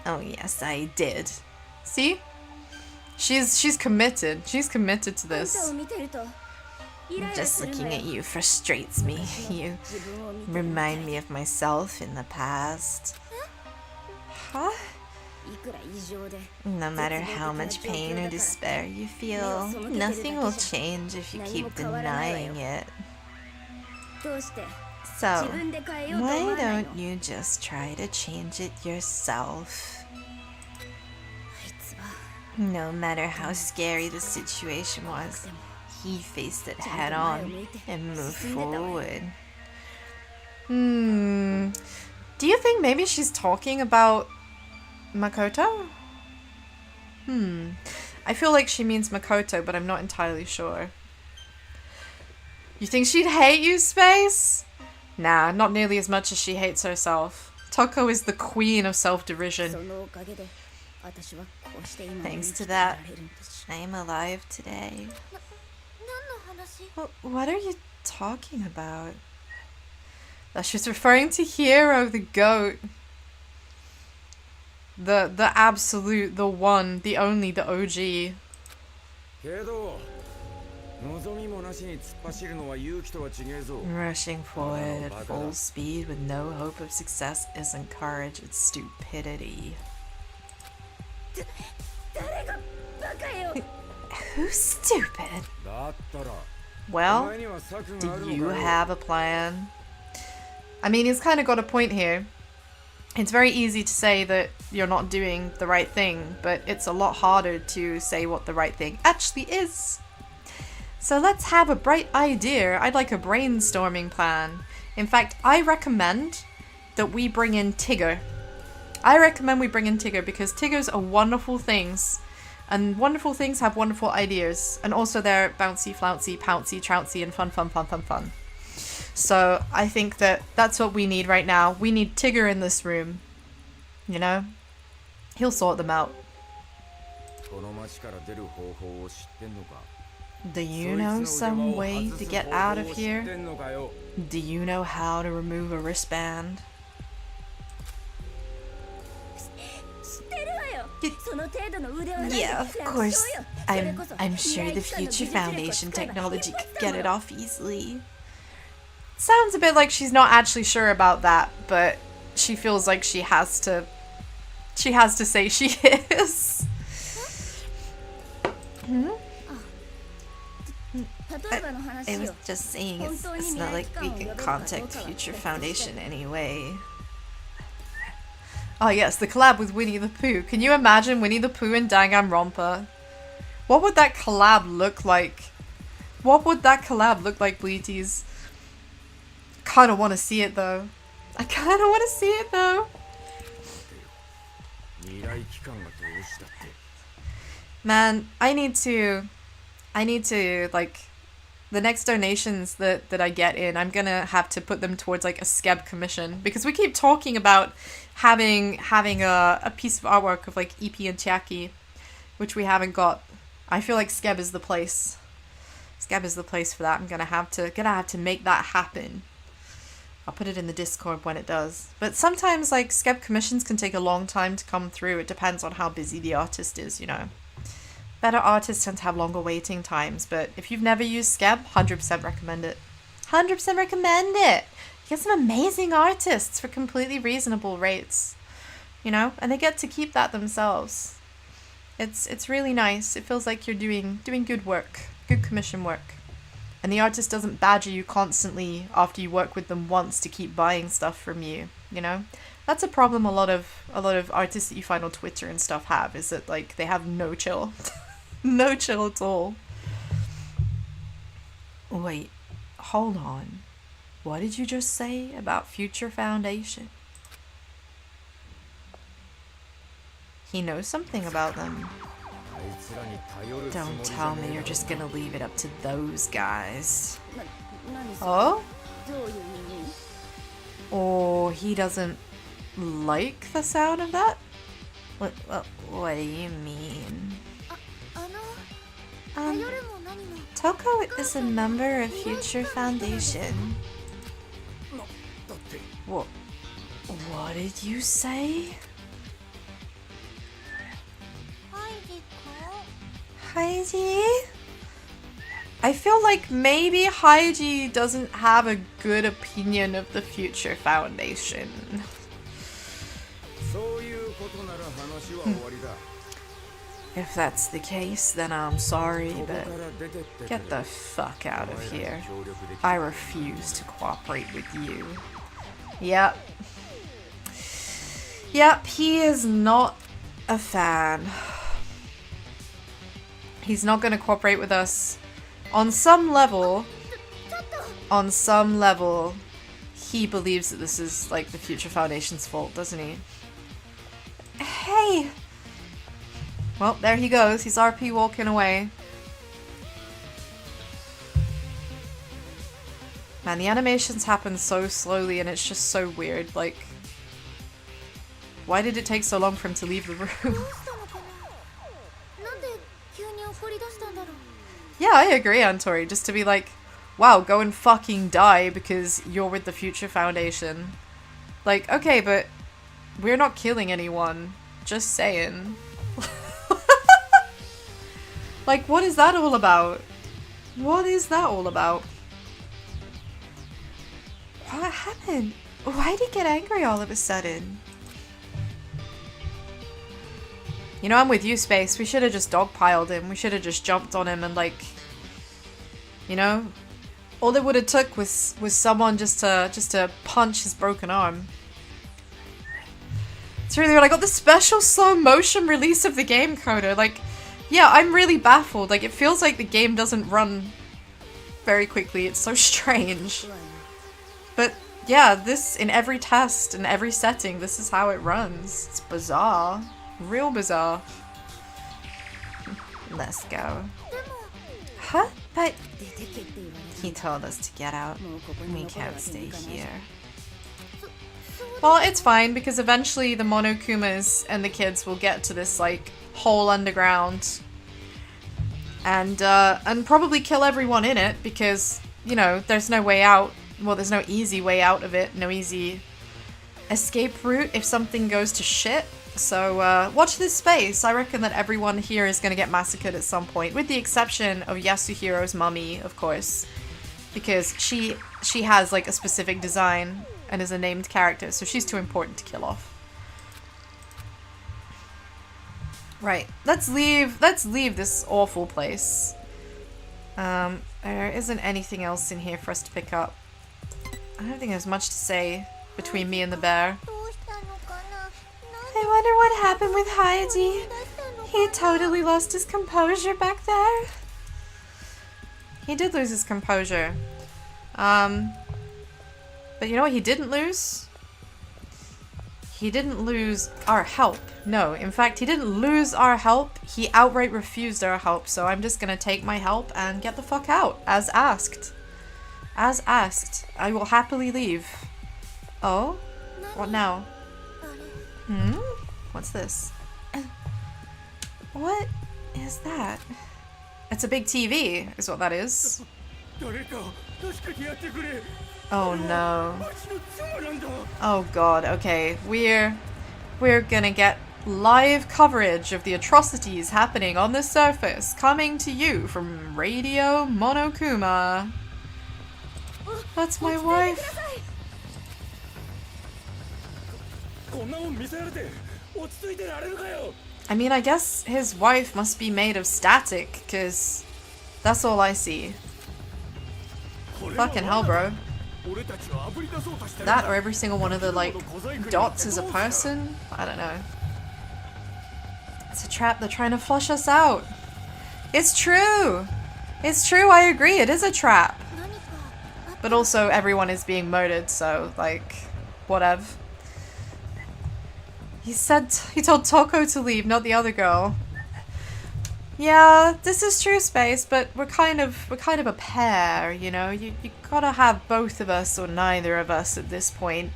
Oh yes, I did. See? She's committed. She's committed to this. Just looking at you frustrates me. You remind me of myself in the past. Huh? No matter how much pain or despair you feel, nothing will change if you keep denying it. So, why don't you just try to change it yourself? No matter how scary the situation was, he faced it head on and moved forward. Do you think maybe she's talking about Makoto? I feel like she means Makoto, but I'm not entirely sure. You think she'd hate you, Space? Nah, not nearly as much as she hates herself. Toko is the queen of self-derision. Thanks to that, I am alive today. What are you talking about? She's referring to Hiro, the goat. The absolute, the one, the only, the OG. Rushing forward at full speed with no hope of success isn't courage, it's stupidity. Who's stupid? Well, do you have a plan? I mean, he's kind of got a point here. It's very easy to say that you're not doing the right thing, but it's a lot harder to say what the right thing actually is. So let's have a bright idea. I'd like a brainstorming plan. In fact, I recommend that we bring in Tigger. Because Tiggers are wonderful things. And wonderful things have wonderful ideas. And also they're bouncy, flouncy, pouncy, trouncy, and fun. So I think that that's what we need right now. We need Tigger in this room. You know? He'll sort them out. Do you know some way to get out of here? Do you know how to remove a wristband? Yeah, of course. I'm sure the Future Foundation technology could get it off easily. Sounds a bit like she's not actually sure about that, but she feels like she has to say she is. I was just saying it's not like we could contact Future Foundation anyway. Oh yes, the collab with Winnie the Pooh. Can you imagine Winnie the Pooh and Danganronpa? What would that collab look like? Bleaties? Kinda wanna see it though. Man, I need to like the next donations that I get in, I'm gonna have to put them towards like a Skeb commission, because we keep talking about having a piece of artwork of like EP and Chiaki, which we haven't got. I feel like Skeb is the place. Skeb is the place for that. I'm gonna have to make that happen. I'll put it in the Discord when it does. But sometimes like Skeb commissions can take a long time to come through. It depends on how busy the artist is, you know. Better artists tend to have longer waiting times, but if you've never used Skeb, 100% recommend it. 100% recommend it! You get some amazing artists for completely reasonable rates, you know, and they get to keep that themselves. It's really nice. It feels like you're doing good work, good commission work. And the artist doesn't badger you constantly after you work with them once to keep buying stuff from you, you know? That's a problem a lot of artists that you find on Twitter and stuff have, is that like they have no chill. No chill at all. Wait, hold on. What did you just say about Future Foundation? He knows something about them. Don't tell me you're just gonna leave it up to those guys. Oh? Oh, he doesn't like the sound of that? What do you mean? Toko is a member of Future Foundation. What did you say? Haiji? I feel like maybe Haiji doesn't have a good opinion of the Future Foundation. If that's the case, then I'm sorry, but get the fuck out of here. I refuse to cooperate with you. Yep. Yep, he is not a fan. He's not going to cooperate with us. On some level, he believes that this is like the Future Foundation's fault, doesn't he? Hey! Well, there he goes. He's RP walking away. Man, the animations happen so slowly and it's just so weird. Like, why did it take so long for him to leave the room? Yeah, I agree, Antori. Just to be like, wow, go and fucking die because you're with the Future Foundation. Like, okay, but we're not killing anyone. Just saying. Like, what is that all about? What is that all about? What happened? Why did he get angry all of a sudden? You know, I'm with you, Space. We should have just dogpiled him. We should have just jumped on him and, like, you know, all it would have took was someone just to punch his broken arm. It's really weird. I got the special slow motion release of the game, Coda. Like, yeah, I'm really baffled. Like, it feels like the game doesn't run very quickly. It's so strange. But yeah, this, in every test, in every setting, this is how it runs. It's bizarre. Real bizarre. Let's go. Huh? But he told us to get out. We can't stay here. Well, it's fine because eventually the Monokumas and the kids will get to this like hole underground and probably kill everyone in it because, you know, there's no way out. Well, there's no easy way out of it. No easy escape route if something goes to shit. So, watch this space. I reckon that everyone here is going to get massacred at some point, with the exception of Yasuhiro's mummy, of course, because she has, like, a specific design and is a named character, so she's too important to kill off. Right, let's leave this awful place. There isn't anything else in here for us to pick up. I don't think there's much to say between me and the bear. I wonder what happened with Haiji. He totally lost his composure back there. He did lose his composure. But you know what he didn't lose? He didn't lose our help. No, in fact, he didn't lose our help. He outright refused our help. So I'm just gonna take my help and get the fuck out, as asked. As asked. I will happily leave. Oh? What now? Hmm? What's this? What is that? It's a big TV, is what that is. Oh no. Oh god, okay. We're gonna get live coverage of the atrocities happening on the surface, coming to you from Radio Monokuma. That's my wife. I mean, I guess his wife must be made of static, because that's all I see. Fucking hell, bro. That or every single one of the like dots is a person? I don't know. It's a trap, they're trying to flush us out. It's true! It's true, I agree, it is a trap. But also everyone is being murdered, so like, whatever. He told Toko to leave, not the other girl. Yeah, this is true, Space, but we're kind of a pair, you know? You gotta have both of us or neither of us at this point.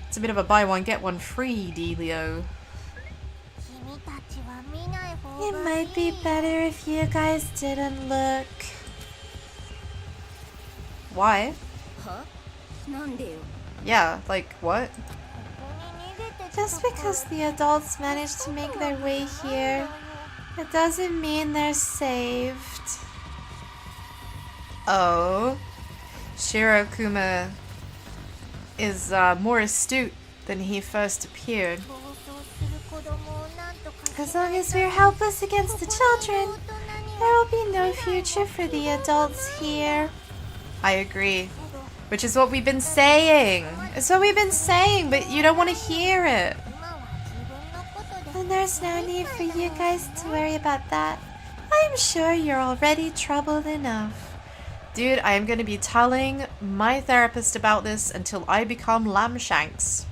It's a bit of a buy one, get one free dealio. It might be better if you guys didn't look. Why? Yeah, like what? Just because the adults managed to make their way here, it doesn't mean they're saved. Oh. Shirokuma is more astute than he first appeared. As long as we're helpless against the children, there will be no future for the adults here. I agree. Which is what we've been saying. It's what we've been saying, but you don't want to hear it. And there's no need for you guys to worry about that. I'm sure you're already troubled enough. Dude, I am going to be telling my therapist about this until I become Lamshanks.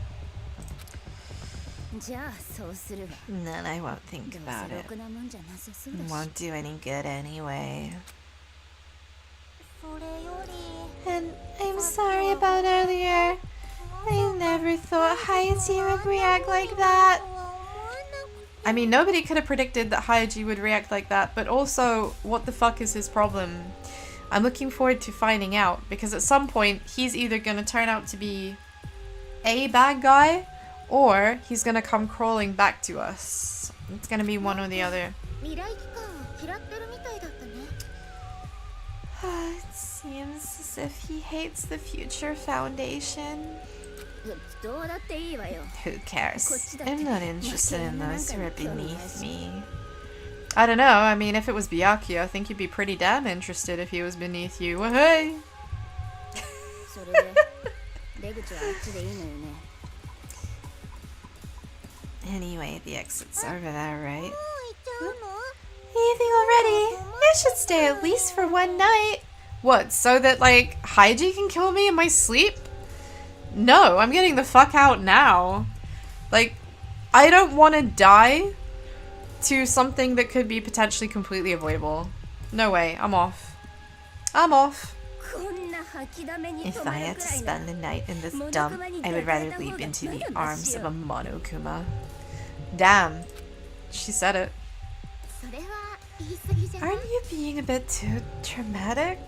Then I won't think about it. It won't do any good anyway. And I'm sorry about earlier. I never thought Hayaji would react like that. I mean, nobody could have predicted that Hayaji would react like that, but also, what the fuck is his problem? I'm looking forward to finding out, because at some point, he's either going to turn out to be a bad guy, or he's going to come crawling back to us. It's going to be one or the other. It seems as if he hates the Future Foundation. Who cares? I'm not interested in those who are beneath me. I don't know, I mean, if it was Byakuya, I think you'd be pretty damn interested if he was beneath you. Well, hey! Anyway, the exit's over there, right? Leaving already? You should stay at least for one night. What, so that, like, Haiji can kill me in my sleep? No, I'm getting the fuck out now. Like, I don't want to die to something that could be potentially completely avoidable. No way, I'm off. I'm off. If I had to spend the night in this dump, I would rather leap into the arms of a Monokuma. Damn. She said it. Aren't you being a bit too dramatic?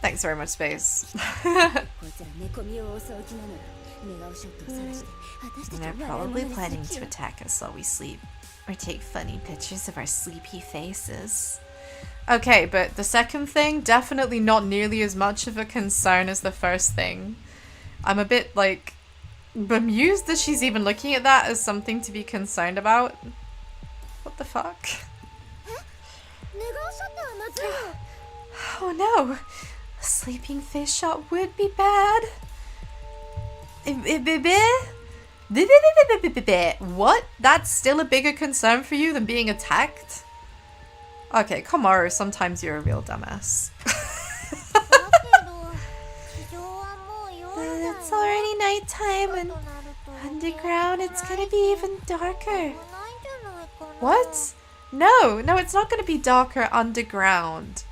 Thanks very much, Space. They're probably planning to attack us while we sleep, or take funny pictures of our sleepy faces. Okay, but the second thing, definitely not nearly as much of a concern as the first thing. I'm a bit, like, bemused that she's even looking at that as something to be concerned about. What the fuck? Oh no! A sleeping face shot would be bad. What? That's still a bigger concern for you than being attacked? Okay, Komaru, sometimes you're a real dumbass. It's already nighttime and underground it's gonna be even darker. What? No, it's not gonna be darker underground.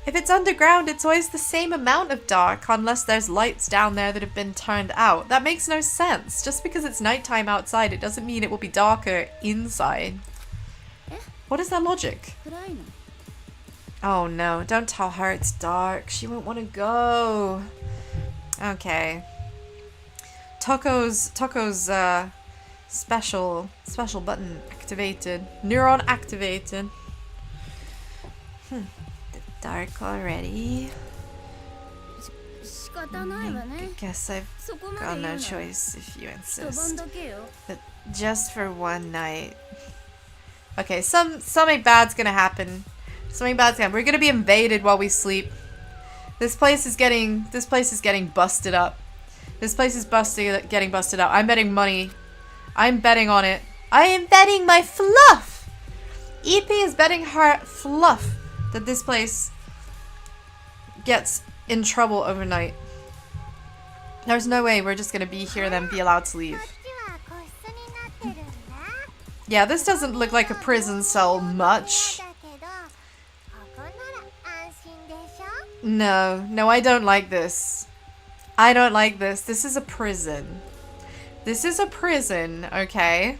If it's underground, it's always the same amount of dark unless there's lights down there that have been turned out. That makes no sense. Just because it's nighttime outside, it doesn't mean it will be darker inside. What is that logic? Oh no, don't tell her it's dark. She won't want to go. Okay. Toko's special button activated. Neuron activated. Dark already. I guess I've got no choice if you insist. But just for one night. Okay, something bad's gonna happen. Something bad's gonna happen. We're gonna be invaded while we sleep. This place is getting busted up. This place is getting busted up. I'm betting money. I'm betting on it. I am betting my fluff. EP is betting her fluff that this place gets in trouble overnight. There's no way we're just gonna be here and then be allowed to leave. Yeah, this doesn't look like a prison cell much. No, I don't like this. I don't like this. This is a prison. This is a prison, okay?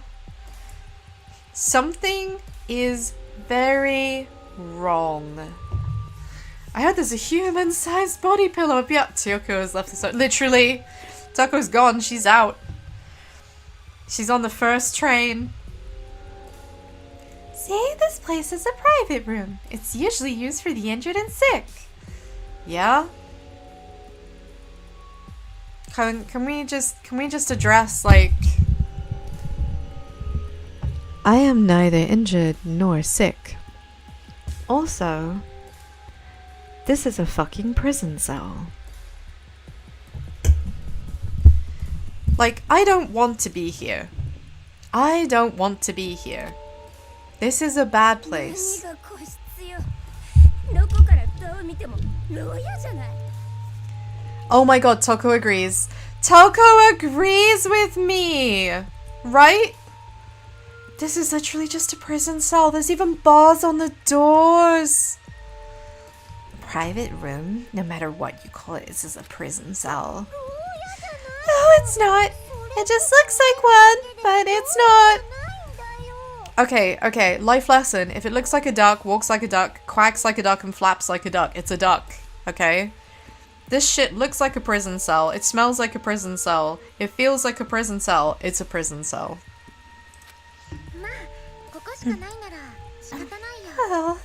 Something is very wrong. I heard there's a human-sized body pillow. Yeah, Toko has left the literally. Toko's gone. She's out. She's on the first train. See, this place is a private room. It's usually used for the injured and sick. Yeah? Can we just address, like... I am neither injured nor sick. Also, this is a fucking prison cell. Like, I don't want to be here. I don't want to be here. This is a bad place. Oh my god, Toko agrees. Toko agrees with me! Right? This is literally just a prison cell. There's even bars on the doors. Private room? No matter what you call it, this is a prison cell. No, it's not. It just looks like one, but it's not. Okay, life lesson. If it looks like a duck, walks like a duck, quacks like a duck, and flaps like a duck, it's a duck. Okay? This shit looks like a prison cell. It smells like a prison cell. It feels like a prison cell. It's a prison cell. Well,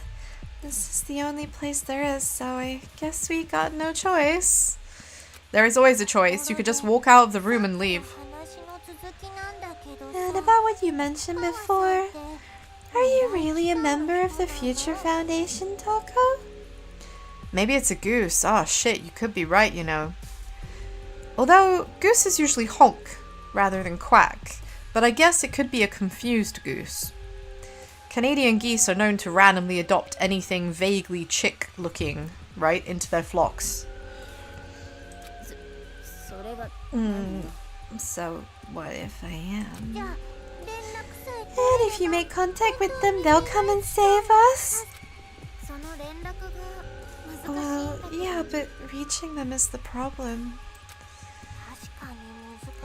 this is the only place there is, so I guess we got no choice. There is always a choice. You could just walk out of the room and leave. And about what you mentioned before, are you really a member of the Future Foundation, Toko? Maybe it's a goose. Oh shit, you could be right, you know. Although, gooses usually honk rather than quack, but I guess it could be a confused goose. Canadian geese are known to randomly adopt anything vaguely chick-looking, right, into their flocks. So, what if I am? And if you make contact with them, they'll come and save us? Well, yeah, but reaching them is the problem.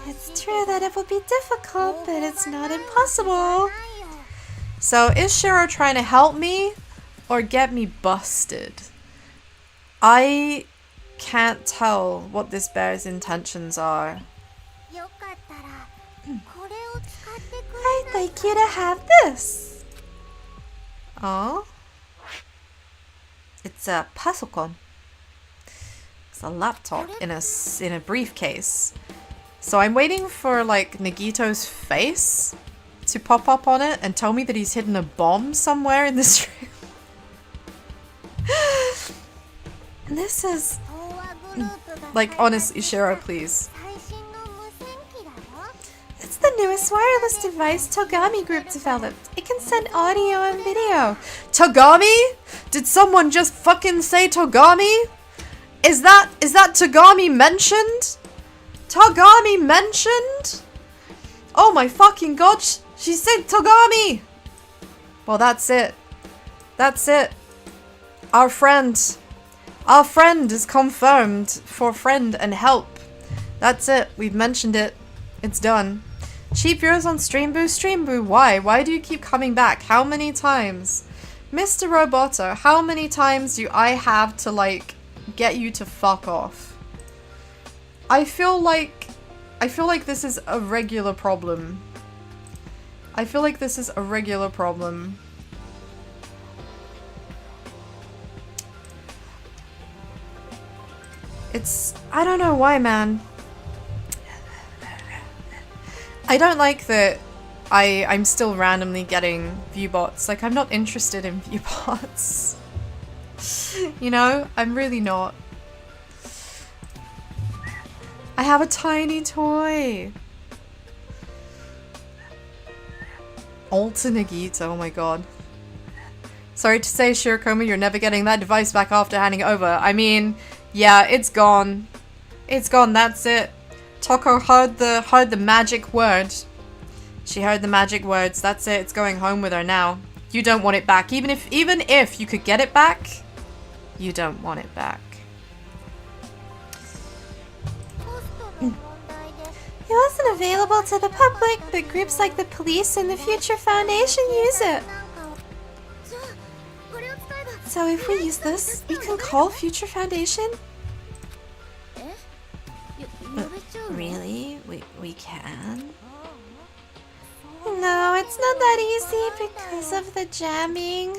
It's true that it will be difficult, but it's not impossible. So, is Shiro trying to help me or get me busted? I can't tell what this bear's intentions are. I'd like you to have this. Oh? It's a pasokon. It's a laptop in a briefcase. So I'm waiting for like Nagito's face to pop up on it and tell me that he's hidden a bomb somewhere in this room. This is... Like, honestly, Shiro, please. It's the newest wireless device Togami Group developed. It can send audio and video. Togami? Did someone just fucking say Togami? Is that Togami mentioned? Togami mentioned? Oh my fucking god, she said Togami! Well, that's it. That's it. Our friend is confirmed for friend and help. That's it. We've mentioned it. It's done. Cheap viewers on Streamboo. Why? Why do you keep coming back? How many times? Mr. Roboto, how many times do I have to, like, get you to fuck off? I feel like this is a regular problem. I feel like this is a regular problem. I don't know why, man. I don't like that I'm still randomly getting viewbots. Like, I'm not interested in viewbots. You know? I'm really not. I have a tiny toy. Alta Nagita, oh my god. Sorry to say, Shirokoma, you're never getting that device back after handing it over. I mean, yeah, it's gone. It's gone, that's it. Toko heard the magic word. She heard the magic words, that's it, it's going home with her now. You don't want it back. Even if you could get it back, you don't want it back. It wasn't available to the public, but groups like the police and the Future Foundation use it. So if we use this, we can call Future Foundation? Really? We can? No, it's not that easy because of the jamming.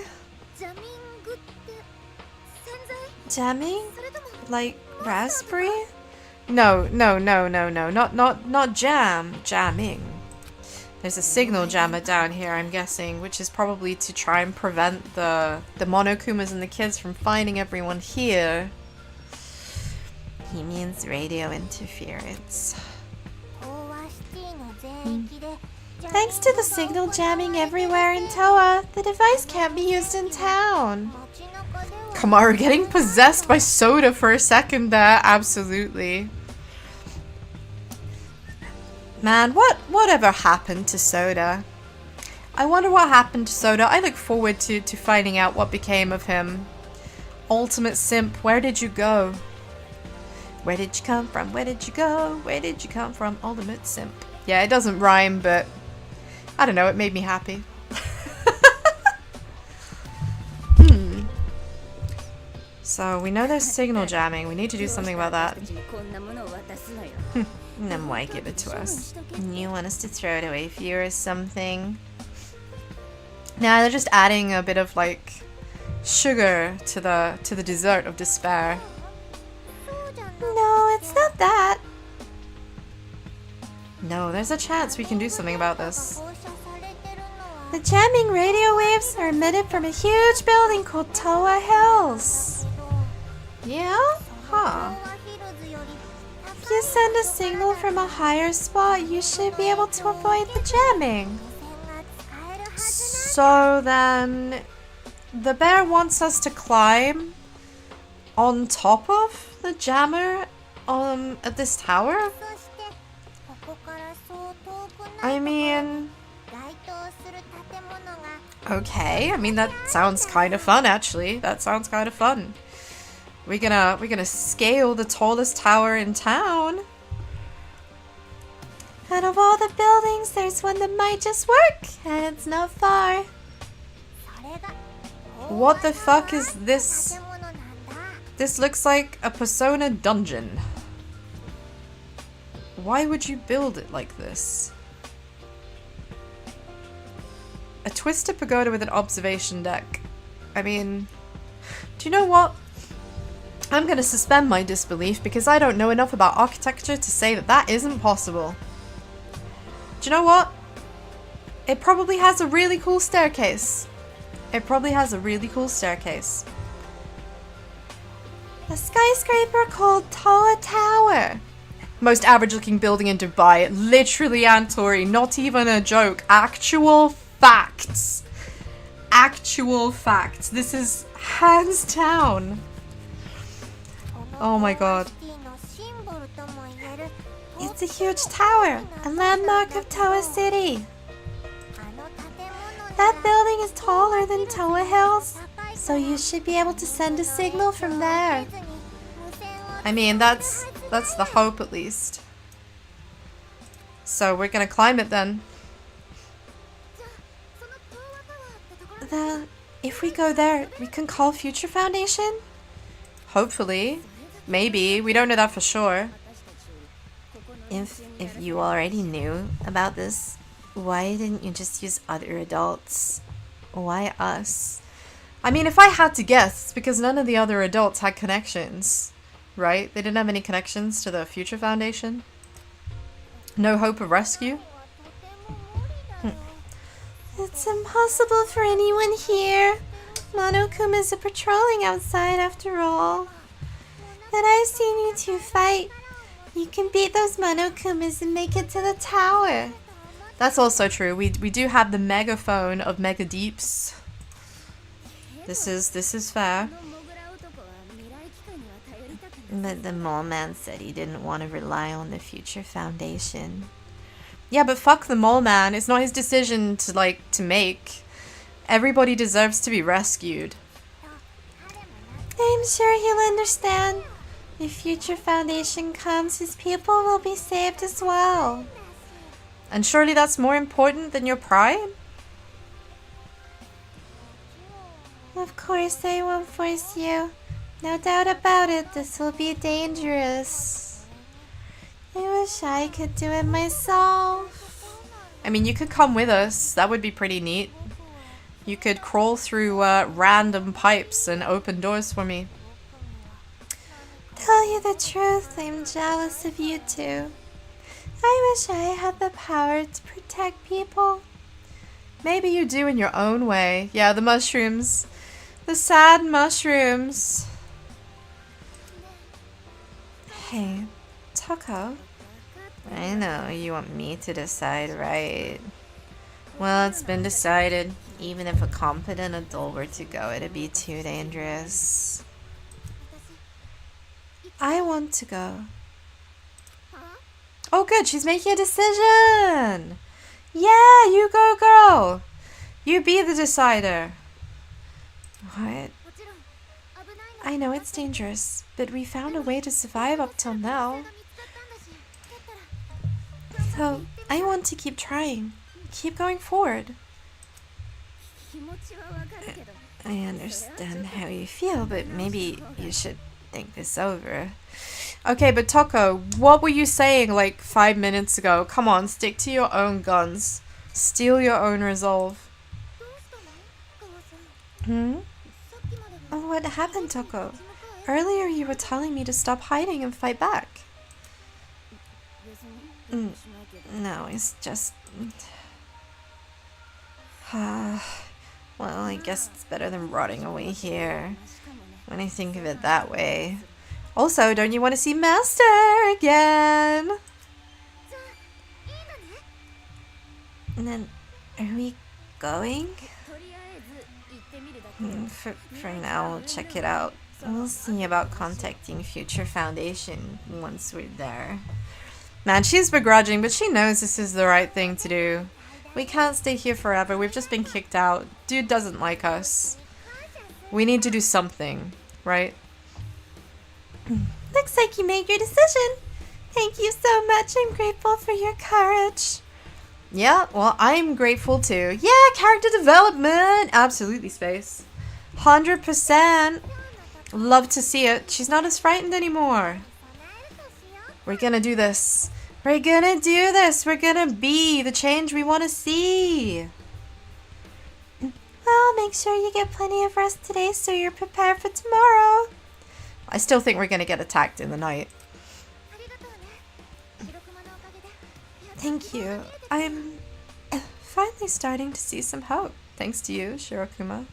Jamming? Like raspberry? No, not jam. Jamming. There's a signal jammer down here, I'm guessing, which is probably to try and prevent the Monokumas and the kids from finding everyone here. He means radio interference. Thanks to the signal jamming everywhere in Toa, the device can't be used in town. Kamaru getting possessed by Soda for a second there, absolutely. Man, whatever happened to Soda? I wonder what happened to Soda. I look forward to finding out what became of him. Ultimate simp, where did you go? Where did you come from? Where did you go? Where did you come from? Ultimate simp. Yeah, it doesn't rhyme, but I don't know, it made me happy. So we know there's signal jamming. We need to do something about that. Then why give it to us? You want us to throw it away for you or something? Nah, they're just adding a bit of like sugar to the dessert of despair. No, it's not that. No, there's a chance we can do something about this. The jamming radio waves are emitted from a huge building called Toa Hills. Yeah? Huh. If you send a signal from a higher spot, you should be able to avoid the jamming. So then, the bear wants us to climb on top of the jammer at this tower? I mean, okay, I mean that sounds kind of fun actually. That sounds kind of fun. We're gonna scale the tallest tower in town. Out of all the buildings, there's one that might just work, and it's not far. What the fuck is this? This looks like a Persona dungeon. Why would you build it like this? A twisted pagoda with an observation deck. I mean, do you know what? I'm gonna suspend my disbelief because I don't know enough about architecture to say that that isn't possible. Do you know what? It probably has a really cool staircase. It probably has a really cool staircase. A skyscraper called Toa Tower. Most average looking building in Dubai. Literally, Antori, not even a joke. Actual facts. Actual facts. This is hands down. Oh my god. It's a huge tower, a landmark of Toa City. That building is taller than Toa Hills, so you should be able to send a signal from there. I mean, that's the hope at least. So we're gonna climb it then. If we go there, we can call Future Foundation? Hopefully. Maybe. We don't know that for sure. If you already knew about this, why didn't you just use other adults? Why us? I mean, if I had to guess, it's because none of the other adults had connections, right? They didn't have any connections to the Future Foundation. No hope of rescue. It's impossible for anyone here. Monokumas are patrolling outside after all. But I've seen you two fight. You can beat those Monokumas and make it to the tower. That's also true. We do have the megaphone of Mega Deeps. This is fair. But the mole man said he didn't want to rely on the future foundation. Yeah, but fuck the mole man. It's not his decision to make. Everybody deserves to be rescued. I'm sure he'll understand. If future foundation comes, his people will be saved as well. And surely that's more important than your pride? Of course I won't force you. No doubt about it, this will be dangerous. I wish I could do it myself. I mean, you could come with us. That would be pretty neat. You could crawl through random pipes and open doors for me. Tell you the truth, I'm jealous of you two. I wish I had the power to protect people. Maybe you do in your own way. Yeah, the mushrooms. The sad mushrooms. Hey, Taco. I know you want me to decide, right? Well, it's been decided. Even if a competent adult were to go, it'd be too dangerous. I want to go. Oh good, she's making a decision! Yeah, you go girl! You be the decider. What? I know it's dangerous, but we found a way to survive up till now. So, I want to keep trying. Keep going forward. I understand how you feel, but maybe you should think this over. Okay, but Toko, what were you saying like 5 minutes ago? Come on, stick to your own guns. Steal your own resolve. What happened, Toko? Earlier you were telling me to stop hiding and fight back. No, it's just... well, I guess it's better than rotting away here. When I think of it that way. Also, don't you want to see Master again? And then, are we going? For now, we'll check it out. We'll see about contacting Future Foundation once we're there. Man, she's begrudging, but she knows this is the right thing to do. We can't stay here forever. We've just been kicked out. Dude doesn't like us. We need to do something, right? Looks like you made your decision. Thank you so much. I'm grateful for your courage. Yeah, well, I'm grateful too. Yeah, character development. Absolutely, Space. 100%. Love to see it. She's not as frightened anymore. We're gonna do this. We're gonna do this. We're gonna be the change we want to see. Well, make sure you get plenty of rest today so you're prepared for tomorrow. I still think we're gonna get attacked in the night. Thank you. I'm finally starting to see some hope. Thanks to you, Shirokuma.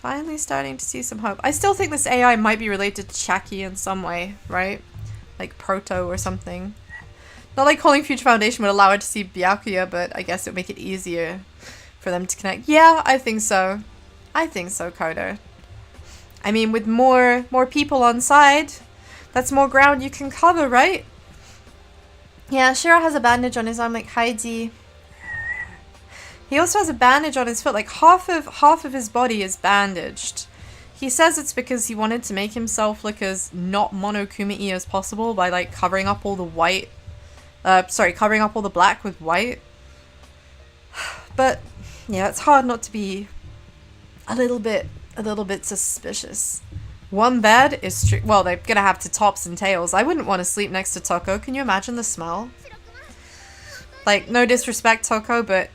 Finally starting to see some hope. I still think this AI might be related to Shaki in some way, right? Like Proto or something. Not like calling Future Foundation would allow it to see Byakuya, but I guess it would make it easier for them to connect. Yeah, I think so. I think so, Kodo. I mean, with more people on side, that's more ground you can cover, right? Yeah, Shiro has a bandage on his arm like Heidi. He also has a bandage on his foot, like half of his body is bandaged. He says it's because he wanted to make himself look as not Monokuma-y as possible by like covering up all the white, covering up all the black with white. But yeah, it's hard not to be a little bit suspicious. One bed is well, they're gonna have to tops and tails. I wouldn't want to sleep next to Toko. Can you imagine the smell? Like, no disrespect, Toko, but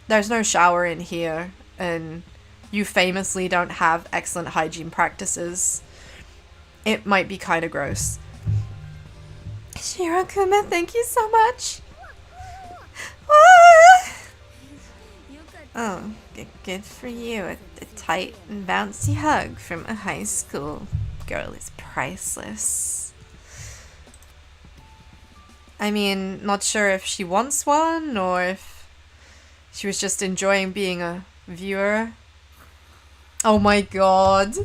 there's no shower in here, and you famously don't have excellent hygiene practices. It might be kind of gross. Shirokuma, thank you so much. Oh, good for you. A tight and bouncy hug from a high school girl is priceless. I mean, not sure if she wants one or if she was just enjoying being a viewer. Oh my god.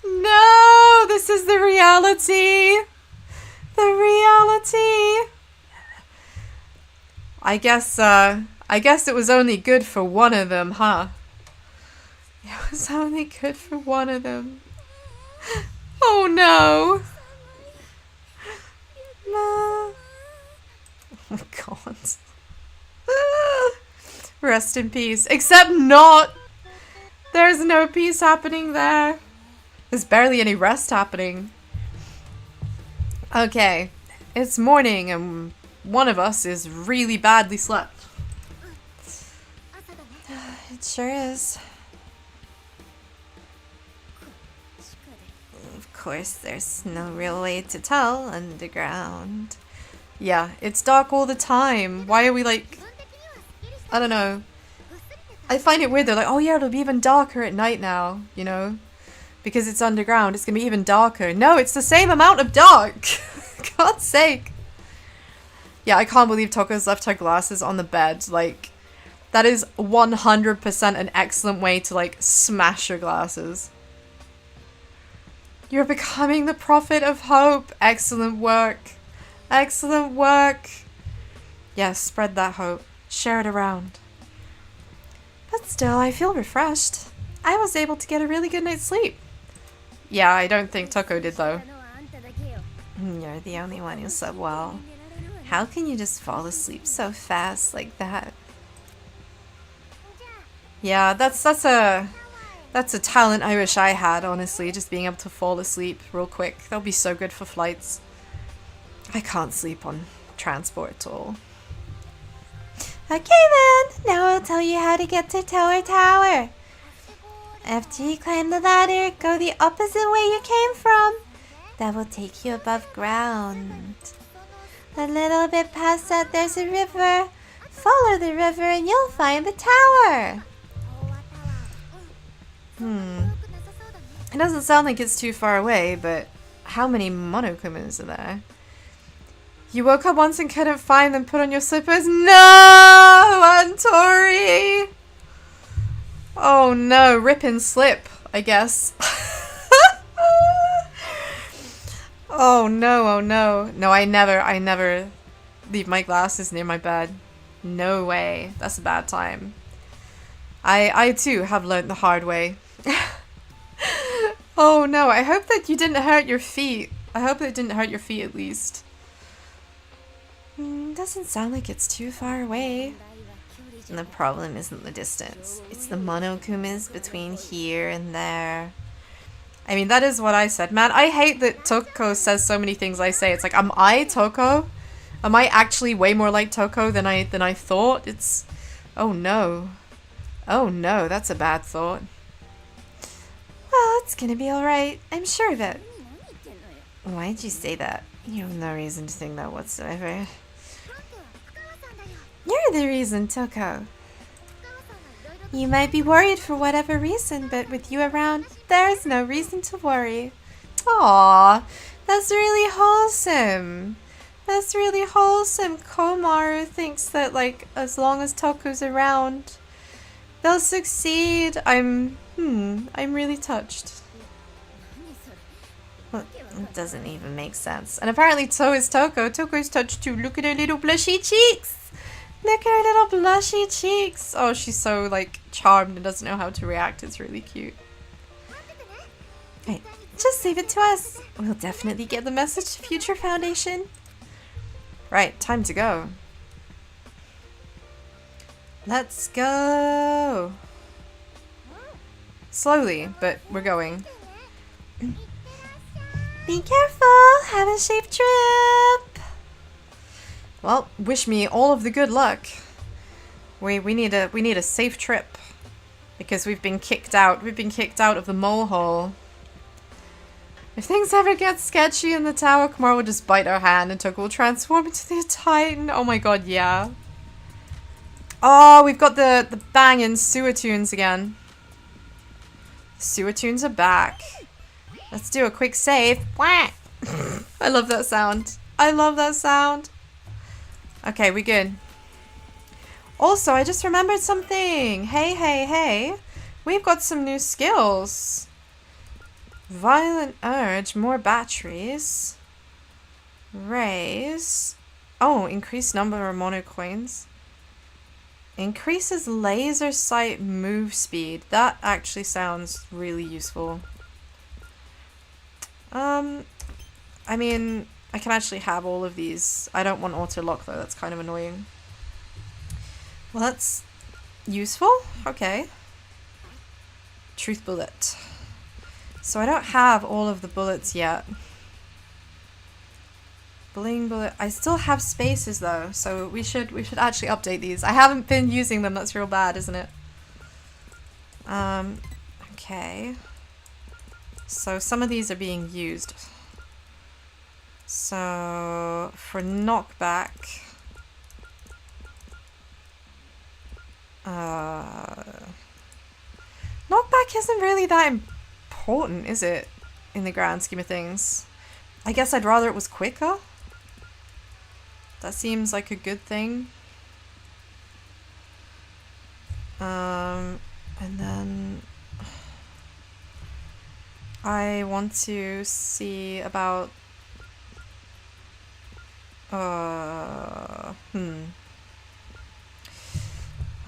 No! This is the reality! The reality! I guess it was only good for one of them, huh? It was only good for one of them. Oh no! No. Oh god. Rest in peace. Except not! There's no peace happening there. There's barely any rest happening. Okay. It's morning and one of us is really badly slept. It sure is. Of course, there's no real way to tell underground. Yeah, it's dark all the time. Why are we like... I don't know. I find it weird. They're like, oh yeah, it'll be even darker at night now, you know? Because it's underground, it's gonna be even darker. No, it's the same amount of dark! God's sake. Yeah, I can't believe Toko's left her glasses on the bed. Like, that is 100% an excellent way to, like, smash your glasses. You're becoming the prophet of hope. Excellent work. Excellent work. Yes, spread that hope. Share it around. But still, I feel refreshed. I was able to get a really good night's sleep. Yeah, I don't think Toko did, though. You're the only one who slept well. How can you just fall asleep so fast like that? Yeah, that's a talent I wish I had, honestly, just being able to fall asleep real quick. That'll be so good for flights. I can't sleep on transport at all. Okay then, now I'll tell you how to get to Tower Tower. After you climb the ladder, go the opposite way you came from. That will take you above ground. A little bit past that there's a river. Follow the river and you'll find the tower. It doesn't sound like it's too far away, but how many Monokumas are there? You woke up once and couldn't find them, put on your slippers? No! Antori! Oh no, rip and slip, I guess. Oh no, oh no. No, I never leave my glasses near my bed. No way. That's a bad time. I too have learned the hard way. Oh no, I hope that you didn't hurt your feet. I hope it didn't hurt your feet at least. Doesn't sound like it's too far away. And the problem isn't the distance. It's the Monokumas between here and there. I mean, that is what I said. Man, I hate that Toko says so many things I say. It's like, am I Toko? Am I actually way more like Toko than I thought? It's... Oh no. Oh no, that's a bad thought. Well, it's gonna be alright. I'm sure of it. Why'd you say that? You have no reason to think that whatsoever. You're the reason, Toko. You might be worried for whatever reason, but with you around, there's no reason to worry. Aww, that's really wholesome. That's really wholesome. Komaru thinks that, like, as long as Toko's around, they'll succeed. I'm really touched. Well, it doesn't even make sense. And apparently so is Toko. Toko's touched too. Look at her little blushy cheeks. Look at her little blushy cheeks. Oh, she's so, like, charmed and doesn't know how to react. It's really cute. Right, just leave it to us. We'll definitely get the message to Future Foundation. Right, time to go. Let's go. Slowly, but we're going. Be careful. Have a safe trip. Well, wish me all of the good luck. We need a safe trip because we've been kicked out. We've been kicked out of the mole hole. If things ever get sketchy in the tower, Kamara will just bite our hand and Toko will transform into the Titan. Oh my god, yeah. Oh, we've got the banging sewer tunes again. Sewer tunes are back. Let's do a quick save. Whack! I love that sound. I love that sound. Okay, we good. Also, I just remembered something. Hey, hey, hey. We've got some new skills. Violent urge, more batteries. Raise. Oh, increased number of mono coins. Increases laser sight move speed. That actually sounds really useful. I mean, I can actually have all of these. I don't want auto lock though, that's kind of annoying. Well, that's useful. Okay. Truth bullet. So I don't have all of the bullets yet. Bling bullet. I still have spaces though, so we should actually update these. I haven't been using them. That's real bad, isn't it? Okay. So some of these are being used. So for knockback, knockback isn't really that important, is it? In the grand scheme of things. I guess I'd rather it was quicker. That seems like a good thing. And then I want to see about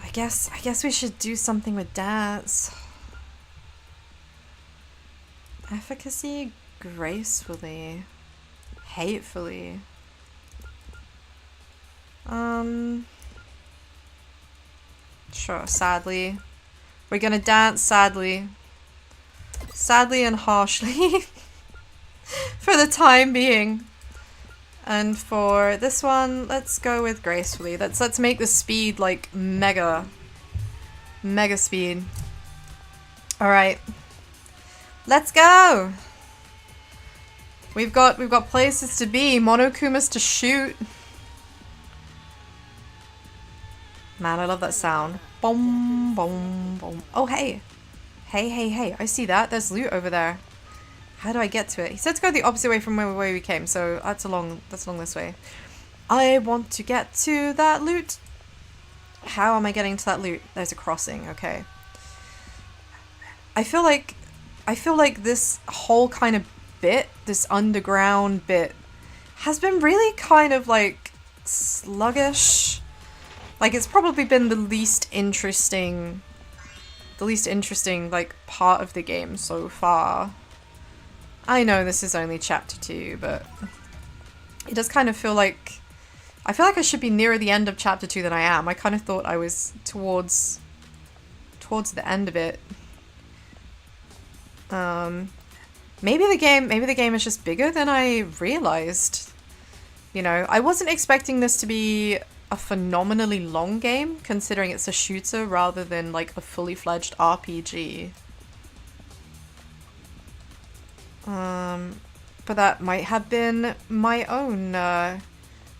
I guess we should do something with dance. Efficacy gracefully. Hatefully. Sure, sadly. We're gonna dance sadly. Sadly and harshly. For the time being. And for this one, let's go with gracefully. Let's make the speed like mega speed. Alright. Let's go! We've got places to be, Monokumas to shoot. Man, I love that sound. Boom, boom, boom. Oh, hey. Hey, hey, hey. I see that. There's loot over there. How do I get to it? He said to go the opposite way from where we came, so that's along this way. I want to get to that loot. How am I getting to that loot? There's a crossing, okay. I feel like this whole kind of bit, this underground bit, has been really kind of like sluggish. Like it's probably been the least interesting like part of the game so far. I know this is only chapter 2, but it does kind of feel like I I should be nearer the end of chapter 2 than I am. I kind of thought I was towards the end of it. Maybe the game is just bigger than I realized. You know, I wasn't expecting this to be a phenomenally long game, considering it's a shooter rather than like a fully fledged RPG. But that might have been my own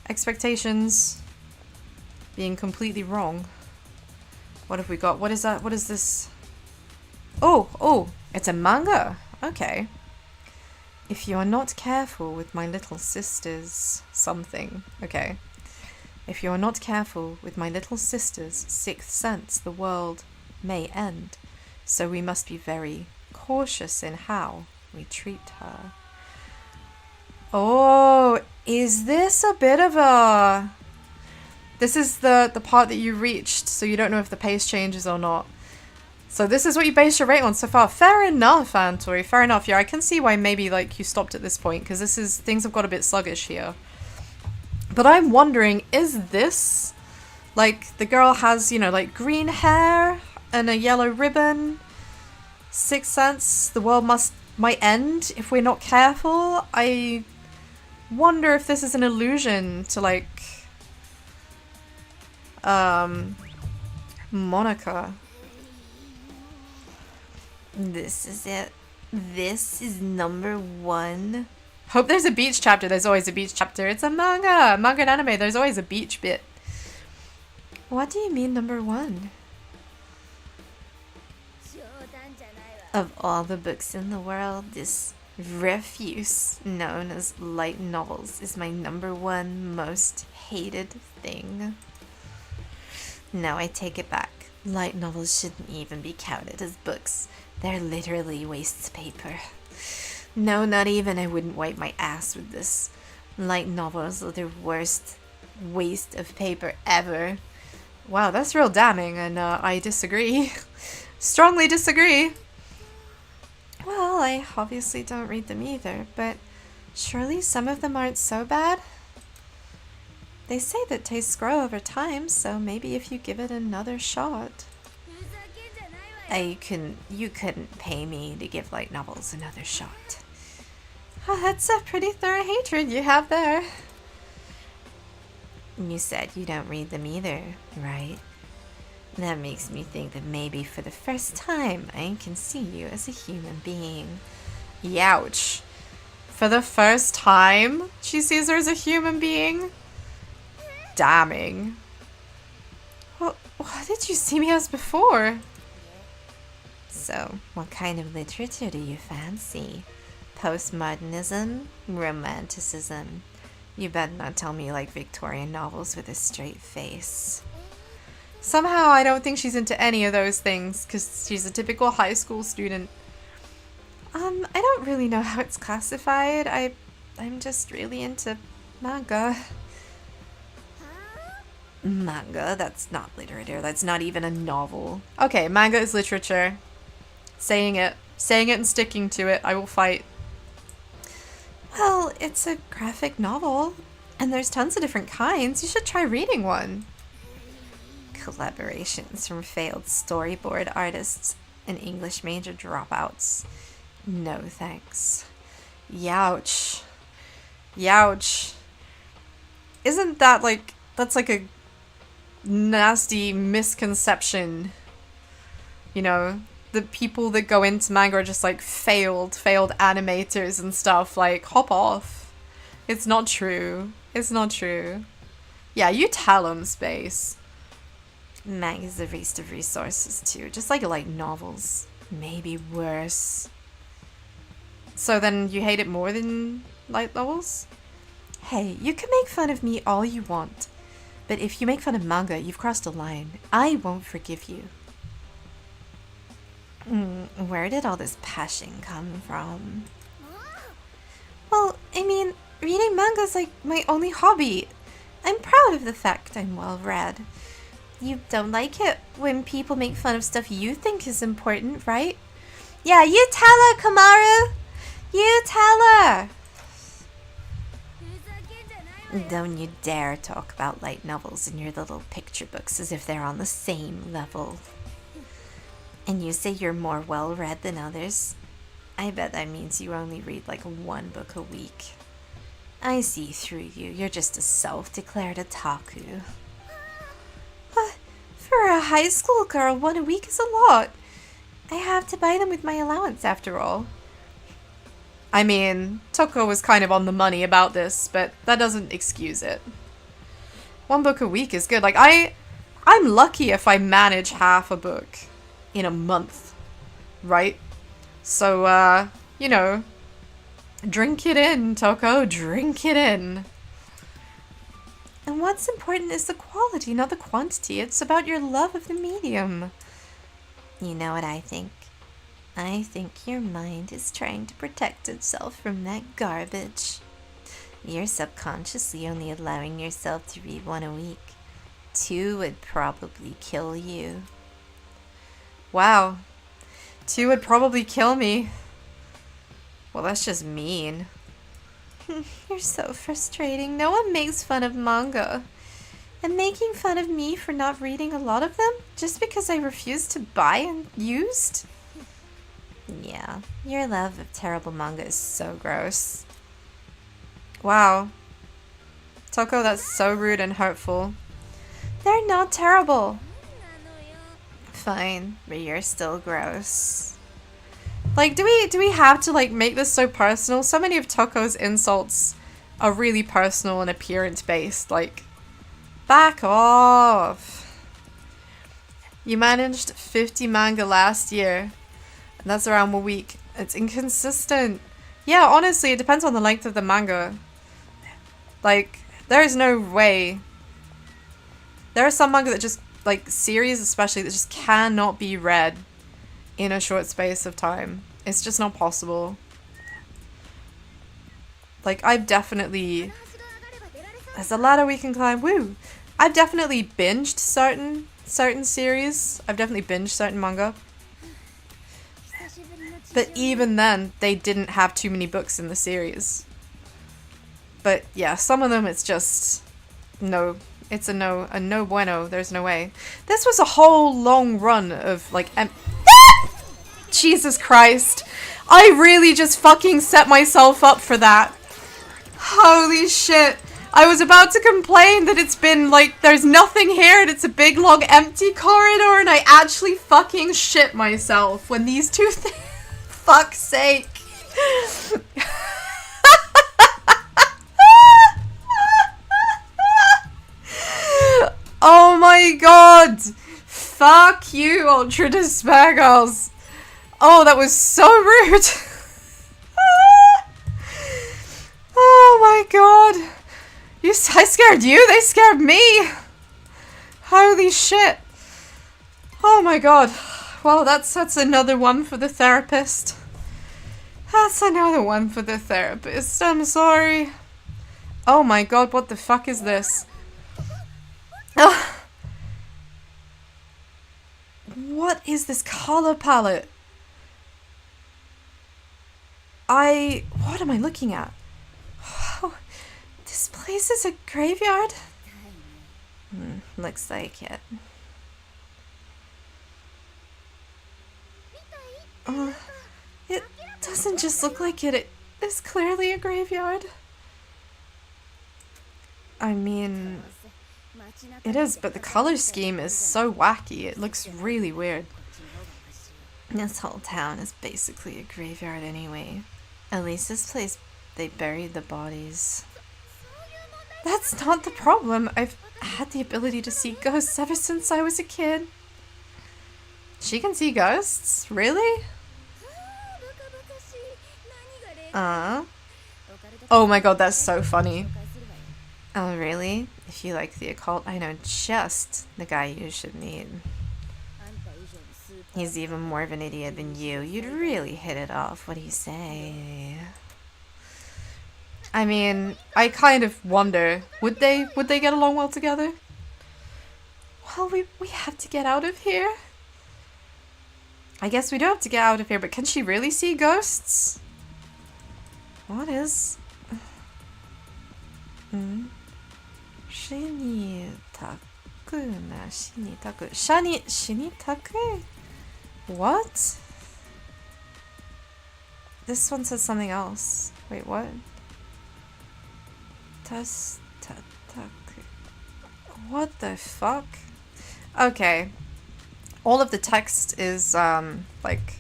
expectations being completely wrong. What have we got? What is that? What is this? Oh, it's a manga. Okay. If you are not careful with my little sister's something. Okay. If you are not careful with my little sister's sixth sense, the world may end. So we must be very cautious in how we treat her. Oh, is this a bit of a... This is the part that you reached, so you don't know if the pace changes or not. So this is what you base your rate on so far. Fair enough, Antori. Fair enough. Yeah, I can see why maybe like you stopped at this point, because things have got a bit sluggish here. But I'm wondering, is this like the girl has, you know, like green hair and a yellow ribbon? Sixth sense, the world might end if we're not careful. I wonder if this is an allusion to like Monica. This is it. This is number 1. Hope there's a beach chapter. There's always a beach chapter. It's a manga. Manga and anime. There's always a beach bit. What do you mean number 1? Of all the books in the world, this Refuse, known as light novels, is my #1 most hated thing. No, I take it back. Light novels shouldn't even be counted as books. They're literally wastes of paper. No, not even. I wouldn't wipe my ass with this. Light novels are the worst waste of paper ever. Wow, that's real damning, and I disagree. Strongly disagree. Well, I obviously don't read them either, but surely some of them aren't so bad? They say that tastes grow over time, so maybe if you give it another shot. You couldn't pay me to give light novels another shot. Oh, that's a pretty thorough hatred you have there. You said you don't read them either, right? That makes me think that maybe for the first time I can see you as a human being. Youch. For the first time she sees her as a human being? Damning. What did you see me as before? So, what kind of literature do you fancy? Postmodernism? Romanticism? You better not tell me you like Victorian novels with a straight face. Somehow I don't think she's into any of those things, because she's a typical high school student. I don't really know how it's classified. I'm just really into manga. Manga? That's not literature. That's not even a novel. Okay, manga is literature. Saying it and sticking to it. I will fight. Well, it's a graphic novel, and there's tons of different kinds. You should try reading one. Collaborations from failed storyboard artists and English major dropouts. No thanks. Youch. Youch. Isn't that like, that's like a nasty misconception? You know, the people that go into manga are just like failed animators and stuff. Like, hop off. It's not true. It's not true. Yeah, you tell them, Space. Manga's a waste of resources too, just like light novels. Maybe worse. So then you hate it more than light novels? Hey, you can make fun of me all you want, but if you make fun of manga, you've crossed a line. I won't forgive you. Where did all this passion come from? Well, I mean, reading manga's like my only hobby. I'm proud of the fact I'm well read. You don't like it when people make fun of stuff you think is important, right? Yeah, you tell her, Kamaru! You tell her! Don't you dare talk about light novels in your little picture books as if they're on the same level. And you say you're more well-read than others? I bet that means you only read like 1 book a week. I see through you. You're just a self-declared otaku. For a high school girl, 1 a week is a lot. I have to buy them with my allowance after all. I mean, Toko was kind of on the money about this, but that doesn't excuse it. 1 book a week is good. Like, I'm lucky if I manage half a book in a month, right? So, you know, drink it in, Toko, drink it in. And what's important is the quality, not the quantity. It's about your love of the medium. You know what I think? I think your mind is trying to protect itself from that garbage. You're subconsciously only allowing yourself to read 1 a week. 2 would probably kill you. Wow. 2 would probably kill me. Well, that's just mean. You're so frustrating. No one makes fun of manga. And making fun of me for not reading a lot of them just because I refuse to buy and used? Yeah, your love of terrible manga is so gross. Wow. Toko, that's so rude and hurtful. They're not terrible. Fine, but you're still gross. Like, do we have to, like, make this so personal? So many of Toko's insults are really personal and appearance-based. Like, back off. You managed 50 manga last year. And that's around 1 week. It's inconsistent. Yeah, honestly, it depends on the length of the manga. Like, there is no way. There are some manga that just, like, series especially, that just cannot be read in a short space of time. It's just not possible. Like, I've definitely... There's a ladder we can climb. Woo! I've definitely binged certain series. I've definitely binged certain manga. But even then, they didn't have too many books in the series. But yeah, some of them it's just... No. It's a no bueno. There's no way. This was a whole long run of, like... Jesus Christ. I really just fucking set myself up for that. Holy shit. I was about to complain that it's been, like, there's nothing here and it's a big, long, empty corridor, and I actually fucking shit myself when these two things... Fuck's sake. Oh my god. Fuck you, Ultra Despair Girls. Oh, that was so rude. Oh my god. I scared you, they scared me. Holy shit. Oh my god. Well, that's another one for the therapist. That's another one for the therapist. I'm sorry. Oh my god, what the fuck is this? Ugh. What is this color palette? What am I looking at? Oh, this place is a graveyard? Looks like it. It doesn't just look like it. It is clearly a graveyard. I mean, it is, but the color scheme is so wacky. It looks really weird. This whole town is basically a graveyard anyway. At least this place, they buried the bodies. That's not the problem. I've had the ability to see ghosts ever since I was a kid. She can see ghosts? Really? Oh my god, that's so funny. Oh really? If you like the occult, I know just the guy you should meet. He's even more of an idiot than you. You'd really hit it off. What do you say? I mean, I kind of wonder, would they get along well together? Well, we have to get out of here. I guess we do have to get out of here, but can she really see ghosts? What is... Shinitaku? What? This one says something else. Wait, what? What the fuck? Okay. All of the text is, like,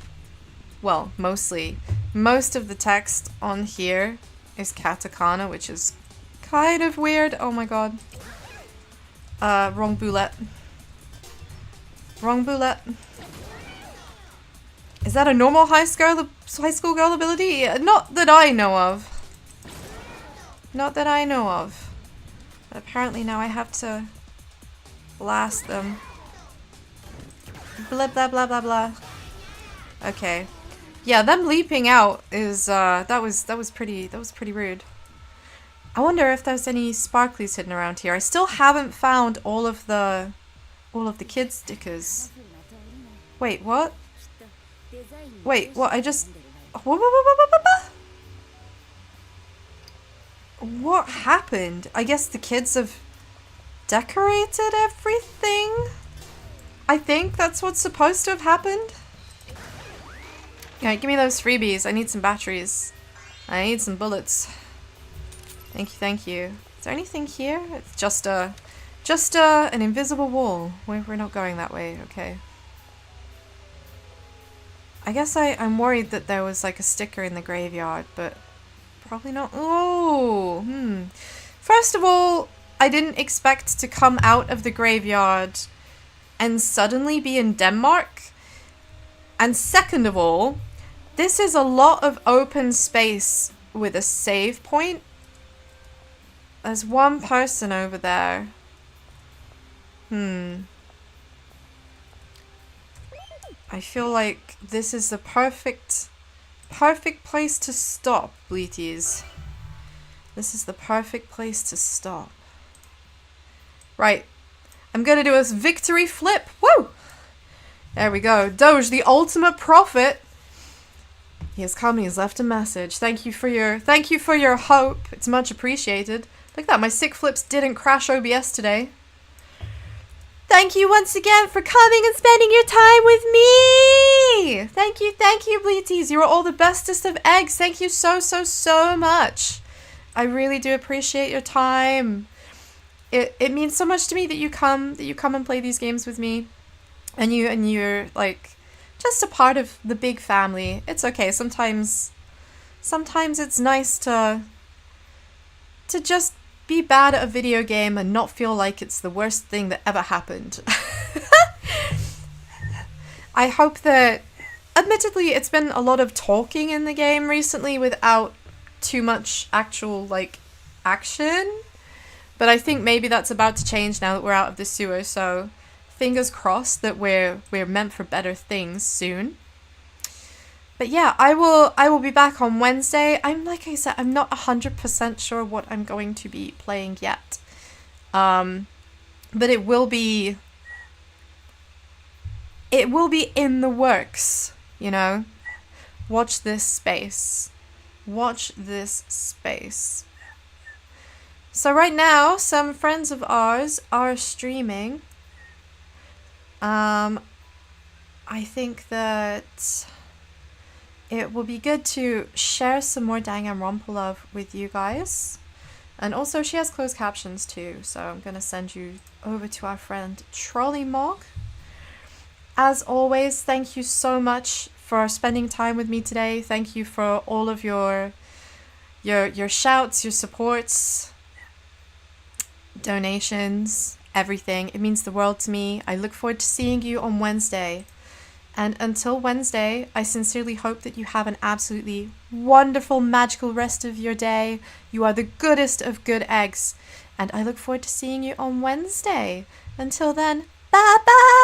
well, most of the text on here is katakana, which is kind of weird. Oh my god. Wrong boulette. Wrong boulette. Is that a normal high school girl ability? Not that I know of. Not that I know of. But apparently now I have to blast them. Blah blah blah blah blah. Okay. Yeah, them leaping out is that was pretty rude. I wonder if there's any sparklies hidden around here. I still haven't found all of the kid stickers. Wait, what? Wait, what? I just... What happened? I guess the kids have decorated everything? I think that's what's supposed to have happened. Yeah, give me those freebies. I need some batteries. I need some bullets. Thank you, thank you. Is there anything here? It's just an invisible wall. We're not going that way, okay. I guess I'm worried that there was like a sticker in the graveyard, but probably not. Oh, First of all, I didn't expect to come out of the graveyard and suddenly be in Denmark. And second of all, This is a lot of open space with a save point. There's one person over there. I feel like this is the perfect place to stop, Bleaties. This is the perfect place to stop. Right. I'm gonna do a victory flip. Woo! There we go. Doge, the ultimate prophet. He has come, he has left a message. Thank you for your hope. It's much appreciated. Look at that, my sick flips didn't crash OBS today. Thank you once again for coming and spending your time with me! Thank you, Bleaties. You are all the bestest of eggs. Thank you so much. I really do appreciate your time. It means so much to me that you come and play these games with me. And you're like just a part of the big family. It's okay. Sometimes it's nice to just be bad at a video game and not feel like it's the worst thing that ever happened. I hope that, admittedly, it's been a lot of talking in the game recently without too much actual, like, action. But I think maybe that's about to change now that we're out of the sewer, so fingers crossed that we're meant for better things soon. But yeah, I will be back on Wednesday. Like I said, I'm not 100% sure what I'm going to be playing yet. But it will be in the works, you know. Watch this space. Watch this space. So right now, some friends of ours are streaming. I think that it will be good to share some more Danganronpa with you guys. And also, she has closed captions too, so I'm going to send you over to our friend Trolley Mog. As always, thank you so much for spending time with me today. Thank you for all of your shouts, your supports, donations, everything. It means the world to me. I look forward to seeing you on Wednesday. And until Wednesday, I sincerely hope that you have an absolutely wonderful, magical rest of your day. You are the goodest of good eggs. And I look forward to seeing you on Wednesday. Until then, bye-bye!